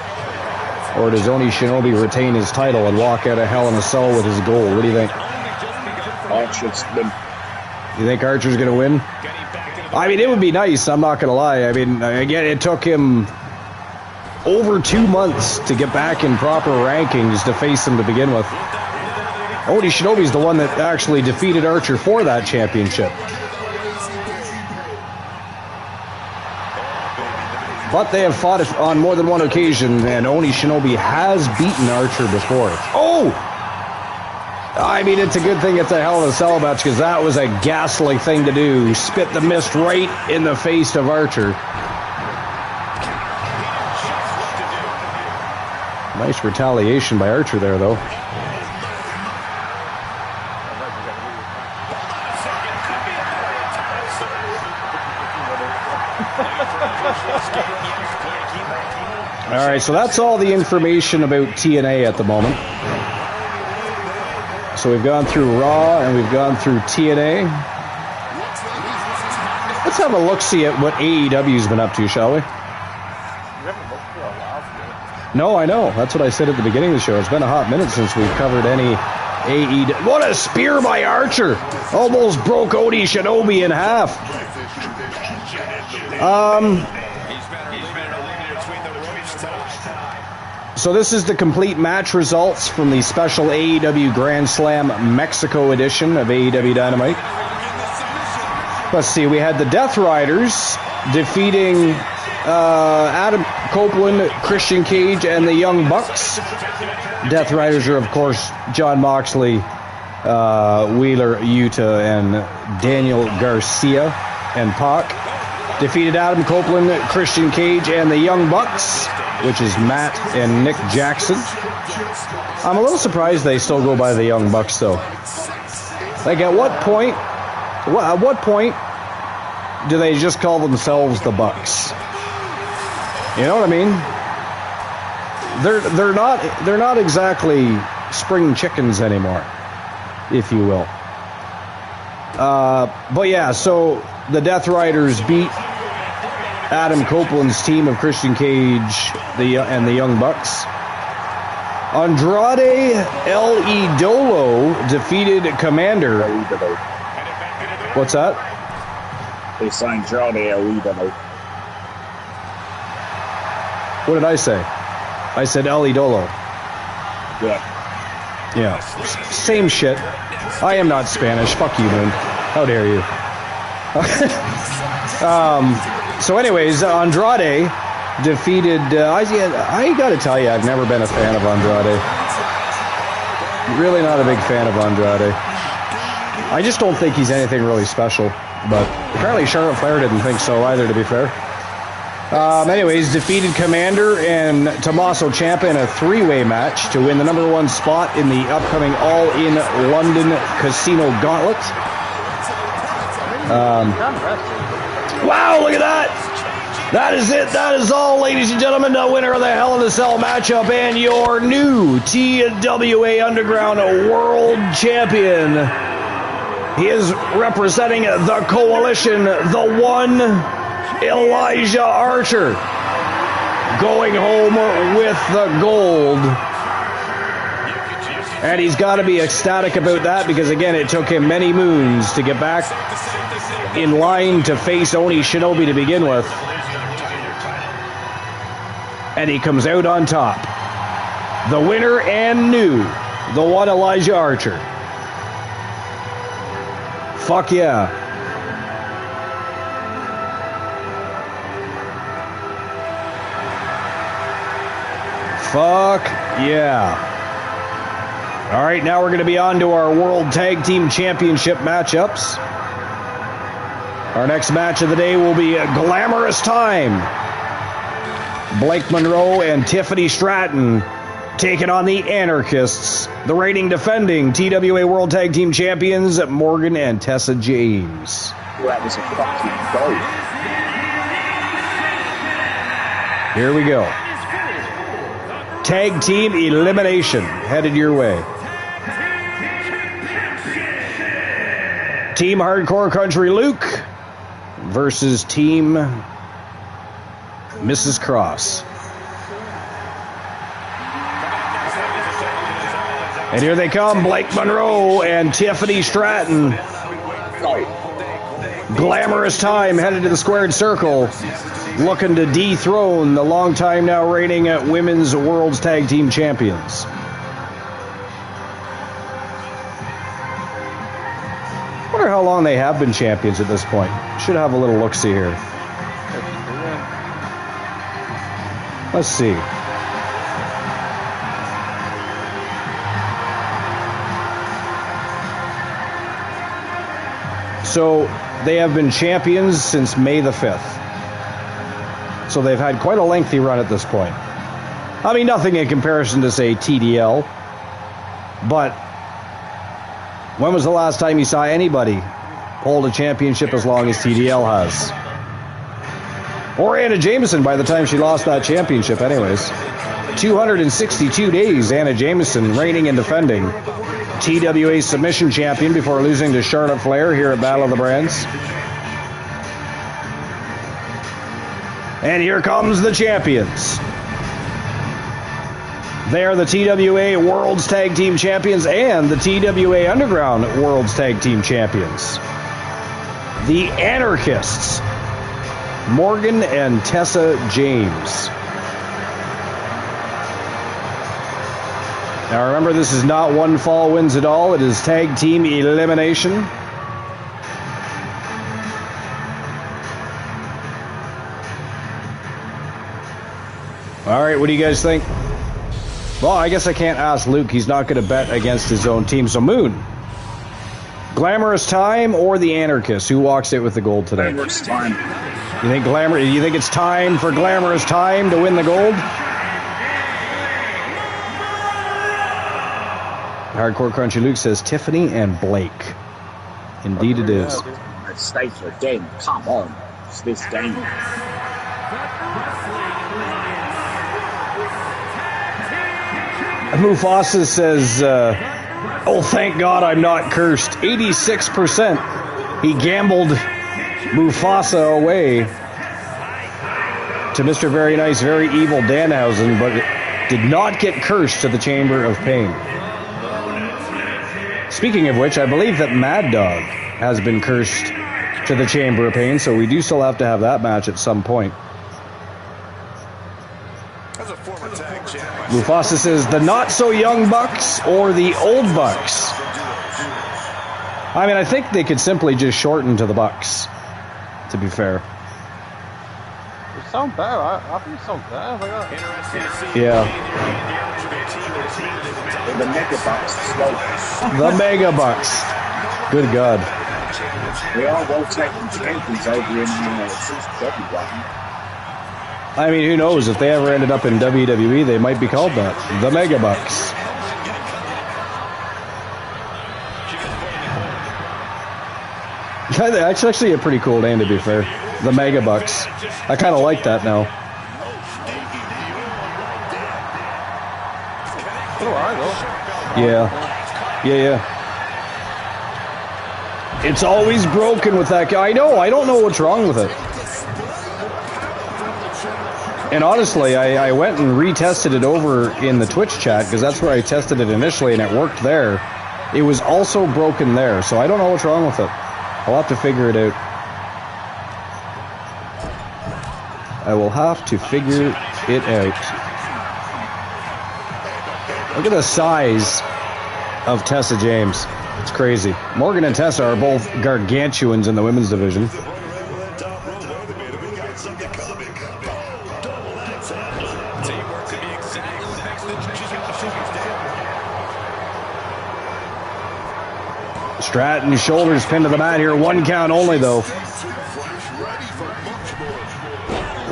Or does Oni Shinobi retain his title and walk out of Hell in a Cell with his gold? What do you think? Archer's win. You think Archer's going to win? I mean, it would be nice. I'm not going to lie. I mean, again, it took him over 2 months to get back in proper rankings to face him to begin with. Oni Shinobi's the one that actually defeated Archer for that championship. But they have fought it on more than one occasion, and Oni Shinobi has beaten Archer before. Oh! I mean, it's a good thing it's a Hell in a Cell match, because that was a ghastly thing to do. Spit the mist right in the face of Archer. Nice retaliation by Archer there, though. All right, so that's all the information about TNA at the moment. So we've gone through Raw and we've gone through TNA. Let's have a look-see at what AEW's been up to, shall we? No, I know. That's what I said at the beginning of the show. It's been a hot minute since we've covered any AEW. What a spear by Archer! Almost broke Oni Shinobi in half. So this is the complete match results from the special AEW Grand Slam Mexico edition of AEW Dynamite. Let's see, we had the Death Riders defeating Adam Copeland, Christian Cage, and the Young Bucks. Death Riders are, of course, John Moxley, Wheeler Yuta, and Daniel Garcia and Pac. Defeated Adam Copeland, Christian Cage, and the Young Bucks, which is Matt and Nick Jackson. I'm a little surprised they still go by the Young Bucks, though. Like, at what point do they just call themselves the Bucks? You know what I mean? They're not exactly spring chickens anymore, if you will. But yeah, so the Death Riders beat Adam Copeland's team of Christian Cage and the Young Bucks. Andrade El Idolo defeated Commander. What's that? They signed Andrade El Idolo. What did I say? I said El Idolo. Yeah. Same shit. I am not Spanish. Fuck you, Moon. How dare you? So anyways, Andrade defeated... I gotta tell you, I've never been a fan of Andrade. Really not a big fan of Andrade. I just don't think he's anything really special. But apparently Charlotte Flair didn't think so either, to be fair. Anyways, defeated Commander and Tommaso Ciampa in a three-way match to win the #1 spot in the upcoming All In London Casino Gauntlet. Wow, look at that! That is it. That is all, ladies and gentlemen. The winner of the Hell in a Cell matchup and your new TWA Underground World Champion. He is representing the Coalition, the one Elijah Archer, going home with the gold. And he's got to be ecstatic about that because, again, it took him many moons to get back in line to face Oni Shinobi to begin with. And he comes out on top. The winner and new, the one Elijah Archer. Fuck yeah. Fuck yeah. All right, now we're going to be on to our World Tag Team Championship matchups. Our next match of the day will be a Glamorous Time. Blake Monroe and Tiffany Stratton taking on the Anarchists, the reigning defending TWA World Tag Team Champions, Morgan and Tessa James. Well, that was a fucking goal. Here we go. Tag Team Elimination headed your way. Team Hardcore Country Luke versus Team Mrs. Cross. And here they come, Blake Monroe and Tiffany Stratton. Glamorous time headed to the squared circle, looking to dethrone the long time now reigning Women's World's Tag Team Champions. I wonder how long they have been champions at this point. Should have a little look-see here. Let's see. So they have been champions since May the 5th. So they've had quite a lengthy run at this point. I mean, nothing in comparison to, say, TDL. But when was the last time you saw anybody hold a championship as long as TDL has? Or Anna Jameson by the time she lost that championship anyways. 262 days, Anna Jameson reigning and defending. TWA submission champion before losing to Charlotte Flair here at Battle of the Brands. And here comes the champions. They are the TWA World's Tag Team Champions and the TWA Underground World's Tag Team Champions. The Anarchists, Morgan and Tessa James. Now remember, this is not one fall wins it all. It is tag team elimination. All right, what do you guys think? Well, I guess I can't ask Luke. He's not going to bet against his own team. So Moon, Glamorous Time or the Anarchists? Who walks it with the gold today? Glamorous Time. You think You think it's time for Glamorous Time to win the gold? Hardcore Crunchy Luke says Tiffany and Blake. Indeed it is. Stay for a game. Come on. It's this game. Mufasa says, oh, thank God I'm not cursed. 86%. He gambled Mufasa away to Mr. Very Nice, Very Evil Danhausen, but did not get cursed to the Chamber of Pain. Speaking of which, I believe that Mad Dog has been cursed to the Chamber of Pain, so we do still have to have that match at some point. Mufasa says, the not-so-young Bucks or the old Bucks? I mean, I think they could simply just shorten to the Bucks, to be fair. It sounds better. I think it sounds better. Like that. Yeah. The Mega Bucks. The Mega Bucks. Good God. We are well taken champions over in CCW. I mean, who knows? If they ever ended up in WWE, they might be called that. The Mega Bucks. That's actually a pretty cool name, to be fair. The Mega Bucks. I kind of like that now. Yeah. It's always broken with that guy. I know. I don't know what's wrong with it. And honestly, I went and retested it over in the Twitch chat because that's where I tested it initially and it worked there. It was also broken there, so I don't know what's wrong with it. I'll have to figure it out. I will have to figure it out. Look at the size of Tessa James. It's crazy. Morgan and Tessa are both gargantuans in the women's division. Stratton shoulders pinned to the mat here. One count only, though.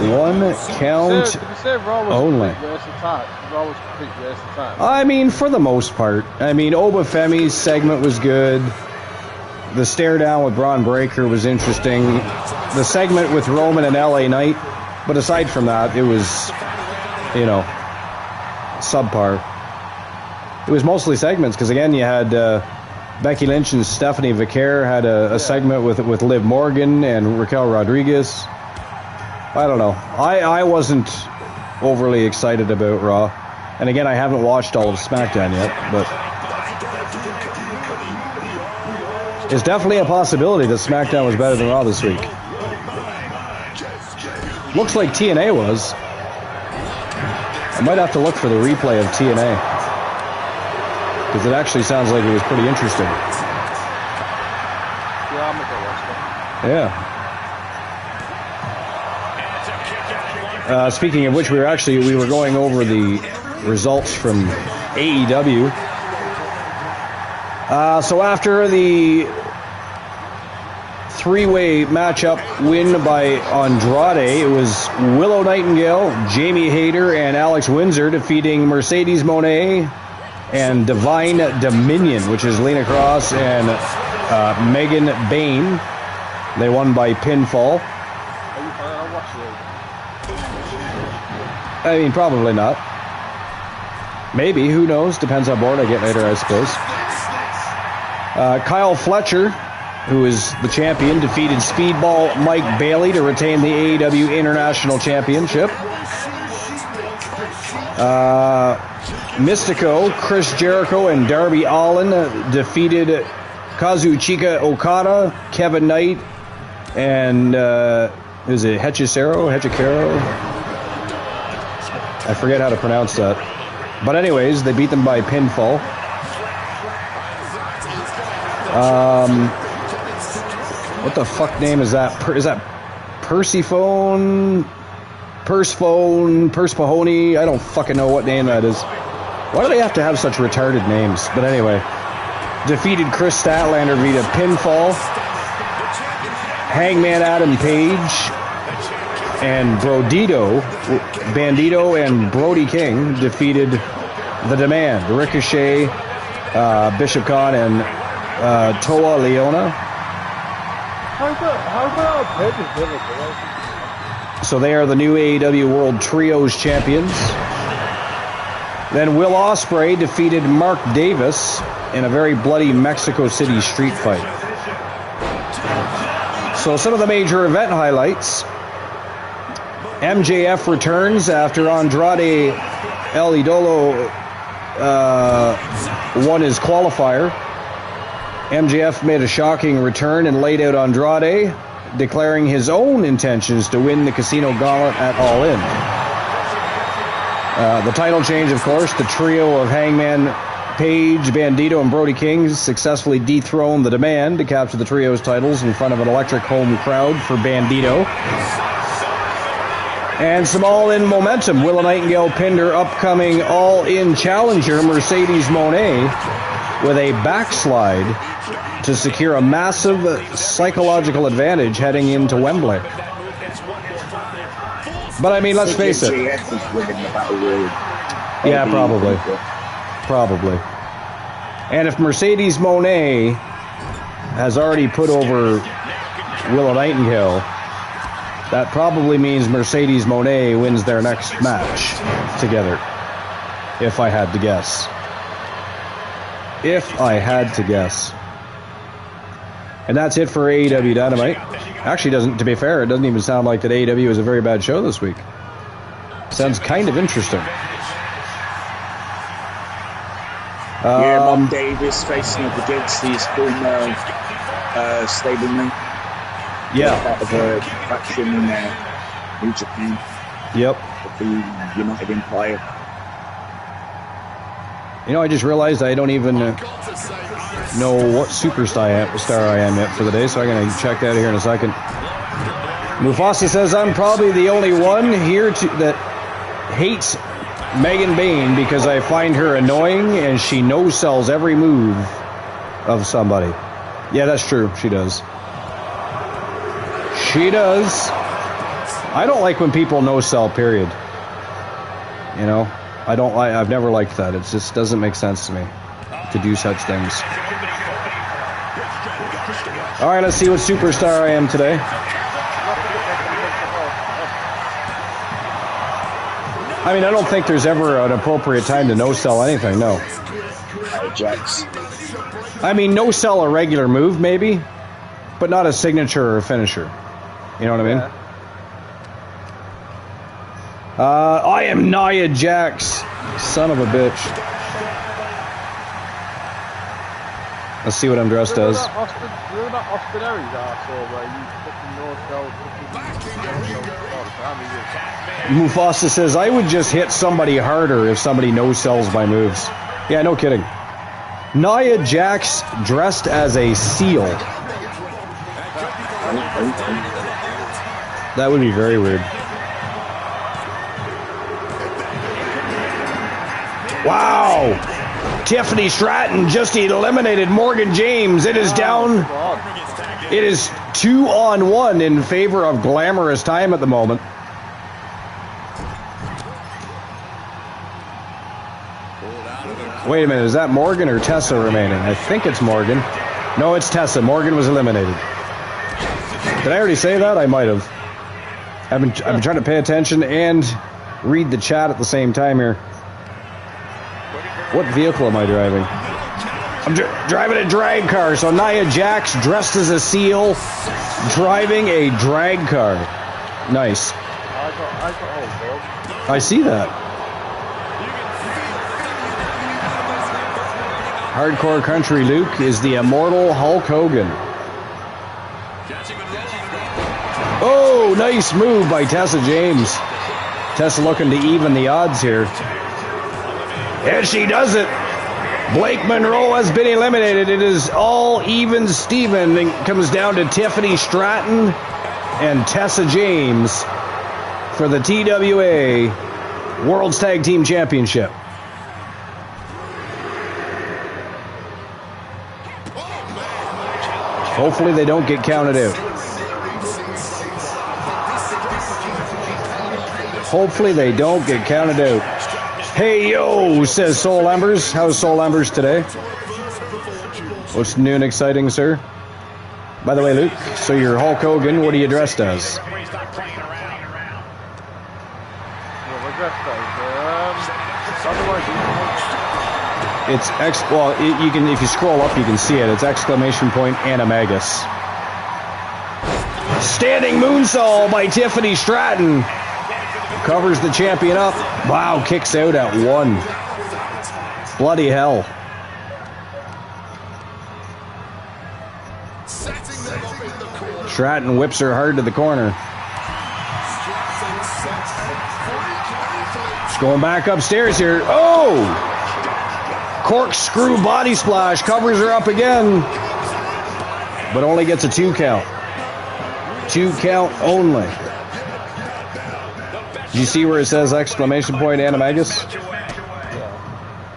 One count only. I mean, for the most part. I mean, Oba Femi's segment was good. The stare down with Braun Breaker was interesting. The segment with Roman and LA Knight. But aside from that, it was, you know, subpar. It was mostly segments because, again, you had Becky Lynch and Stephanie Vicaire had a segment with Liv Morgan and Raquel Rodriguez. I don't know. I wasn't overly excited about Raw. And again, I haven't watched all of SmackDown yet, but It's definitely a possibility that SmackDown was better than Raw this week. Looks like TNA was. I might have to look for the replay of TNA. Because it actually sounds like it was pretty interesting. Yeah. Speaking of which, we were going over the results from AEW. So after the three-way matchup win by Andrade, it was Willow Nightingale, Jamie Hayter, and Alex Windsor defeating Mercedes Moné and Divine Dominion, which is Lena Cross and Megan Bain. They won by pinfall. I mean, probably not. Maybe, who knows? Depends how bored I get later, I suppose. Kyle Fletcher, who is the champion, defeated Speedball Mike Bailey to retain the AEW International Championship. Mystico, Chris Jericho, and Darby Allin defeated Kazuchika Okada, Kevin Knight, and is it Hechicero? I forget how to pronounce that. But anyways, they beat them by pinfall. What the fuck name is that? Is that Persephone? Perspahony? I don't fucking know what name that is. Why do they have to have such retarded names? But anyway, defeated Chris Statlander via pinfall. Hangman Adam Page and Bandito and Brody King defeated The Demand, Ricochet, Bishop Khan, and Toa Leona. So they are the new AEW World Trios champions. Then Will Ospreay defeated Mark Davis in a very bloody Mexico City street fight. So some of the major event highlights. MJF returns after Andrade El Idolo won his qualifier. MJF made a shocking return and laid out Andrade, declaring his own intentions to win the Casino Gauntlet at All In. The title change, of course, the trio of Hangman Page, Bandito, and Brody King successfully dethroned The Demand to capture the trio's titles in front of an electric home crowd for Bandito. And some All-In momentum. Willow Nightingale pinned her upcoming All-In challenger, Mercedes Moné, with a backslide to secure a massive psychological advantage heading into Wembley. But I mean, let's face it. Yeah, probably. Probably. And if Mercedes Moné has already put over Willow Nightingale, that probably means Mercedes Moné wins their next match together. If I had to guess. And that's it for AEW Dynamite. Actually, to be fair, it doesn't even sound like that AEW was a very bad show this week. Sounds kind of interesting. Mark Davis facing up against his former stablemate. Yeah. Part of a faction in New Japan. Yep. The United Empire. You know, I just realized I don't even know what superstar I am yet for the day, so I'm going to check that here in a second. Mufasa says, I'm probably the only one here that hates Megan Bain because I find her annoying and she no-sells every move of somebody. Yeah, that's true. She does. I don't like when people no-sell, period. You know? I've never liked that. It just doesn't make sense to me to do such things. All right, let's see what superstar I am today. I mean, I don't think there's ever an appropriate time to no-sell anything, no. Jax. I mean, no-sell a regular move, maybe, but not a signature or a finisher. You know what I mean? I am Nia Jax, son of a bitch. Let's see what I'm dressed as. Remember that Austin Aries arsehole where you fucking no sells? Mufasa says, I would just hit somebody harder if somebody no-sells my moves. Yeah, no kidding. Nia Jax dressed as a seal. That would be very weird. Wow! Tiffany Stratton just eliminated Morgan James. It is down. It is 2-on-1 in favor of Glamorous Time at the moment. Wait a minute, is that Morgan or Tessa remaining? I think it's Morgan. No, it's Tessa. Morgan was eliminated. Did I already say that? I might have. I've been trying to pay attention and read the chat at the same time here. What vehicle am I driving? I'm driving a drag car. So Nia Jax dressed as a seal, driving a drag car. Nice. I see that. Hardcore Country Luke is the immortal Hulk Hogan. Oh, nice move by Tessa James. Tessa looking to even the odds here. And she does it. Blake Monroe has been eliminated. It is all even Steven. It comes down to Tiffany Stratton and Tessa James for the TWA World's Tag Team Championship. Hopefully they don't get counted out. Hopefully they don't get counted out. Hey yo, says Soul Embers. How's Soul Embers today? What's new and exciting, sir? By the way, Luke, so you're Hulk Hogan. What are you dressed as? It's you can, if you scroll up, you can see it. It's exclamation point Animagus. Standing moonsault by Tiffany Stratton. Covers the champion up. Wow, kicks out at 1. Bloody hell. Stratton whips her hard to the corner. She's going back upstairs here. Oh! Corkscrew body splash. Covers her up again. But only gets a 2 count. 2 count only. Do you see where it says exclamation point Animagus?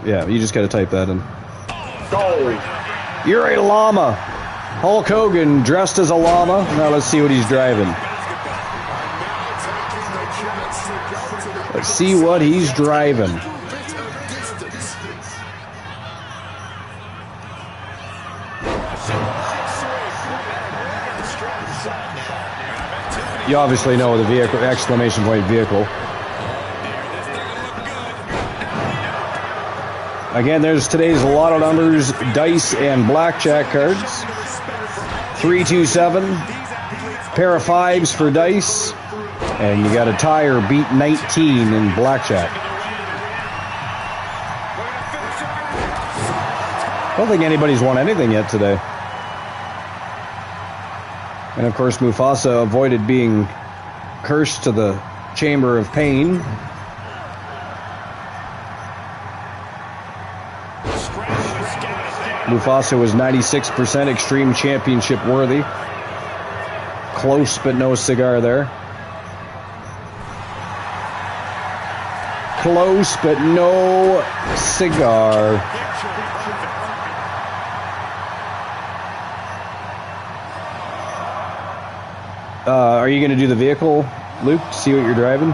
Yeah, you just gotta type that in. You're a llama. Hulk Hogan dressed as a llama. Now let's see what he's driving. Let's see what he's driving. You obviously know the vehicle, exclamation point vehicle. Again, there's today's lotto numbers, dice, and blackjack cards. 327, pair of 5s for dice, and you got a tie or beat 19 in blackjack. I don't think anybody's won anything yet today. And of course, Mufasa avoided being cursed to the Chamber of Pain. Mufasa was 96% Extreme Championship worthy. Close, but no cigar there. Close, but no cigar. Are you going to do the vehicle, Luke? See what you're driving?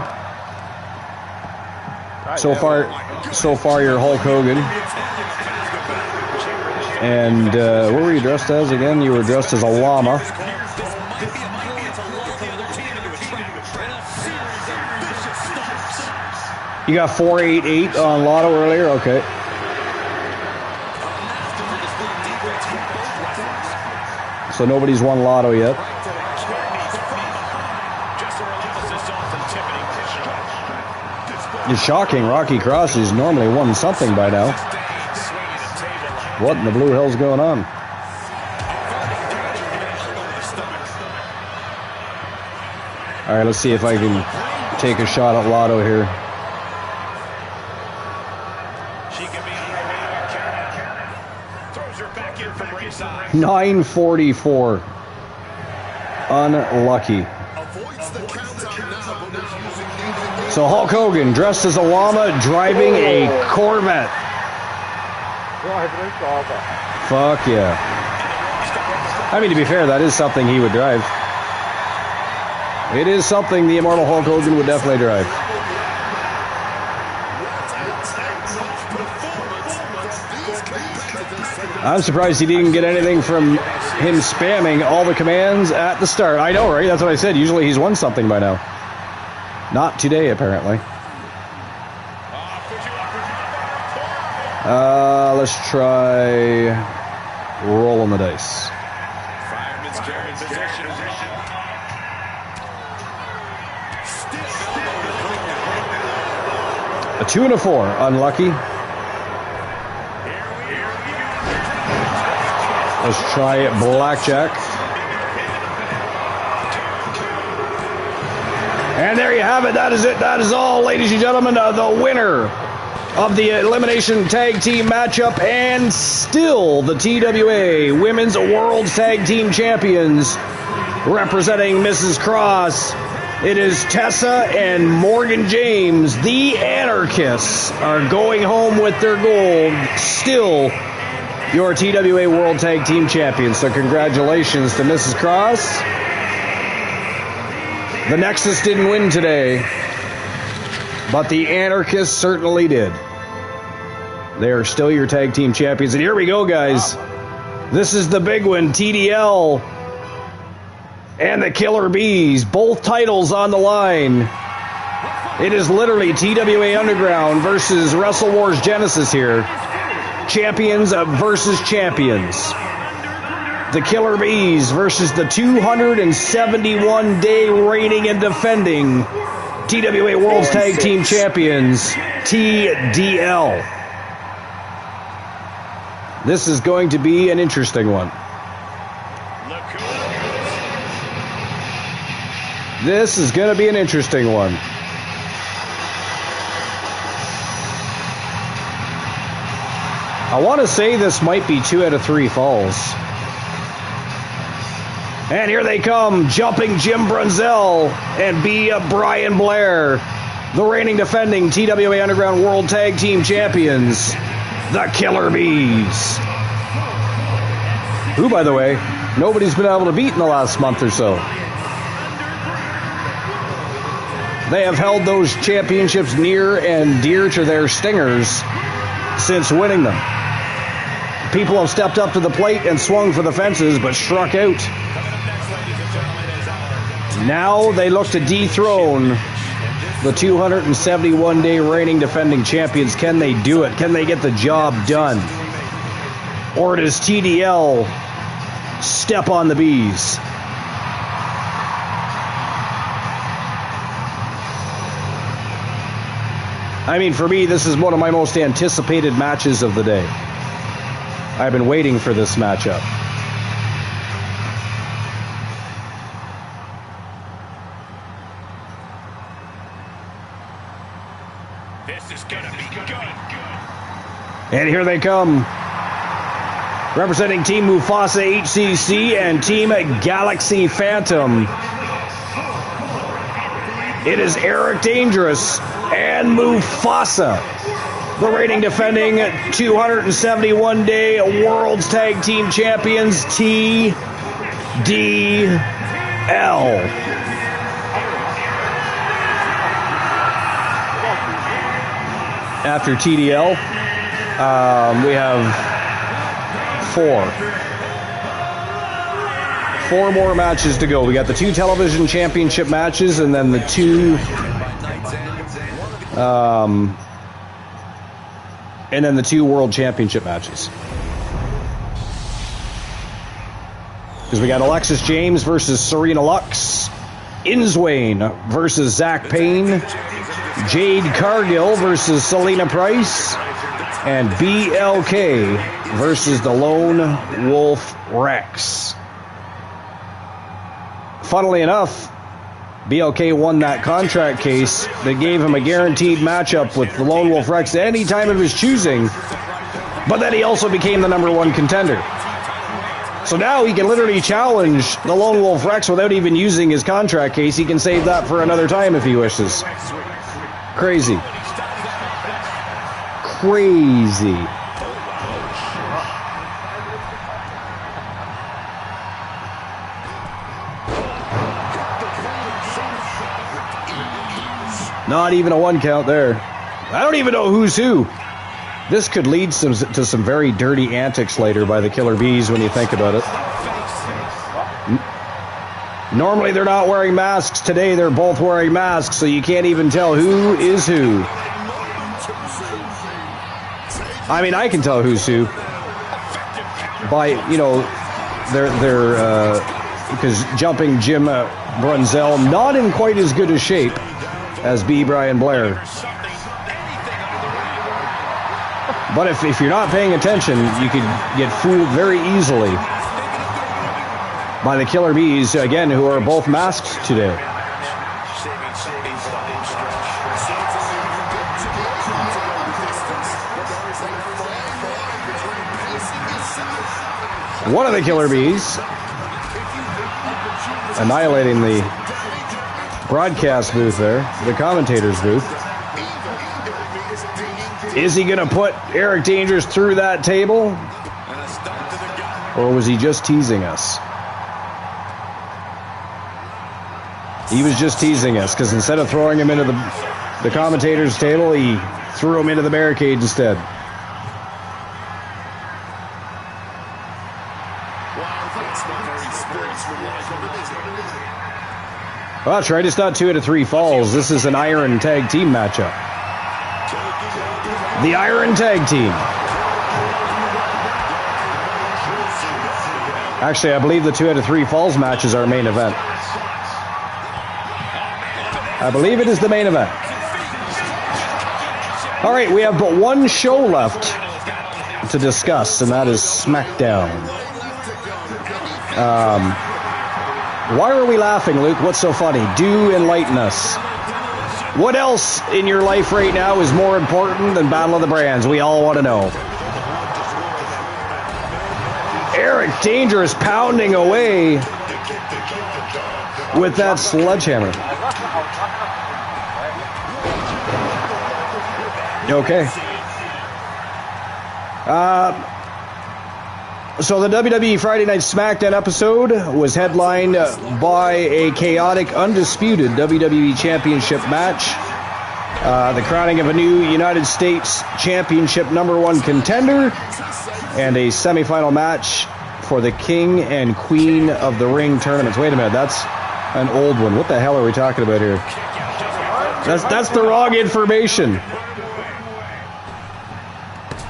So far you're Hulk Hogan. And what were you dressed as again? You were dressed as a llama. You got 488 on Lotto earlier? Okay. So nobody's won Lotto yet. It's shocking. Rocky Cross has normally won something by now. What in the blue hell's going on? All right, let's see if I can take a shot at Lotto here. She could be on her way to a count. Throws her back in from ringside. 944. Unlucky. So Hulk Hogan, dressed as a llama, driving a Corvette. Fuck yeah. I mean, to be fair, that is something he would drive. It is something the immortal Hulk Hogan would definitely drive. I'm surprised he didn't get anything from him spamming all the commands at the start. I know, right? That's what I said. Usually he's won something by now. Not today, apparently. Let's try rolling the dice. Fireman's carrying possession. A 2 and a 4. Unlucky. Let's try blackjack. And there you have it. That is it. That is all, ladies and gentlemen. The winner of the Elimination Tag Team matchup and still the TWA Women's World Tag Team Champions representing Mrs. Cross. It is Tessa and Morgan James. The Anarchists are going home with their gold. Still your TWA World Tag Team Champions. So congratulations to Mrs. Cross. The Nexus didn't win today, but the Anarchists certainly did. They are still your tag team champions. And here we go, guys. This is the big one. TDL and the Killer Bees. Both titles on the line. It is literally TWA Underground versus Wrestle Wars Genesis here. Champions versus champions. The Killer Bees versus the 271-day reigning and defending TWA World's Tag Team Champions, TDL. This is going to be an interesting one. This is going to be an interesting one. I want to say this might be 2 out of 3 falls. And here they come, jumping Jim Brunzell and Brian Blair, the reigning defending TWA Underground World Tag Team Champions, the Killer Bees. Who, by the way, nobody's been able to beat in the last month or so. They have held those championships near and dear to their stingers since winning them. People have stepped up to the plate and swung for the fences, but struck out. Now they look to dethrone the 271-day reigning defending champions. Can they do it? Can they get the job done? Or does TDL step on the Bees? I mean, for me, this is one of my most anticipated matches of the day. I've been waiting for this matchup. This is gonna be good. And here they come. Representing Team Mufasa HCC and Team Galaxy Phantom. It is Eric Dangerous and Mufasa, the reigning defending 271-day World's Tag Team Champions, TDL. After TDL, we have 4 more matches to go. We got the 2 television championship matches, and then the 2 world championship matches. Because we got Alexis James versus Serena Lux, Inswain versus Zach Payne, Jade Cargill versus Selena Price, and BLK versus the Lone Wolf Rex. Funnily enough, BLK won that contract case that gave him a guaranteed matchup with the Lone Wolf Rex at any time of his choosing, but then he also became the #1 contender. So now he can literally challenge the Lone Wolf Rex without even using his contract case. He can save that for another time if he wishes. Crazy. Crazy. Not even a 1 count there. I don't even know who's who. This could lead to some very dirty antics later by the Killer Bees when you think about it. Normally they're not wearing masks. Today they're both wearing masks, so you can't even tell who is who. I mean, I can tell who's who by, you know, they're because jumping Jim Brunzell, not in quite as good a shape as B. Brian Blair. But if you're not paying attention, you could get fooled very easily by the Killer Bees, again, who are both masked today. One of the Killer Bees annihilating the broadcast booth there, the commentator's booth. Is he going to put Eric Dangerous through that table? Or was he just teasing us? He was just teasing us, because instead of throwing him into the commentator's table, he threw him into the barricade instead. Well, that's right. It's not 2 out of 3 falls. This is an Iron Tag Team matchup. The Iron Tag Team. Actually, I believe the 2 out of 3 falls match is our main event. I believe it is the main event. All right, we have but one show left to discuss, and that is SmackDown. Why are we laughing, Luke? What's so funny? Do enlighten us. What else in your life right now is more important than Battle of the Brands? We all want to know. Eric Dangerous pounding away with that sledgehammer. Okay. So the WWE Friday Night SmackDown episode was headlined by a chaotic, undisputed WWE Championship match. The crowning of a new United States Championship #1 contender, and a semifinal match for the King and Queen of the Ring tournaments. Wait a minute, that's an old one. What the hell are we talking about here? That's the wrong information.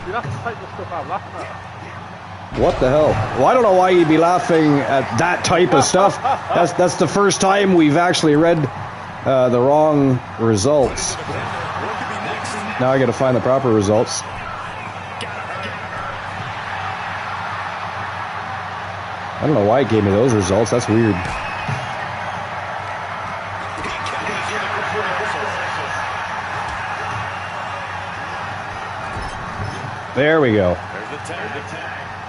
You have to take this stuff out laughing at. What the hell? Well, I don't know why you'd be laughing at that type of stuff. That's the first time we've actually read the wrong results. Now I got to find the proper results. I don't know why it gave me those results. That's weird. There we go.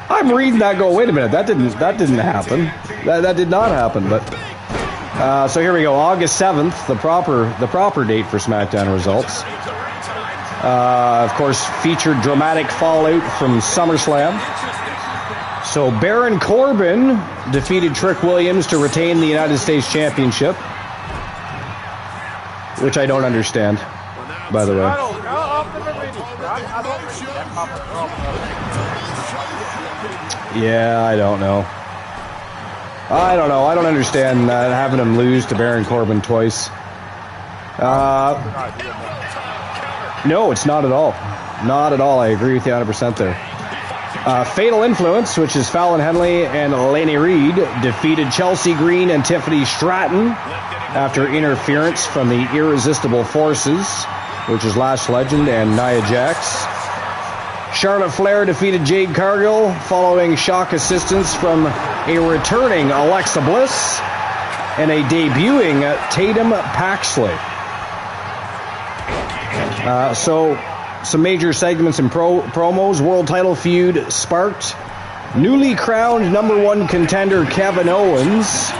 I'm reading that go, wait a minute, that didn't happen. That did not happen, but so here we go. August 7th, the proper date for SmackDown results. Of course, featured dramatic fallout from SummerSlam. So Baron Corbin defeated Trick Williams to retain the United States Championship, which I don't understand, by the way. Yeah, I don't know. I don't understand having him lose to Baron Corbin twice. No, it's not at all. Not at all. I agree with you 100% there. Fatal Influence, which is Fallon Henley and Laney Reed, defeated Chelsea Green and Tiffany Stratton after interference from the Irresistible Forces, which is Lash Legend and Nia Jax. Charlotte Flair defeated Jade Cargill following shock assistance from a returning Alexa Bliss. and a debuting Tatum Paxley. So, some major segments and promos. World title feud sparked. Newly crowned #1 contender Kevin Owens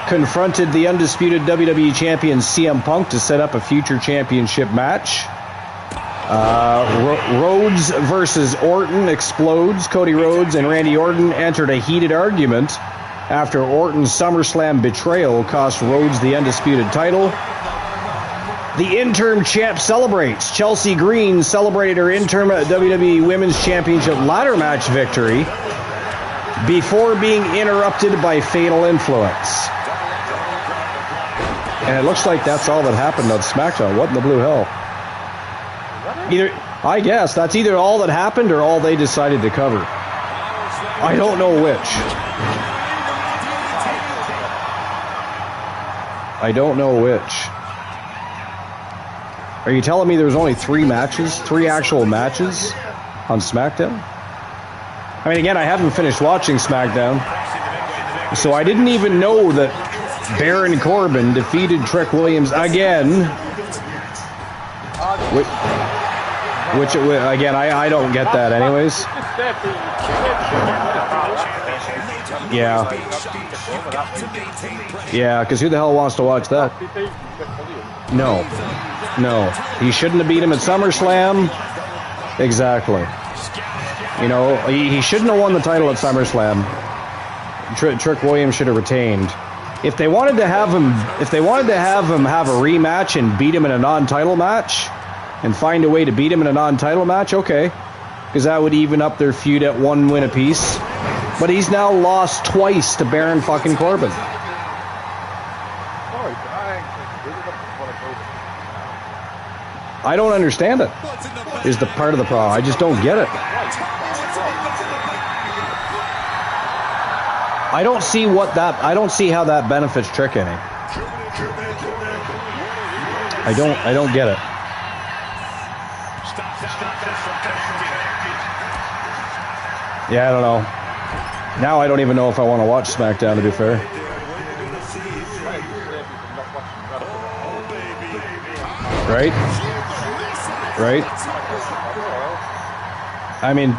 confronted the undisputed WWE Champion CM Punk to set up a future championship match. Rhodes versus Orton explodes. Cody Rhodes and Randy Orton entered a heated argument after Orton's SummerSlam betrayal cost Rhodes the undisputed title. The interim champ celebrates. Chelsea Green celebrated her interim WWE Women's Championship ladder match victory before being interrupted by Fatal Influence. And it looks like that's all that happened on SmackDown. What in the blue hell? I guess that's either all that happened or all they decided to cover. I don't know which. I don't know which. Are you telling me there was only 3 matches? 3 actual matches on SmackDown? I mean, again, I haven't finished watching SmackDown, so I didn't even know that Baron Corbin defeated Trick Williams again. Which again, I don't get that anyways. Yeah. Yeah, because who the hell wants to watch that? No. He shouldn't have beat him at SummerSlam. Exactly. You know, he shouldn't have won the title at SummerSlam. Trick Williams should have retained. If they wanted to have him have a rematch and beat him in a non-title match, and find a way to beat him in a non-title match, okay. Because that would even up their feud at 1 win apiece. But he's now lost twice to Baron fucking Corbin. I don't understand it. Is the part of the problem. I just don't get it. I don't see how that benefits Trick any. I don't get it. Yeah, I don't know. Now I don't even know if I want to watch SmackDown, to be fair. Right? I mean,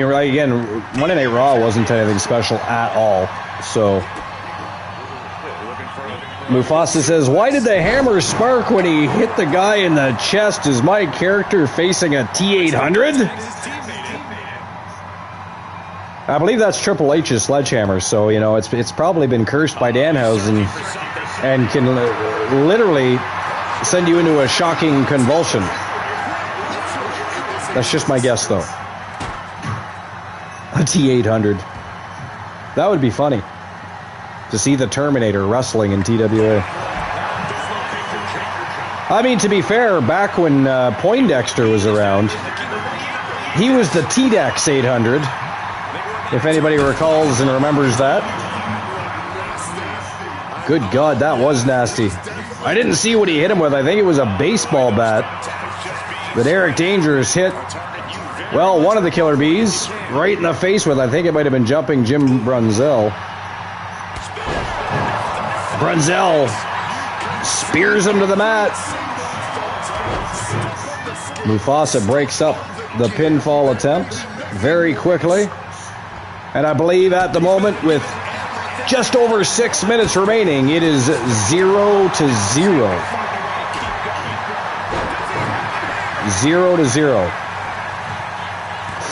right again, Monday Night Raw wasn't anything special at all. So, Mufasa says, "Why did the hammer spark when he hit the guy in the chest? Is my character facing a T-800?" I believe that's Triple H's sledgehammer, so, you know, it's probably been cursed by Danhausen and can literally send you into a shocking convulsion. That's just my guess, though. A T-800. That would be funny. To see the Terminator wrestling in TWA. I mean, to be fair, back when Poindexter was around, he was the T-Dex 800. If anybody recalls and remembers that. Good God, that was nasty. I didn't see what he hit him with. I think it was a baseball bat that Eric Dangerous hit, well, one of the Killer Bees right in the face with. I think it might have been Jumping Jim Brunzell. Brunzell spears him to the mat. Mufasa breaks up the pinfall attempt very quickly. And I believe at the moment, with just over 6 minutes remaining, it is 0-0. 0-0.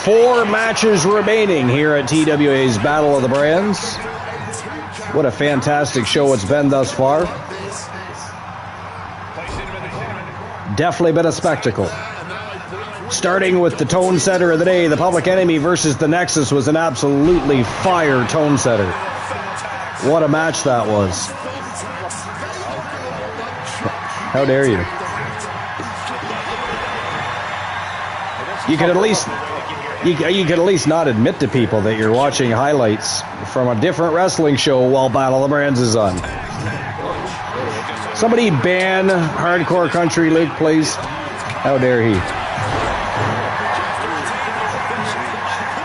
4 matches remaining here at TWA's Battle of the Brands. What a fantastic show it's been thus far. Definitely been a spectacle. Starting with the tone setter of the day, the Public Enemy versus the Nexus was an absolutely fire tone setter. What a match that was. How dare you? You could at least not admit to people that you're watching highlights from a different wrestling show while Battle of the Brands is on. Somebody ban Hardcore Country Luke, please. How dare he?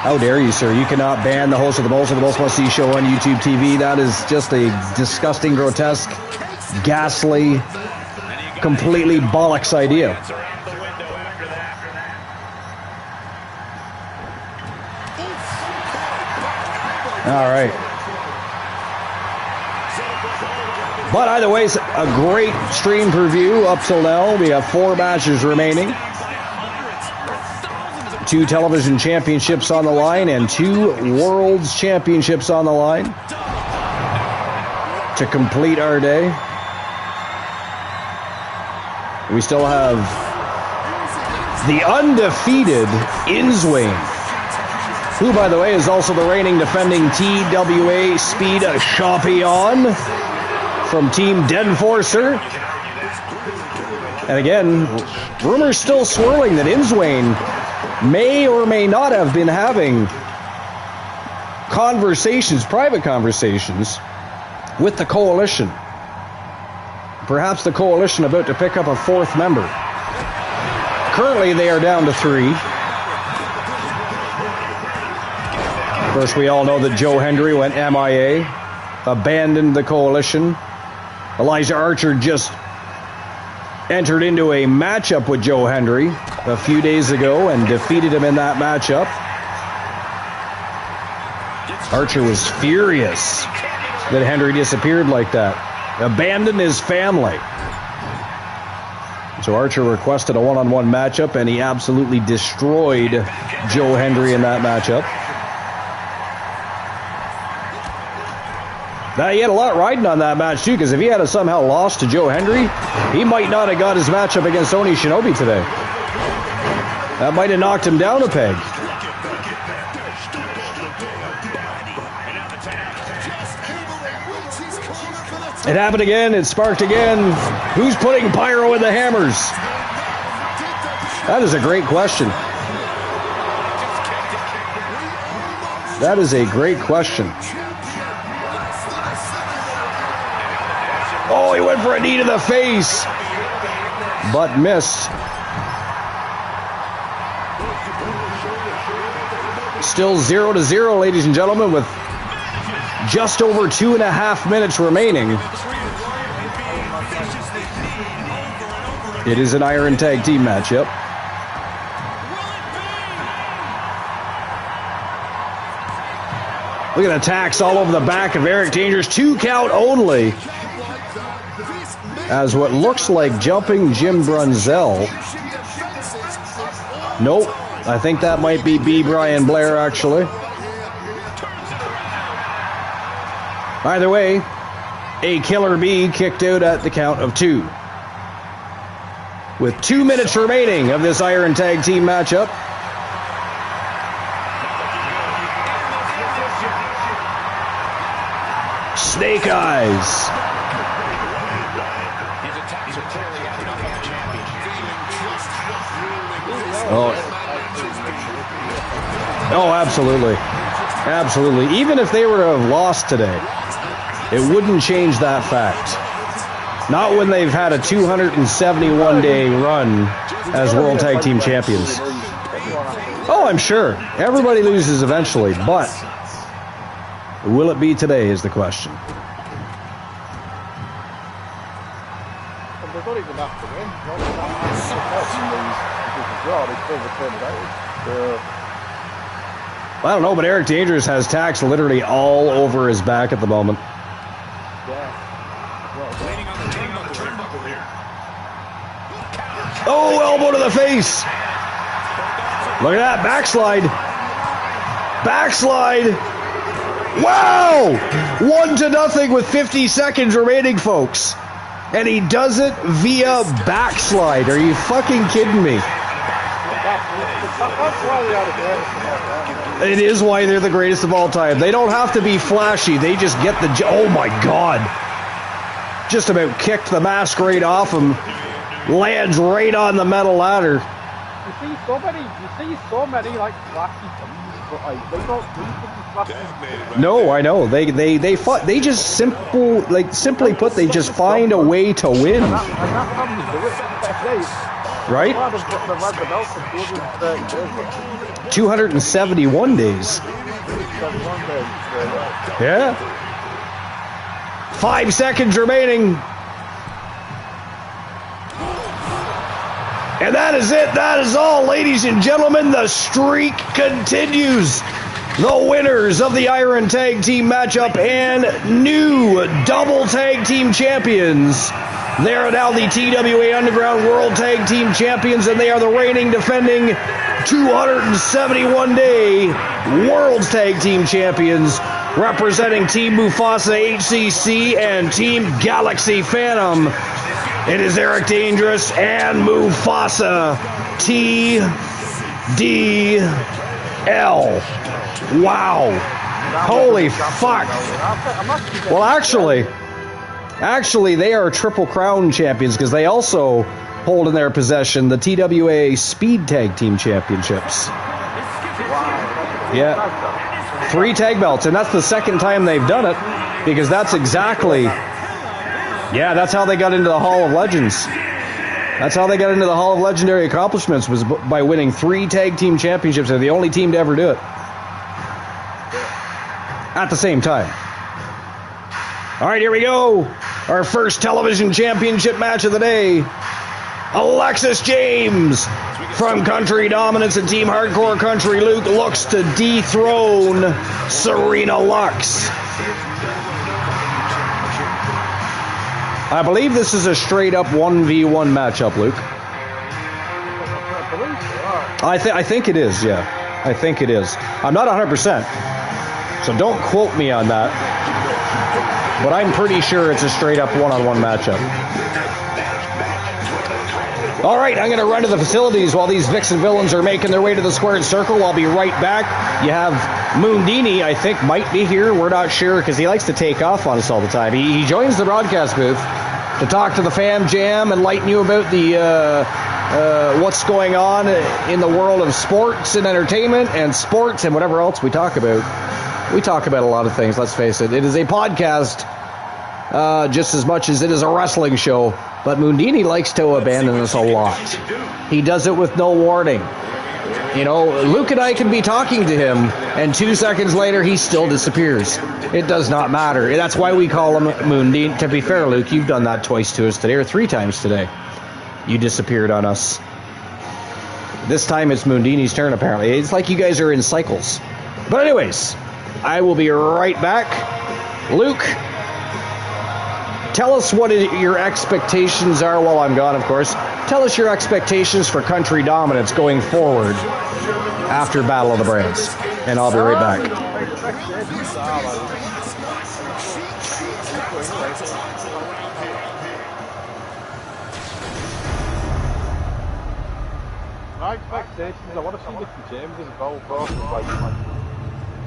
How dare you, sir? You cannot ban the host of the Most Must-See show on YouTube TV. That is just a disgusting, grotesque, ghastly, completely bollocks idea. All right. But either way, it's a great stream preview up till now. We have 4 matches remaining. 2 television championships on the line and 2 world's championships on the line to complete our day. We still have the undefeated Inswain, who, by the way, is also the reigning defending TWA Speed Champion from Team Denforcer. And again, rumors still swirling that Inswain may or may not have been having conversations, private conversations, with the coalition. Perhaps the coalition about to pick up a 4th member. Currently, they are down to 3. Of course, we all know that Joe Hendry went MIA, abandoned the coalition. Elijah Archer just entered into a matchup with Joe Hendry a few days ago and defeated him in that matchup. Archer was furious that Hendry disappeared like that. Abandoned his family. So Archer requested a one-on-one matchup, and he absolutely destroyed Joe Hendry in that matchup. Now, he had a lot riding on that match, too, because if he had somehow lost to Joe Hendry, he might not have got his matchup against Oni Shinobi today. That might have knocked him down a peg. It happened again. It sparked again. Who's putting pyro in the hammers? That is a great question. That is a great question. Oh, he went for a knee to the face, but missed. Still 0-0, ladies and gentlemen, with just over 2.5 minutes remaining. It is an Iron Tag Team matchup. Look at attacks all over the back of Eric Dangerous. 2 count only. As what looks like jumping Jim Brunzell. Nope. I think that might be B. Brian Blair, actually. Either way, a Killer Bee kicked out at the count of 2. With 2 minutes remaining of this Iron Tag Team matchup. Snake Eyes. Oh, absolutely. Absolutely. Even if they were to have lost today, it wouldn't change that fact. Not when they've had a 271-day run as World Tag Team Champions. Oh, I'm sure. Everybody loses eventually, but will it be today is the question. They don't even have to win. I don't know, but Eric Dangerous has tacks literally all over his back at the moment. Oh, elbow to the face. Look at that, backslide. Backslide. Wow! 1-0 with 50 seconds remaining, folks. And he does it via backslide. Are you fucking kidding me? It is why they're the greatest of all time. They don't have to be flashy. They just get the... Oh, my God. Just about kicked the mask right off him. Lands right on the metal ladder. You see so many like flashy things, but like they don't do flashy. No, I know. They just simply put, they just find a way to win. And that's how you do it. Right? Well, they've had the belt for 230 days. 271 days. 71 days. Yeah. 5 seconds remaining. And that is it. That is all, ladies and gentlemen. The streak continues. The winners of the Iron Tag Team matchup and new double tag team champions. They are now the TWA Underground World Tag Team Champions, and they are the reigning, defending 271-day World Tag Team Champions, representing Team Mufasa HCC and Team Galaxy Phantom. It is Eric Dangerous and Mufasa TDL. Wow. Holy fuck. Well, actually, they are Triple Crown champions because they also hold in their possession the TWA Speed Tag Team Championships. Yeah. 3 tag belts, and that's the second time they've done it because that's exactly... Yeah, that's how they got into the Hall of Legends. That's how they got into the Hall of Legendary Accomplishments, was by winning 3 tag team championships. They're the only team to ever do it. At the same time. All right, here we go. Our first television championship match of the day. Alexis James from Country Dominance and Team Hardcore Country Luke looks to dethrone Serena Lux. I believe this is a straight up 1v1 matchup, Luke. I think it is, yeah. I think it is. I'm not 100%, so don't quote me on that. But I'm pretty sure it's a straight up one-on-one matchup. All right, I'm going to run to the facilities while these Vixen villains are making their way to the squared circle. I'll be right back. You have Moondini, I think, might be here. We're not sure because he likes to take off on us all the time. He joins the broadcast booth to talk to the Fam Jam, enlighten you about the what's going on in the world of sports and entertainment and sports and whatever else we talk about. We talk about a lot of things, let's face it. It is a podcast just as much as it is a wrestling show, but Moondini likes to abandon us a lot. He does it with no warning. You know, Luke and I can be talking to him, and 2 seconds later, he still disappears. It does not matter. That's why we call him Moondini. To be fair, Luke, you've done that twice to us today, or 3 times today. You disappeared on us. This time it's Moondini's turn, apparently. It's like you guys are in cycles. But anyways, I will be right back. Luke, tell us what your expectations are while I'm gone, of course. Tell us your expectations for Country Dominance going forward after Battle of the Brands. And I'll be right back. My expectations, I want to see Nicky James involved also, like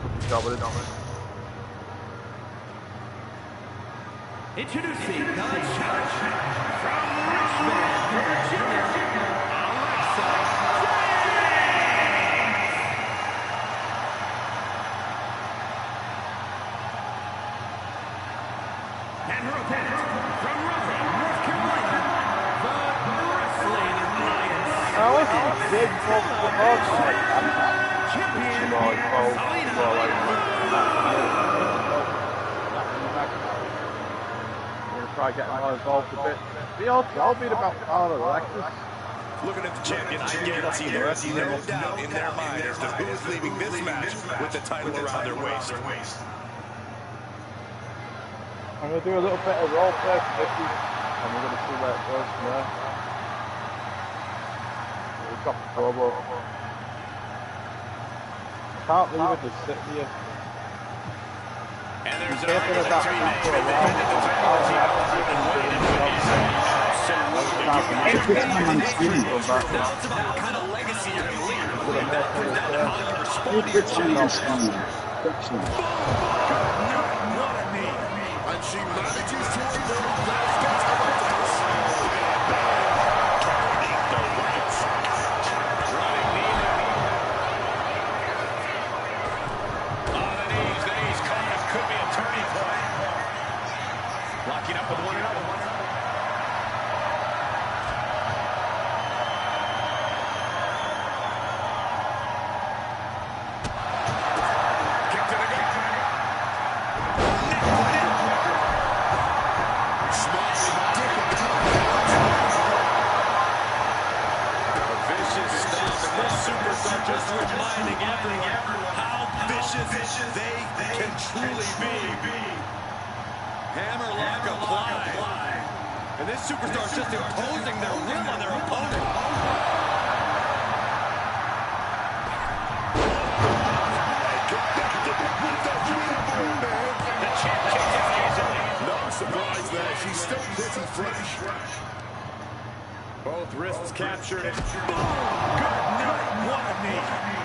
good job with it. Introducing the challenge from Richmond, Virginia, Alexa James. And her opponent from Raleigh, North Carolina, the Wrestling Alliance. Big champion, try getting more involved a bit. I'll be about part of Alexis. Looking at the champion, I guarantee there is no doubt in their mind as to who is leaving this match with the title around their waist. I'm going to do a little bit of role play for Nicky, and we're going to see where it goes from there. We've got the promo. I can't leave it just sit here. And there's an argument between men for a while. It's about what kind of legacy you're going to leave. That comes down to how you respond to your challenges. What a knee. And she manages to avoid Hammerlock applied. And this superstar is just imposing their will on their opponent. The champ kicks out easily. No surprise there. She's still pretty fresh. Both wrists captured and boom! Good night. What a knee.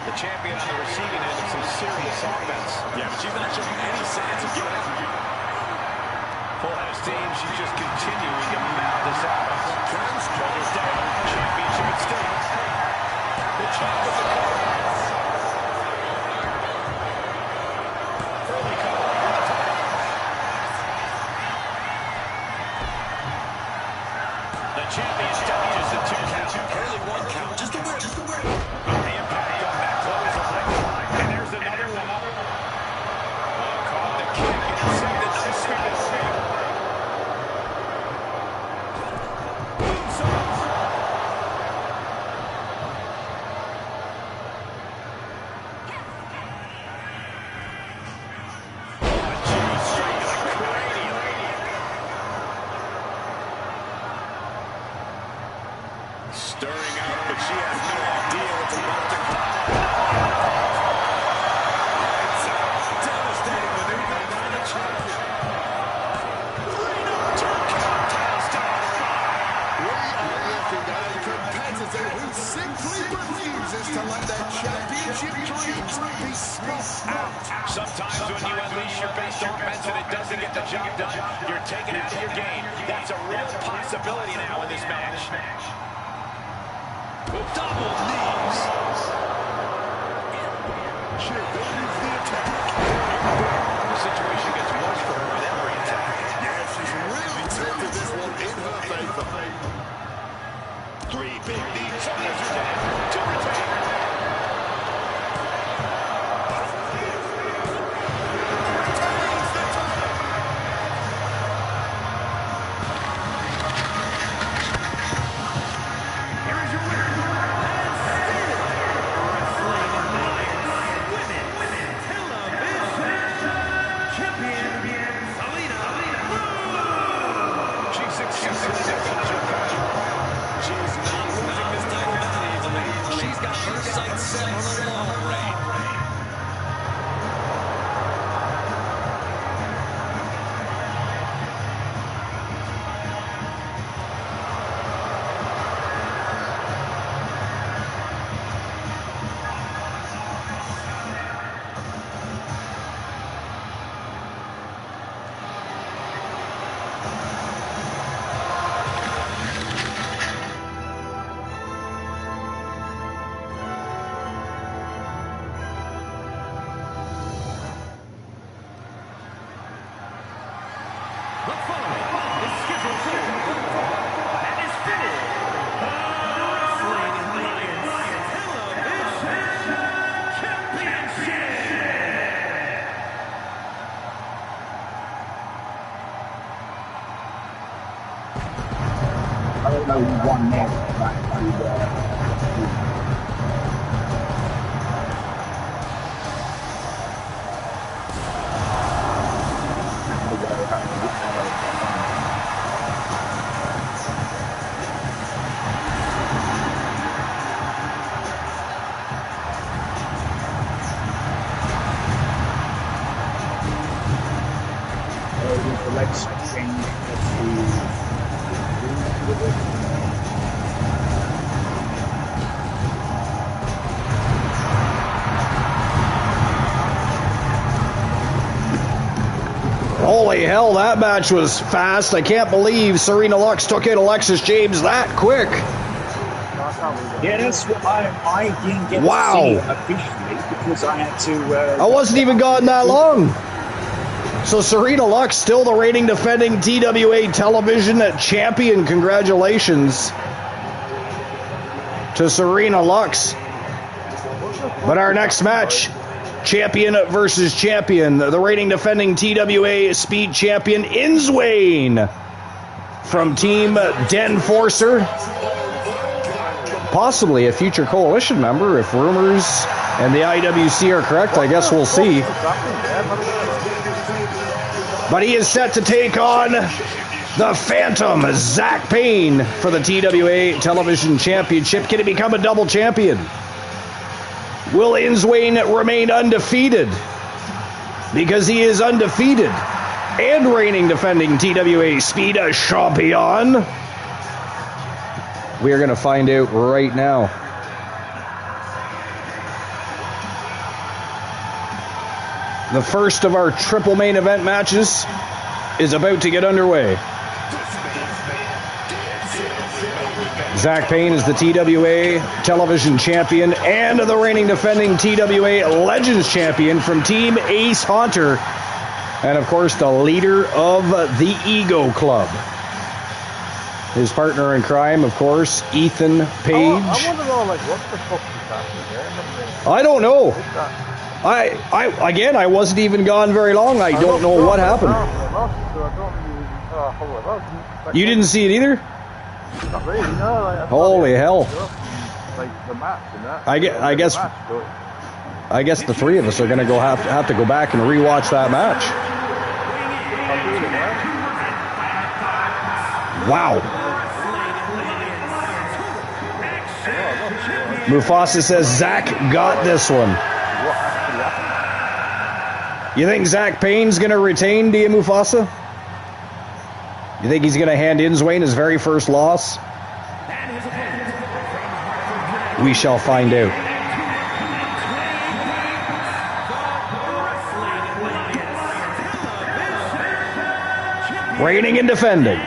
The champion on the receiving end of some serious offense. Yeah, but she's not showing any signs of giving up. Full head of steam. She's just continuing to mount this offense. Shoulders down. Championship at stake. The champ with the cover. Early cover on the top. The champion dodges the 2 count. Early 1 count. Just a win. The impact on that close line. And there's another one. Caught the kick inside the nice sweep and save. Stirring up, but she has no idea what's about to come. Devastating maneuver by the champion. 3-2 count, tails down. We are looking at a competitor who simply refuses to let their championship dreams be snuffed out. Sometimes when you unleash your best offense and it doesn't get the job done, you're taken out of your game. That's a real possibility now in this match. Double knees. She avoids the attack. The situation gets worse for her with every attack. Yeah, she's really tilted this one in her favor. 3 big knees. Shoulders are down. To retain. I don't know who won next. Let's change. Let's see. Holy hell, that match was fast. I can't believe Serena Lux took in Alexis James that quick. Yeah, that's what I didn't get Wow. to see officially because I had to... I wasn't even gone that long. So Serena Lux, still the reigning defending TWA television champion. Congratulations to Serena Lux. But our next match, champion versus champion. The reigning defending TWA speed champion, Inswain, from Team Den Forcer. Possibly a future coalition member if rumors and the IWC are correct. I guess we'll see. But he is set to take on the Phantom, Zach Payne, for the TWA Television Championship. Can he become a double champion? Will Inswain remain undefeated? Because he is undefeated and reigning defending TWA Speed Champion. We are going to find out right now. The first of our triple main event matches is about to get underway. Zach Payne is the TWA Television Champion and the reigning defending TWA Legends Champion from Team Ace Haunter. And of course, the leader of the Ego Club. His partner in crime, of course, Ethan Page. I want to know, like, what the fuck is happening there? I don't know. I wasn't even gone very long. I don't know what happened. You didn't see it either? Not really, no. Like, holy hell. Like, the match and that. I guess the three of us are going to have to go back and rewatch that match. Wow. Mufasa says Zach got this one. You think Zach Payne's going to retain, do you, Mufasa? You think he's going to hand Inswain his very first loss? We shall find out. Reigning and defending.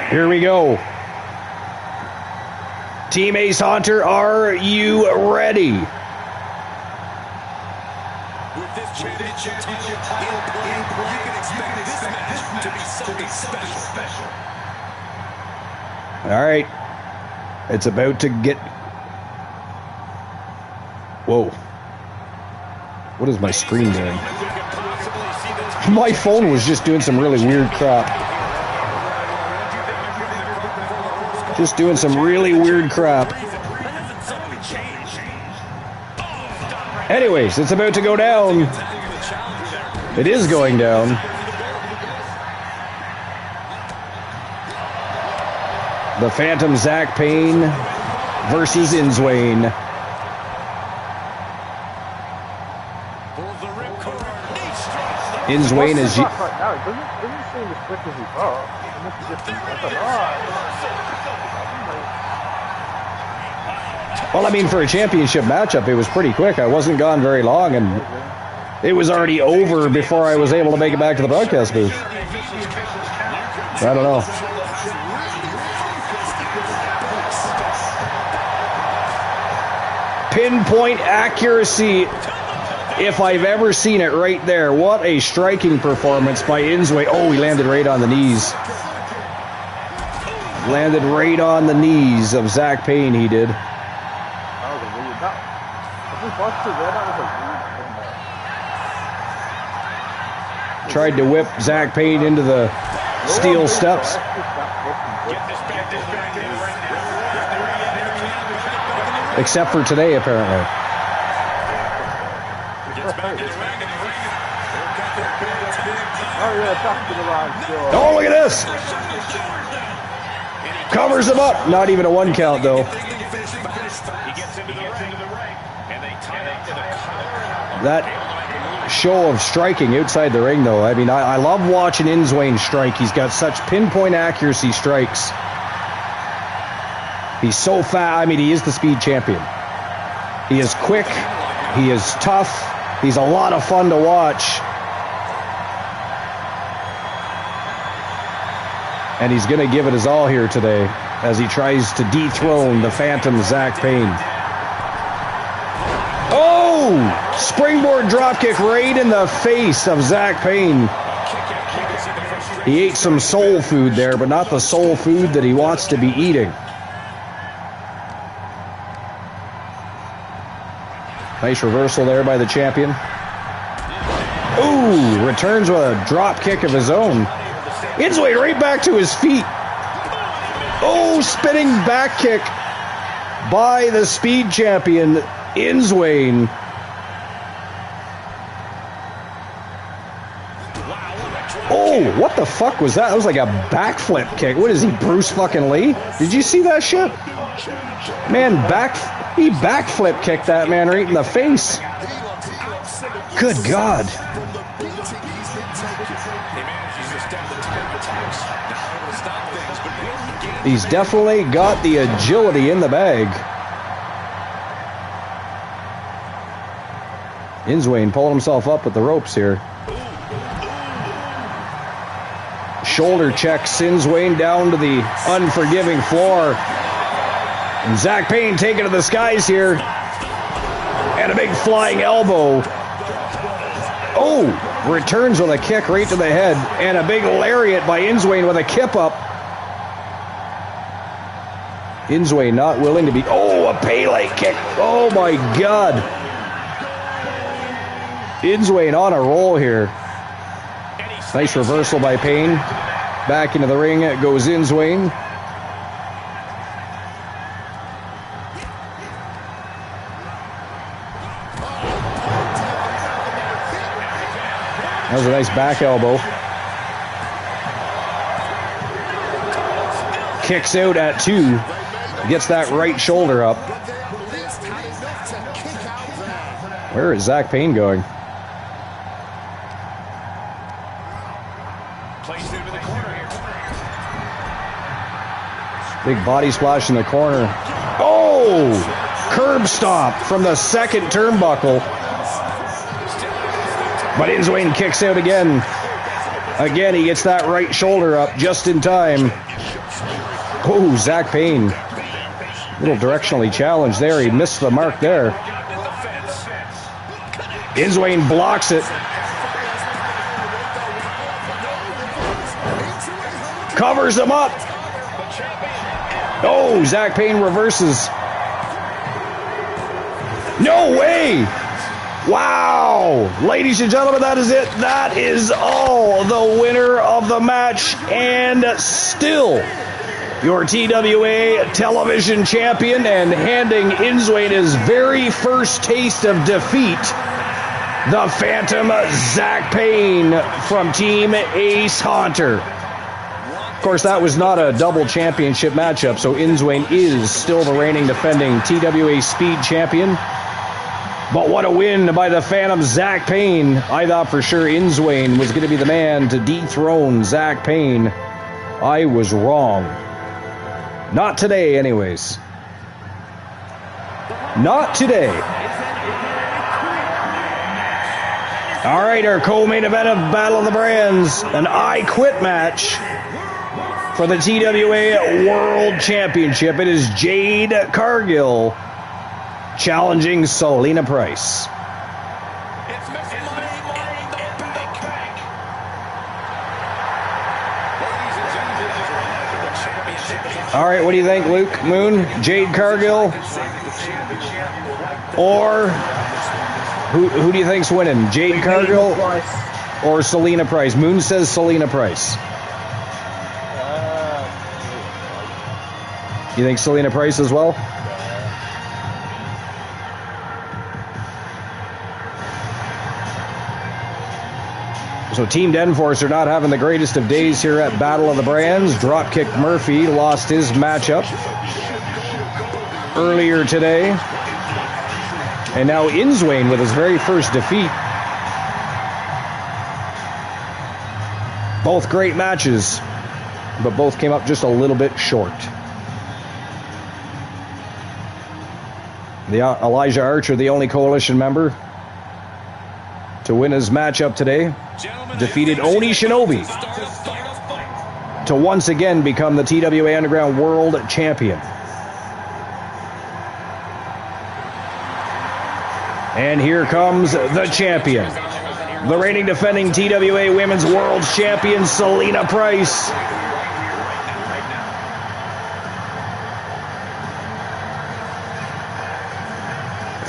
Here we go. Team Ace Haunter, are you ready? With this championship title in play, you can expect this match to be something special. All right. It's about to get... Whoa. What is my screen doing? My phone was just doing some really weird crap. Just doing some really weird crap. Anyways, it's about to go down. It is going down. The Phantom Zach Payne versus Inswain. Inswain is... Right now, it doesn't seem as quick as he thought. It must be just, I don't know. Well, I mean, for a championship matchup, it was pretty quick. I wasn't gone very long, and it was already over before I was able to make it back to the broadcast booth. I don't know. Pinpoint accuracy, if I've ever seen it, right there. What a striking performance by Inswain. Oh, he landed right on the knees. Landed right on the knees of Zach Payne, he did. Tried to whip Zach Payne into the steel steps. Except for today, apparently. Oh, look at this! Covers him up. Not even a one count, though. That show of striking outside the ring, though. I mean, I love watching Inswain strike. He's got such pinpoint accuracy strikes. He's so fast. I mean, he is the speed champion. He is quick. He is tough. He's a lot of fun to watch. And he's going to give it his all here today as he tries to dethrone the Phantom Zach Payne. Oh! Springboard dropkick right in the face of Zach Payne. He ate some soul food there, but not the soul food that he wants to be eating. Nice reversal there by the champion. Ooh, returns with a drop kick of his own. Inswain right back to his feet. Oh, spinning back kick. by the Speed Champion, Inswain. Oh, what the fuck was that? That was like a backflip kick. What is he, Bruce fucking Lee? Did you see that shit? Man, he backflip kicked that man right in the face. Good God. He's definitely got the agility in the bag. Inswain pulling himself up with the ropes here. Shoulder check sends Wayne down to the unforgiving floor. And Zach Payne taking to the skies here. And a big flying elbow. Oh, returns with a kick right to the head. And a big lariat by Inswain with a kip up. Inswain not willing to be... Oh, a Pele kick. Oh, my God. Inswain on a roll here. Nice reversal by Payne. Back into the ring goes Inswain. That was a nice back elbow. Kicks out at 2. Gets that right shoulder up. Where is Zach Payne going? Big body splash in the corner. Oh! Curb stomp from the second turnbuckle. But Inswain kicks out again. Again, he gets that right shoulder up just in time. Oh, Zach Payne. A little directionally challenged there. He missed the mark there. Inswain blocks it. Covers him up. Oh, Zach Payne reverses. No way! Wow! Ladies and gentlemen, that is it. That is all. The winner of the match, and still your TWA television champion, and handing Inswain his very first taste of defeat, the Phantom Zach Payne from Team Ace Hunter. Of course, that was not a double championship matchup, so Inswain is still the reigning defending TWA Speed Champion. But what a win by the Phantom Zach Payne. I thought for sure Inswain was going to be the man to dethrone Zach Payne. I was wrong. Not today, anyways. Not today. All right, our co-main event of Battle of the Brands, an I Quit match for the TWA World Championship. It is Jade Cargill challenging Selena Price. All right, what do you think, Luke Moon? Jade Cargill, or who do you think's winning? Jade Cargill or Selena Price? Moon says Selena Price. You think Selena Price as well? So Team Denforce are not having the greatest of days here at Battle of the Brands. Dropkick Murphy lost his matchup earlier today. And now Inswain with his very first defeat. Both great matches, but both came up just a little bit short. Elijah Archer, the only coalition member to win his matchup today, defeated Oni Shinobi to once again become the TWA Underground World Champion. And here comes the champion, the reigning defending TWA Women's World Champion, Selena Price.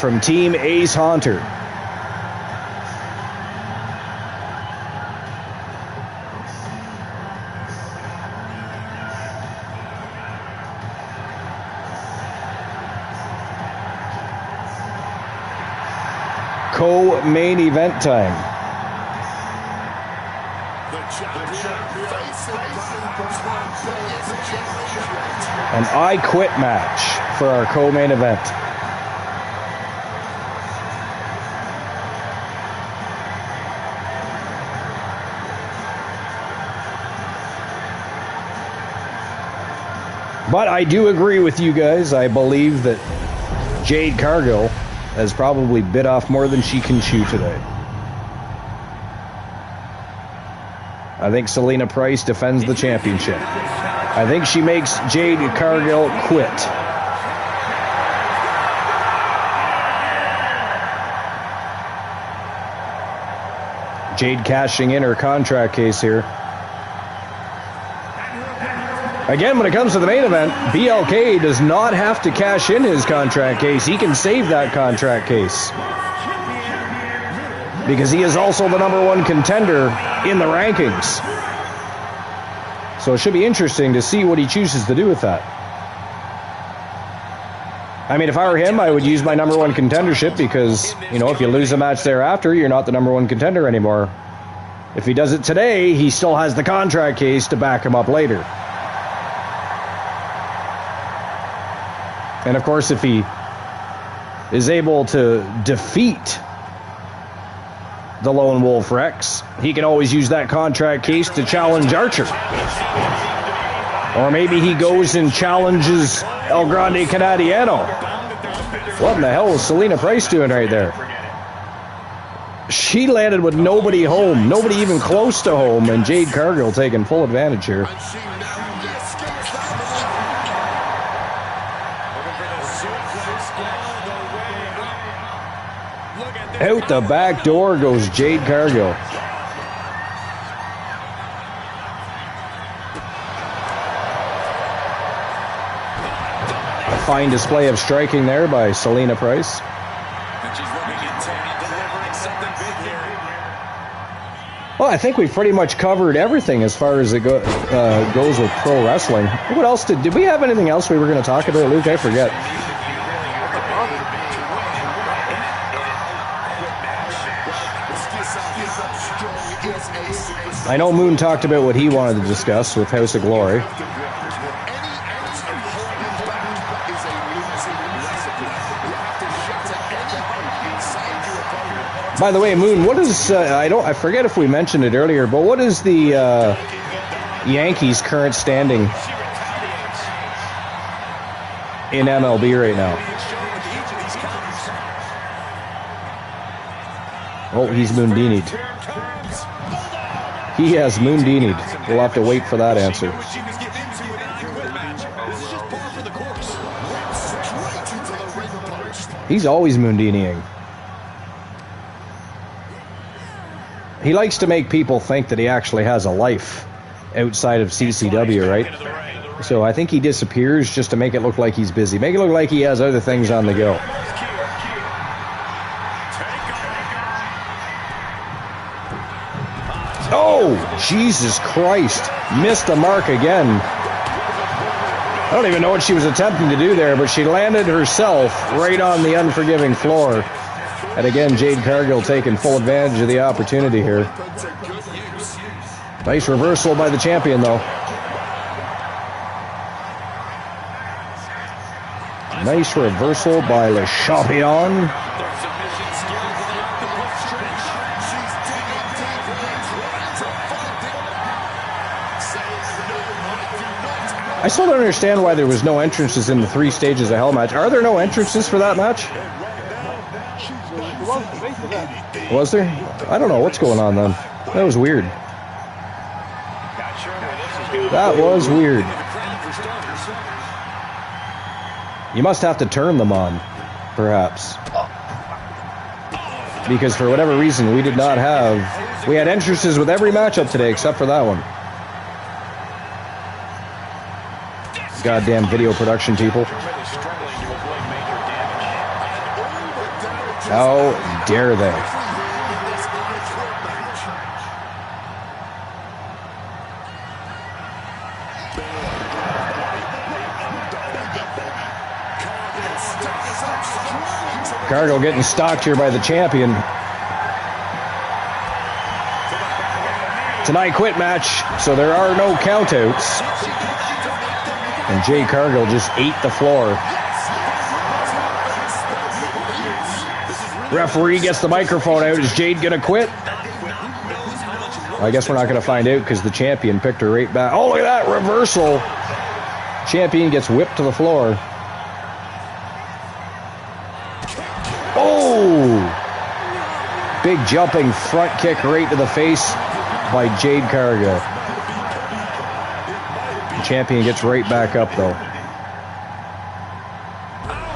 From Team Ace Hunter. co-main event time. An I Quit match for our co-main event. But I do agree with you guys. I believe that Jade Cargill has probably bit off more than she can chew today. I think Selena Price defends the championship. I think she makes Jade Cargill quit. Jade cashing in her contract case here. Again, when it comes to the main event, BLK does not have to cash in his contract case. He can save that contract case. Because he is also the #1 contender in the rankings. So it should be interesting to see what he chooses to do with that. I mean, if I were him, I would use my #1 contendership because, you know, if you lose a match thereafter, you're not the #1 contender anymore. If he does it today, he still has the contract case to back him up later. And of course, if he is able to defeat the Lone Wolf Rex, he can always use that contract case to challenge Archer. Or maybe he goes and challenges El Grande Canadiano. What in the hell was Selena Price doing right there? She landed with nobody home, nobody even close to home, and Jade Cargill taking full advantage here. Out the back door goes Jade Cargill. A fine display of striking there by Selena Price. Well, I think we've pretty much covered everything as far as it goes with pro wrestling. What else did we have anything else we were going to talk about, Luke? I forget. I know Moon talked about what he wanted to discuss with House of Glory. By the way, Moon, what is I forget if we mentioned it earlier, but what is the Yankees' current standing in MLB right now? Oh, he's Moondini'd. He has Moondini'd. We'll have to wait for that answer. He's always Moondiniing. He likes to make people think that he actually has a life outside of CCW, right? So I think he disappears just to make it look like he's busy. Make it look like he has other things on the go. Oh, Jesus Christ. Missed the mark again. I don't even know what she was attempting to do there, but she landed herself right on the unforgiving floor. And again, Jade Cargill taking full advantage of the opportunity here. Nice reversal by the champion, though. Nice reversal by Le Champion. I still don't understand why there was no entrances in the 3 stages of Hell match. Are there no entrances for that match? Was there? I don't know what's going on then. That was weird. That was weird. You must have to turn them on, perhaps. Because for whatever reason, we did not have... We had entrances with every matchup today except for that one. Goddamn video production people. How dare they? Cargill getting stalked here by the champion. It's an I Quit match, so there are no countouts. And Jade Cargill just ate the floor. Referee gets the microphone out. Is Jade gonna quit? I guess we're not gonna find out because the champion picked her right back. Oh, look at that reversal. Champion gets whipped to the floor. Oh! Big jumping front kick right to the face by Jade Cargill. The champion gets right back up though.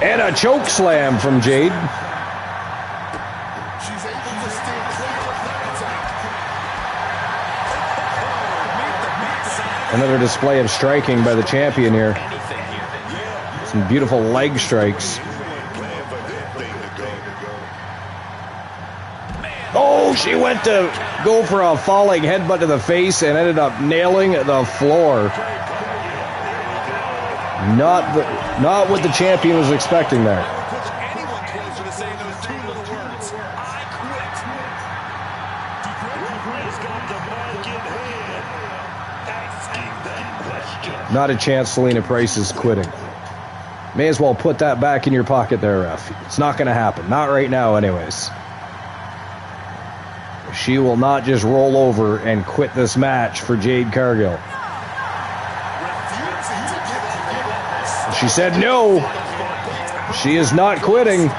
And a choke slam from Jade. She's able to steer clear of that attack. Another display of striking by the champion here. Some beautiful leg strikes. Oh, she went to go for a falling headbutt to the face and ended up nailing the floor. Not what the champion was expecting there. Not a chance Selena Price is quitting. May as well put that back in your pocket there, ref. It's not going to happen. Not right now, anyways. She will not just roll over and quit this match for Jade Cargill. She said no. She is not quitting.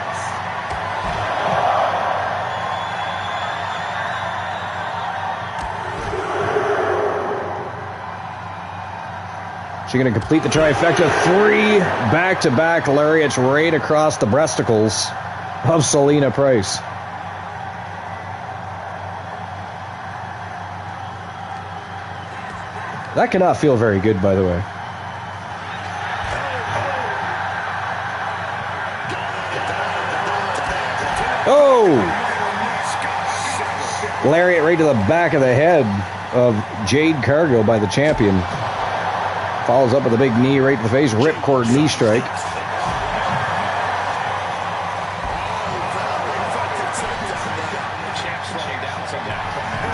She's going to complete the trifecta. 3 back-to-back lariats right across the breasticles of Selena Price. That cannot feel very good, by the way. Oh! Lariat right to the back of the head of Jade Cargill by the champion. Follows up with a big knee right to the face. Ripcord knee strike.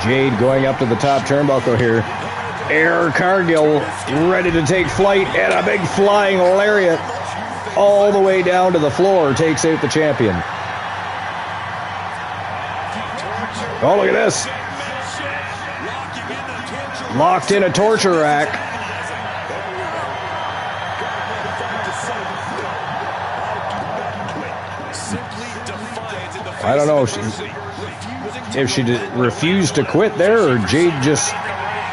Jade going up to the top turnbuckle here. Air Cargill ready to take flight, and a big flying lariat all the way down to the floor takes out the champion. Oh, look at this. Locked in a torture rack. I don't know if she refused to quit there or Jade just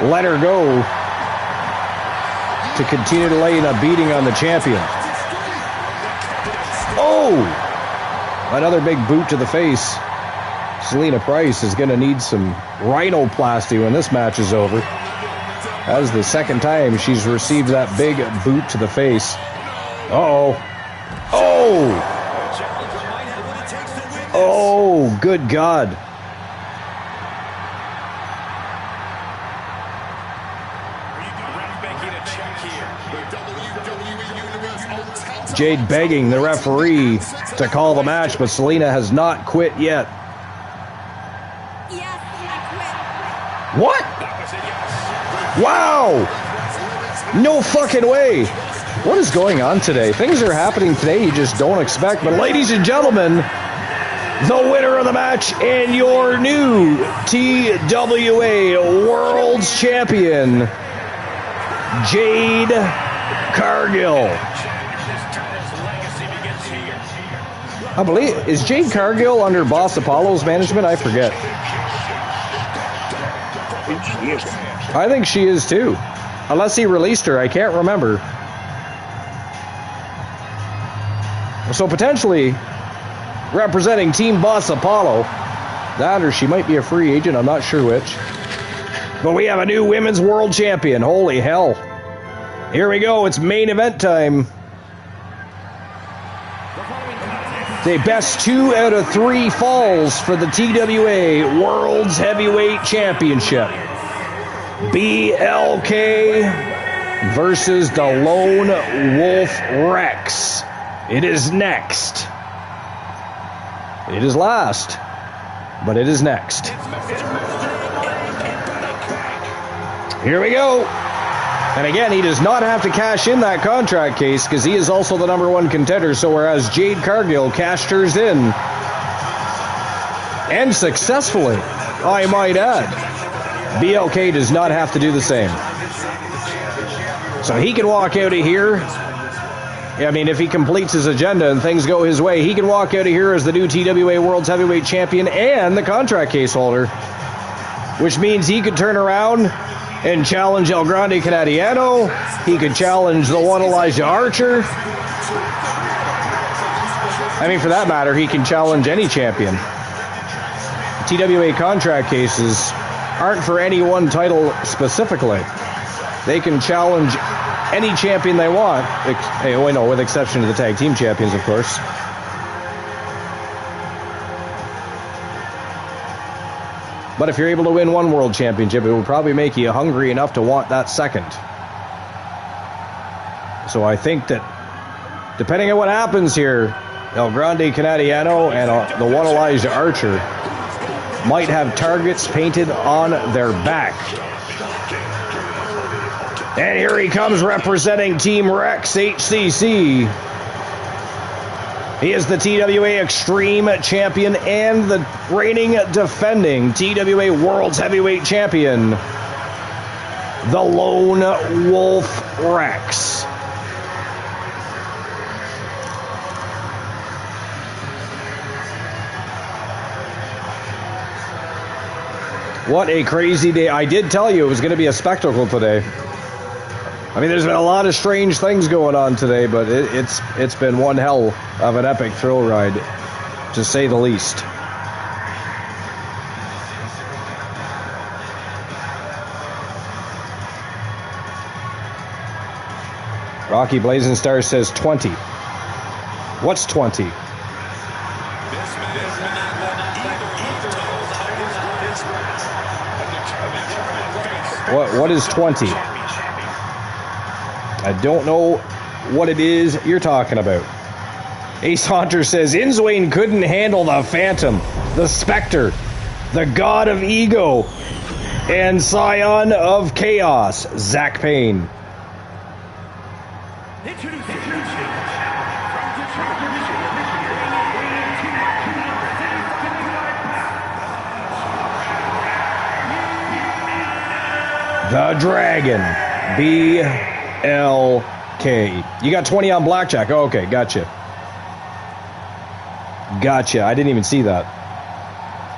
let her go to continue to lay a beating on the champion. Oh! Another big boot to the face. Selena Price is going to need some rhinoplasty when this match is over. That is the second time she's received that big boot to the face. Uh-oh. Oh! Oh, good God. Jade begging the referee to call the match, but Selena has not quit yet. What? Wow! No fucking way. What is going on today? Things are happening today you just don't expect. But ladies and gentlemen, the winner of the match and your new TWA World's Champion, Jade Cargill. I believe, is Jade Cargill under Boss Apollo's management? I forget. I think she is too. Unless he released her, I can't remember. So potentially representing Team Boss Apollo. That or she might be a free agent, I'm not sure which. But we have a new Women's World Champion. Holy hell. Here we go, it's main event time. The best 2 out of 3 falls for the TWA World's Heavyweight Championship. BLK versus the Lone Wolf Rex. It is next It is last, but it is next. Here we go. And again, he does not have to cash in that contract case because he is also the #1 contender. So whereas Jade Cargill cashed hers in, and successfully, I might add, BLK does not have to do the same. So he can walk out of here. I mean, if he completes his agenda and things go his way, he can walk out of here as the new TWA World's Heavyweight Champion and the contract case holder, which means he could turn around and challenge El Grande Canadiano. He could challenge the one Elijah Archer. I mean, for that matter, he can challenge any champion. TWA contract cases aren't for any one title specifically. They can challenge any champion they want. With exception of the tag team champions, of course. But if you're able to win one world championship, it will probably make you hungry enough to want that second. So I think that, depending on what happens here, El Grande Canadiano and the one Elijah Archer might have targets painted on their back. And here he comes representing Team Rex HCC. He is the TWA Extreme Champion and the reigning defending TWA World's Heavyweight Champion, the Lone Wolf Rex. What a crazy day. I did tell you it was going to be a spectacle today. I mean, there's been a lot of strange things going on today, but it's been one hell of an epic thrill ride, to say the least. Rocky Blazing Star says 20. What's 20? What is 20? I don't know what it is you're talking about. Ace Hunter says, Inswain couldn't handle the Phantom, the Spectre, the God of Ego, and Scion of Chaos, Zach Payne. The Dragon, BLK. You got 20 on blackjack. Oh, okay, gotcha. Gotcha. I didn't even see that.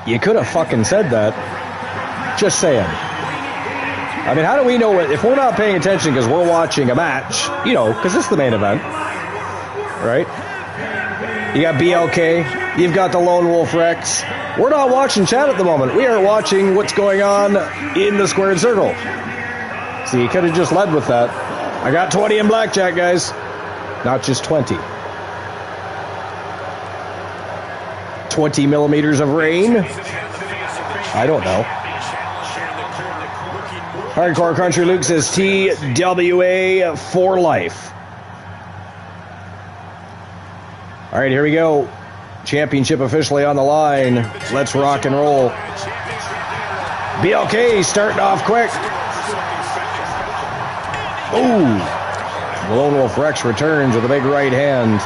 You could have fucking said that. Just saying. I mean, how do we know if we're not paying attention because we're watching a match, because it's the main event, right? You got BLK, you've got the Lone Wolf Rex. We're not watching chat at the moment. We are watching what's going on in the squared circle. So you could have just led with that. I got 20 in blackjack, guys. Not just 20. 20 millimeters of rain? I don't know. Hardcore Country Luke says TWA for life. All right, here we go. Championship officially on the line. Let's rock and roll. BLK starting off quick. Ooh. The Lone Wolf Rex returns with a big right hand.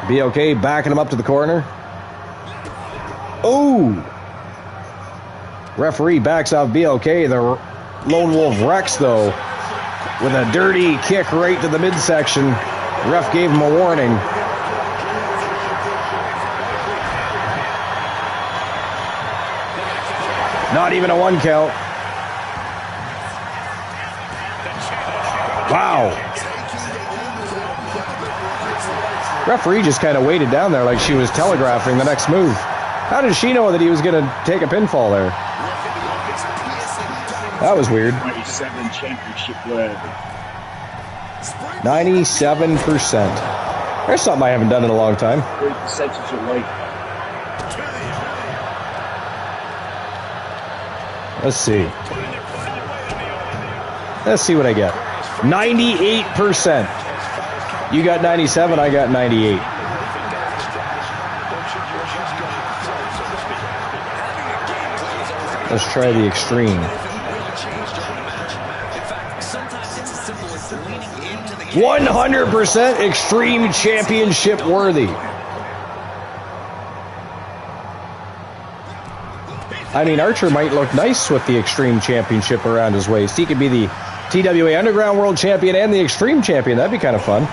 BLK backing him up to the corner. Ooh. Referee backs off BLK. The Lone Wolf Rex, though, with a dirty kick right to the midsection. Ref gave him a warning. Not even a 1 count. Wow. Referee just kind of waited down there like she was telegraphing the next move. How did she know that he was going to take a pinfall there? That was weird. 97 championship worthy. 97%. There's something I haven't done in a long time. 3% of weight. Let's see. Let's see what I get. 98%. You got 97, I got 98. Let's try the extreme. 100% extreme championship worthy. I mean, Archer might look nice with the extreme championship around his waist. He could be the TWA Underground World Champion and the Extreme Champion. That'd be kind of fun.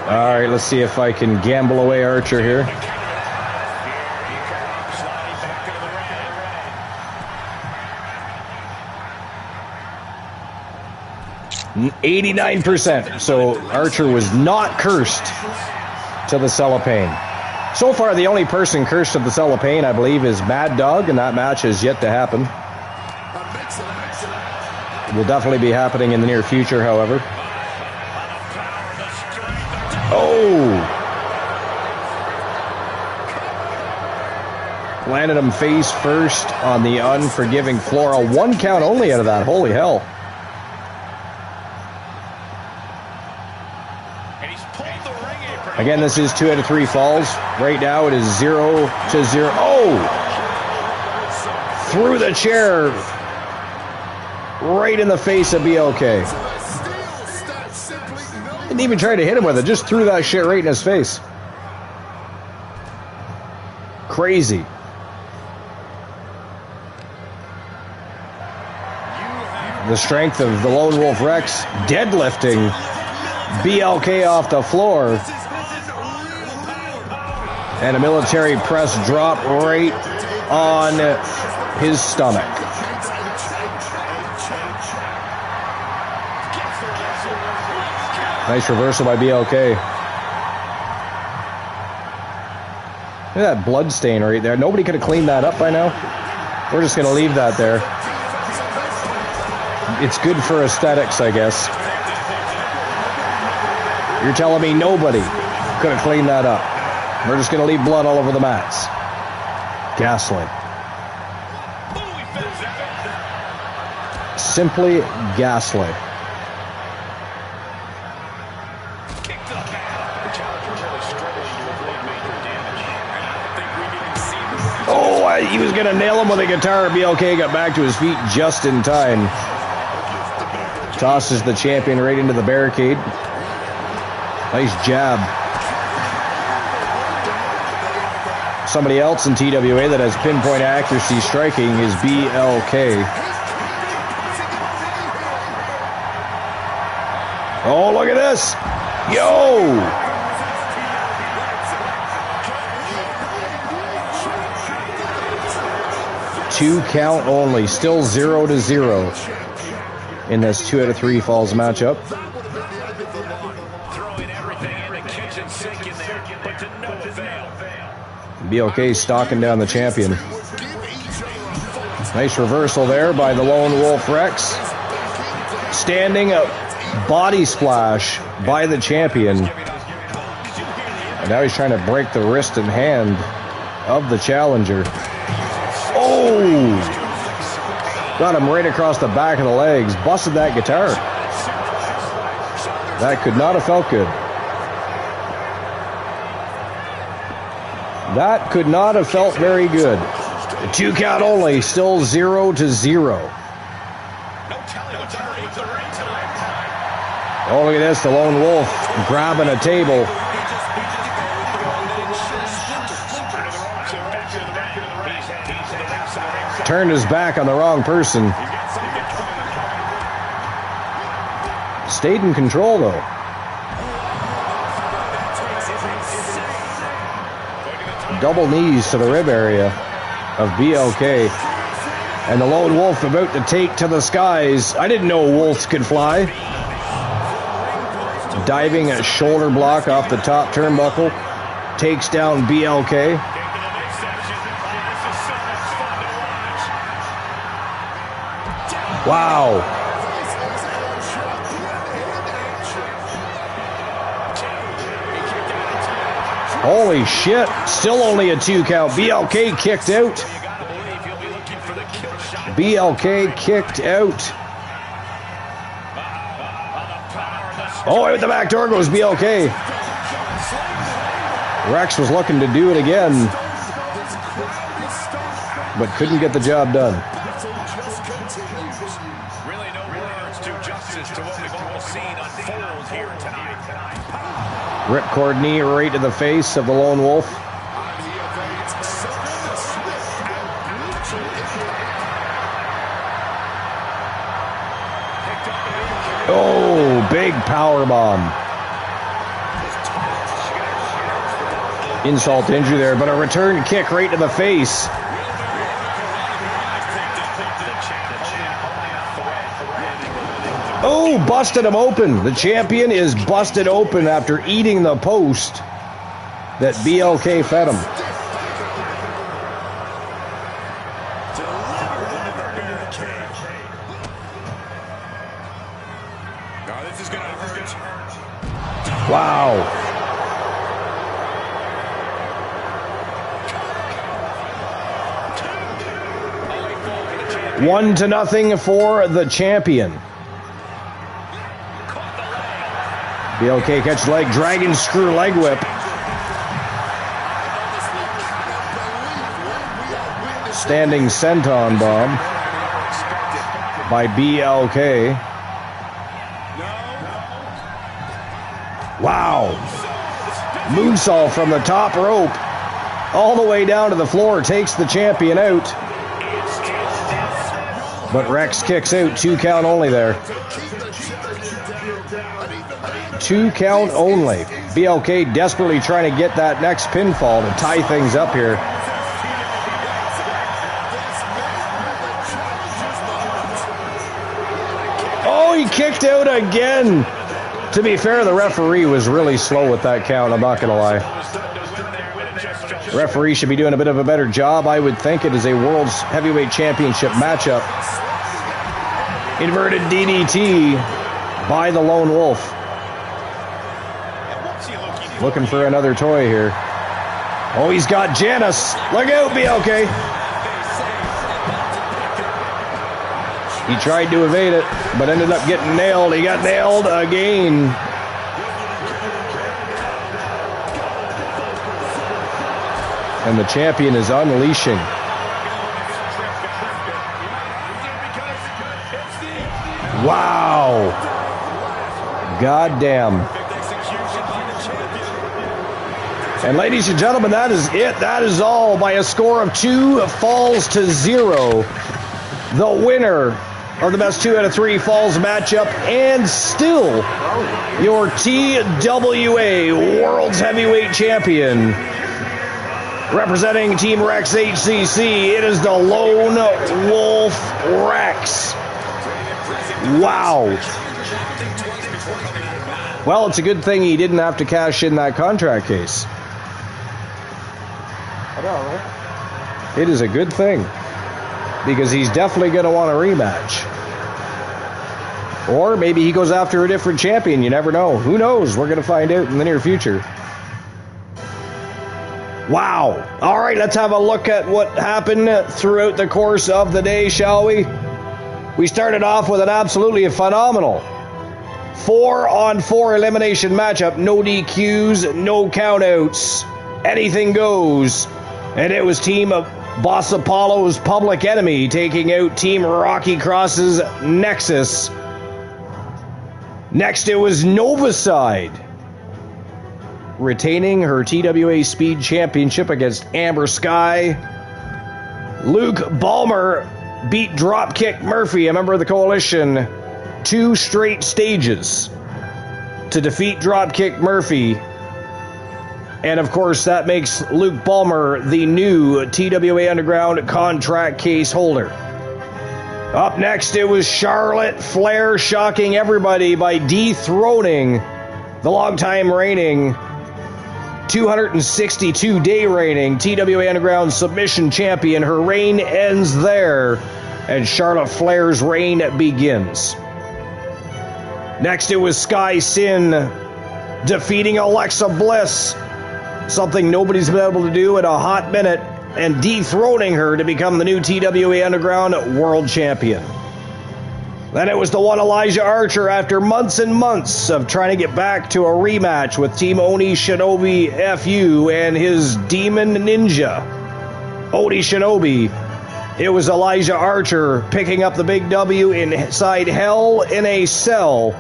All right, let's see if I can gamble away Archer here. %. So Archer was not cursed to the cellophane. So far, the only person cursed to the cellophane, I believe, is Mad Dog, and that match has yet to happen. It will definitely be happening in the near future, however. Oh! Landed him face first on the unforgiving floor. A 1 count only out of that. Holy hell. Again, this is 2 out of 3 falls. Right now it is 0 to 0. Oh! Through the chair. Right in the face of BLK. Didn't even try to hit him with it. Just threw that shit right in his face. Crazy. The strength of the Lone Wolf Rex deadlifting BLK off the floor. And a military press drop right on his stomach. Nice reversal by BLK. Look at that blood stain right there. Nobody could have cleaned that up by now. We're just going to leave that there. It's good for aesthetics, I guess. You're telling me nobody could have cleaned that up. We're just going to leave blood all over the mats. Ghastly. Simply ghastly. Oh, he was going to nail him with a guitar. BLK got back to his feet just in time. Tosses the champion right into the barricade. Nice jab. Somebody else in TWA that has pinpoint accuracy striking is BLK. Oh, look at this. Yo! 2 count only. Still 0 to 0 in this 2 out of 3 falls matchup. BLK stalking down the champion. Nice reversal there by the Lone Wolf Rex. Standing up, body splash by the champion. And now he's trying to break the wrist and hand of the challenger. Oh! Got him right across the back of the legs. Busted that guitar. That could not have felt good. That could not have felt very good. 2 count only, still 0 to 0. Oh, look at this, the Lone Wolf grabbing a table. Turned his back on the wrong person. Stayed in control, though. Double knees to the rib area of BLK. And the Lone Wolf about to take to the skies. I didn't know wolves could fly. Diving a shoulder block off the top turnbuckle. Takes down BLK. Wow. Holy shit. Still only a 2 count. BLK kicked out. BLK kicked out. Oh, out the back door goes BLK. Rex was looking to do it again, but couldn't get the job done. Really no words do justice to what we've all seen unfold here tonight. Ripcord knee right to the face of the Lone Wolf. Oh, big power bomb. Insult to injury there, but a return kick right to the face. Oh, busted him open. The champion is busted open after eating the post that BLK fed him. Now this is going to hurt. Wow. One to nothing for the champion. BLK catch leg, dragon screw leg whip. Standing senton bomb by BLK. Wow. Moonsault from the top rope all the way down to the floor, takes the champion out. But Rex kicks out, 2 count only there. 2 count only. BLK desperately trying to get that next pinfall to tie things up here. Oh, he kicked out again. To be fair, the referee was really slow with that count, I'm not going to lie. Referee should be doing a bit of a better job. I would think it is a World's Heavyweight Championship matchup. Inverted DDT by the Lone Wolf. Looking for another toy here. Oh, he's got Janice. Look out, BLK. He tried to evade it, but ended up getting nailed. He got nailed again. And the champion is unleashing. Wow. Goddamn. And ladies and gentlemen, that is it. That is all by a score of 2 falls to 0. The winner of the best 2 out of 3 falls matchup, and still your TWA World's Heavyweight Champion. Representing Team Rex HCC, it is the Lone Wolf Rex. Wow. Well, it's a good thing he didn't have to cash in that contract case. It is a good thing, because he's definitely going to want a rematch. Or maybe he goes after a different champion. You never know. Who knows? We're going to find out in the near future. Wow. All right, let's have a look at what happened throughout the course of the day, shall we? We started off with an absolutely phenomenal 4-on-4 elimination matchup. No DQs, no countouts. Anything goes. And it was Team Boss Apollo's Public Enemy taking out Team Rocky Cross's Nexus. Next, it was Novaside retaining her TWA Speed Championship against Amber Sky. Luke Ballmer beat Dropkick Murphy, a member of the Coalition, 2 straight stages to defeat Dropkick Murphy. And of course, that makes Luke Ballmer the new TWA Underground contract case holder. Up next, it was Charlotte Flair shocking everybody by dethroning the longtime reigning 262-day reigning TWA Underground submission champion. Her reign ends there, and Charlotte Flair's reign begins. Next, it was Sky Sin defeating Alexa Bliss. Something nobody's been able to do in a hot minute. and dethroning her to become the new TWA Underground World Champion. Then it was the one Elijah Archer after months and months of trying to get back to a rematch with Team Oni Shinobi FU and his Demon Ninja, Oni Shinobi. It was Elijah Archer picking up the big W inside Hell in a Cell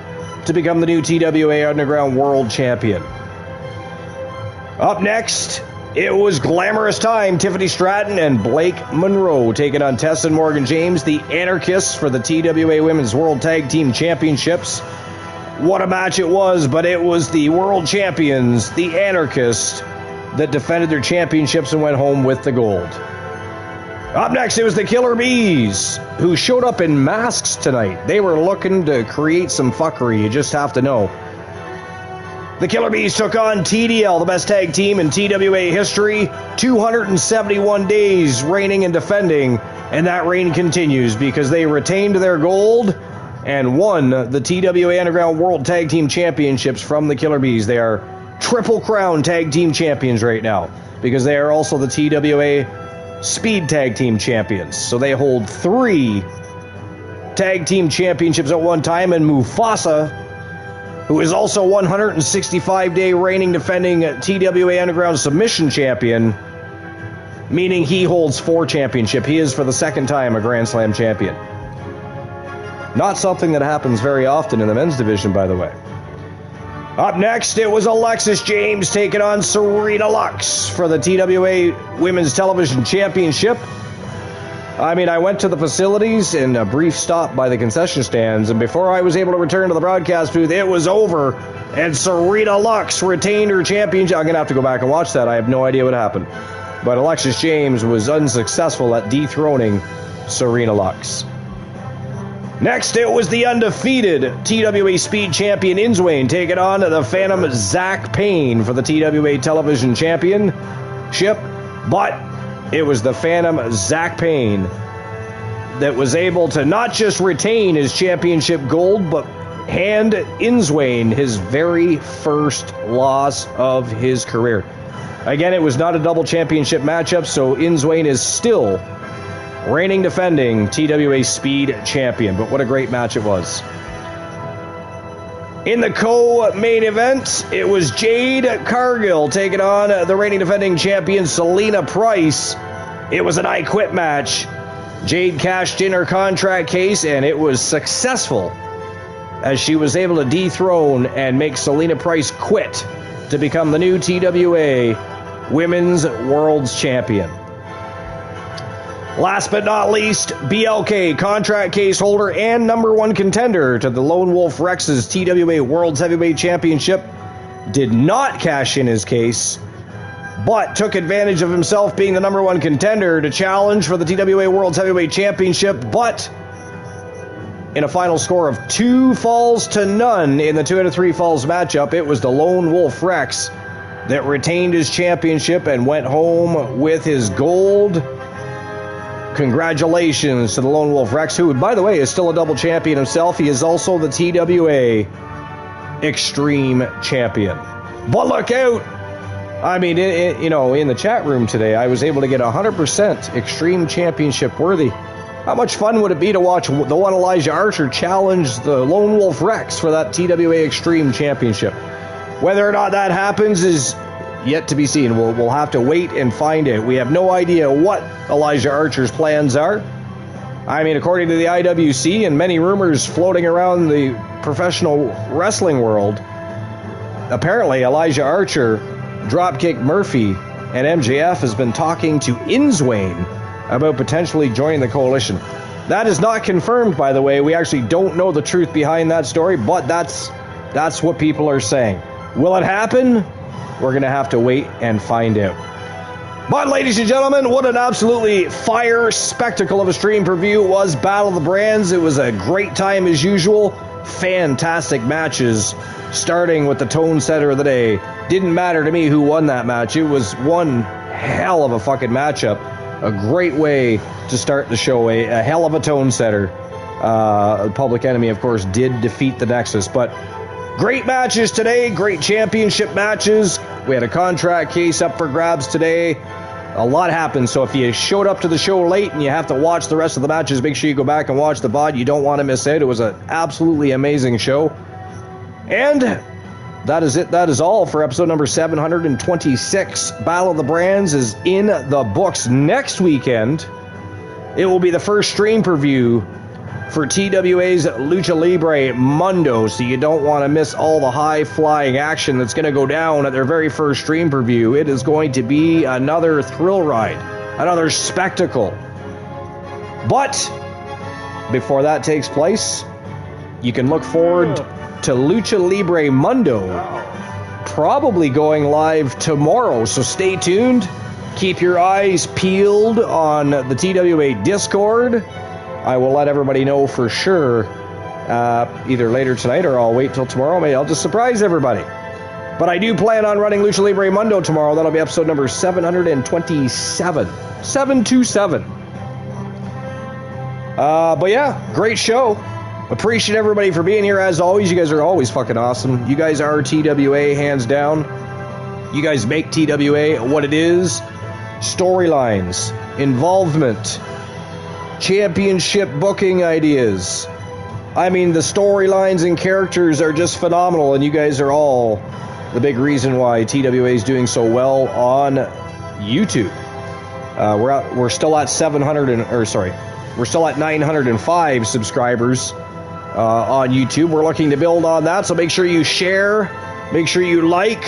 to become the new TWA Underground World Champion. Up next, it was glamorous time. Tiffany Stratton and Blake Monroe taking on Tess and Morgan James, the Anarchists, for the TWA Women's World Tag Team Championships. What a match it was, but it was the world champions, the Anarchists, that defended their championships and went home with the gold. Up next, it was the Killer Bees, who showed up in masks tonight. They were looking to create some fuckery, you just have to know. The Killer Bees took on TDL, the best tag team in TWA history. 271 days reigning and defending, and that reign continues because they retained their gold and won the TWA Underground World Tag Team Championships from the Killer Bees. They are Triple Crown Tag Team Champions right now because they are also the TWA Speed Tag Team Champions. So they hold 3 Tag Team Championships at one time, and Mufasa, who is also 165-day reigning defending TWA Underground Submission Champion, meaning he holds 4 championships. He is for the second time a Grand Slam champion. Not something that happens very often in the men's division, by the way. Up next, it was Alexis James taking on Serena Lux for the TWA Women's Television Championship. I mean, I went to the facilities and a brief stop by the concession stands, and before I was able to return to the broadcast booth, it was over, and Serena Lux retained her championship. I'm going to have to go back and watch that. I have no idea what happened. But Alexis James was unsuccessful at dethroning Serena Lux. Next, it was the undefeated TWA Speed Champion Inswain taking on the Phantom Zach Payne for the TWA Television Championship. But it was the Phantom Zach Payne that was able to not just retain his championship gold, but hand Inswain his very first loss of his career. Again, it was not a double championship matchup, so Inswain is still reigning defending TWA Speed Champion, but what a great match it was. In the co-main event, it was Jade Cargill taking on the reigning defending champion Selena Price. It was an I Quit match. Jade cashed in her contract case, and it was successful as she was able to dethrone and make Selena Price quit to become the new TWA Women's World's Champion. Last but not least, BLK, contract case holder and #1 contender to the Lone Wolf Rex's TWA World's Heavyweight Championship, did not cash in his case, but took advantage of himself being the #1 contender to challenge for the TWA World's Heavyweight Championship, but in a final score of 2 falls to none in the 2 out of 3 falls matchup, it was the Lone Wolf Rex that retained his championship and went home with his gold. Congratulations to the Lone Wolf Rex, who, by the way, is still a double champion himself. He is also the TWA Extreme Champion. But look out! I mean, in the chat room today, I was able to get 100% Extreme Championship worthy. How much fun would it be to watch the one Elijah Archer challenge the Lone Wolf Rex for that TWA Extreme Championship? Whether or not that happens is yet to be seen. We'll have to wait and find out. We have no idea what Elijah Archer's plans are. I mean, according to the IWC and many rumors floating around the professional wrestling world, apparently Elijah Archer, Dropkick Murphy, and MJF has been talking to Inswain about potentially joining the coalition. That is not confirmed, by the way. We actually don't know the truth behind that story, but that's what people are saying. Will it happen? We're going to have to wait and find out. But, ladies and gentlemen, what an absolutely fire spectacle of a stream preview was Battle of the Brands. It was a great time as usual. Fantastic matches, starting with the tone setter of the day. Didn't matter to me who won that match. It was one hell of a fucking matchup. A great way to start the show. A hell of a tone setter. Public Enemy, of course, did defeat the Nexus, but great matches today, great championship matches. We had a contract case up for grabs today. A lot happened, so if you showed up to the show late and you have to watch the rest of the matches, make sure you go back and watch the VOD. You don't want to miss out. It was an absolutely amazing show. And that is it. That is all for episode number 726. Battle of the Brands is in the books. Next weekend, it will be the first stream preview for TWA's Lucha Libre Mundo, so you don't want to miss all the high-flying action that's going to go down at their very first stream preview. It is going to be another thrill ride, another spectacle. But before that takes place, you can look forward to Lucha Libre Mundo probably going live tomorrow, so stay tuned. Keep your eyes peeled on the TWA Discord. I will let everybody know for sure either later tonight or I'll wait till tomorrow. Maybe I'll just surprise everybody. But I do plan on running Lucha Libre Mundo tomorrow. That'll be episode number 727. 727. But yeah, great show. Appreciate everybody for being here as always. You guys are always fucking awesome. You guys are TWA, hands down. You guys make TWA what it is. Storylines, involvement, championship booking ideas. I mean, the storylines and characters are just phenomenal, and you guys are all the big reason why TWA is doing so well on YouTube. We're still at 905 subscribers on YouTube. We're looking to build on that, so make sure you share, make sure you like.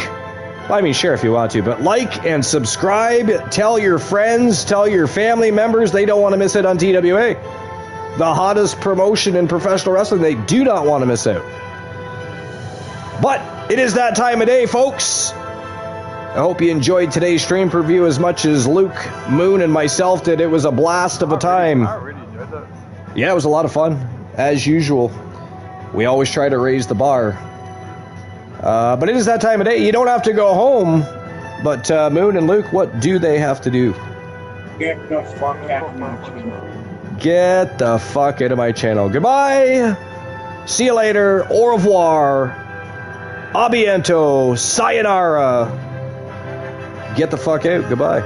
Well, I mean, share if you want to, but like and subscribe. Tell your friends, tell your family members. They don't want to miss it on TWA. The hottest promotion in professional wrestling. They do not want to miss out. But it is that time of day, folks. I hope you enjoyed today's stream preview as much as Luke, Moon, and myself did. It was a blast of a time. I really enjoyed it. Yeah, it was a lot of fun. As usual, we always try to raise the bar. But it is that time of day. You don't have to go home. But Moon and Luke, what do they have to do? Get the fuck out of my channel. Get the fuck out of my channel. Goodbye. See you later. Au revoir. Abiento. Sayonara. Get the fuck out. Goodbye.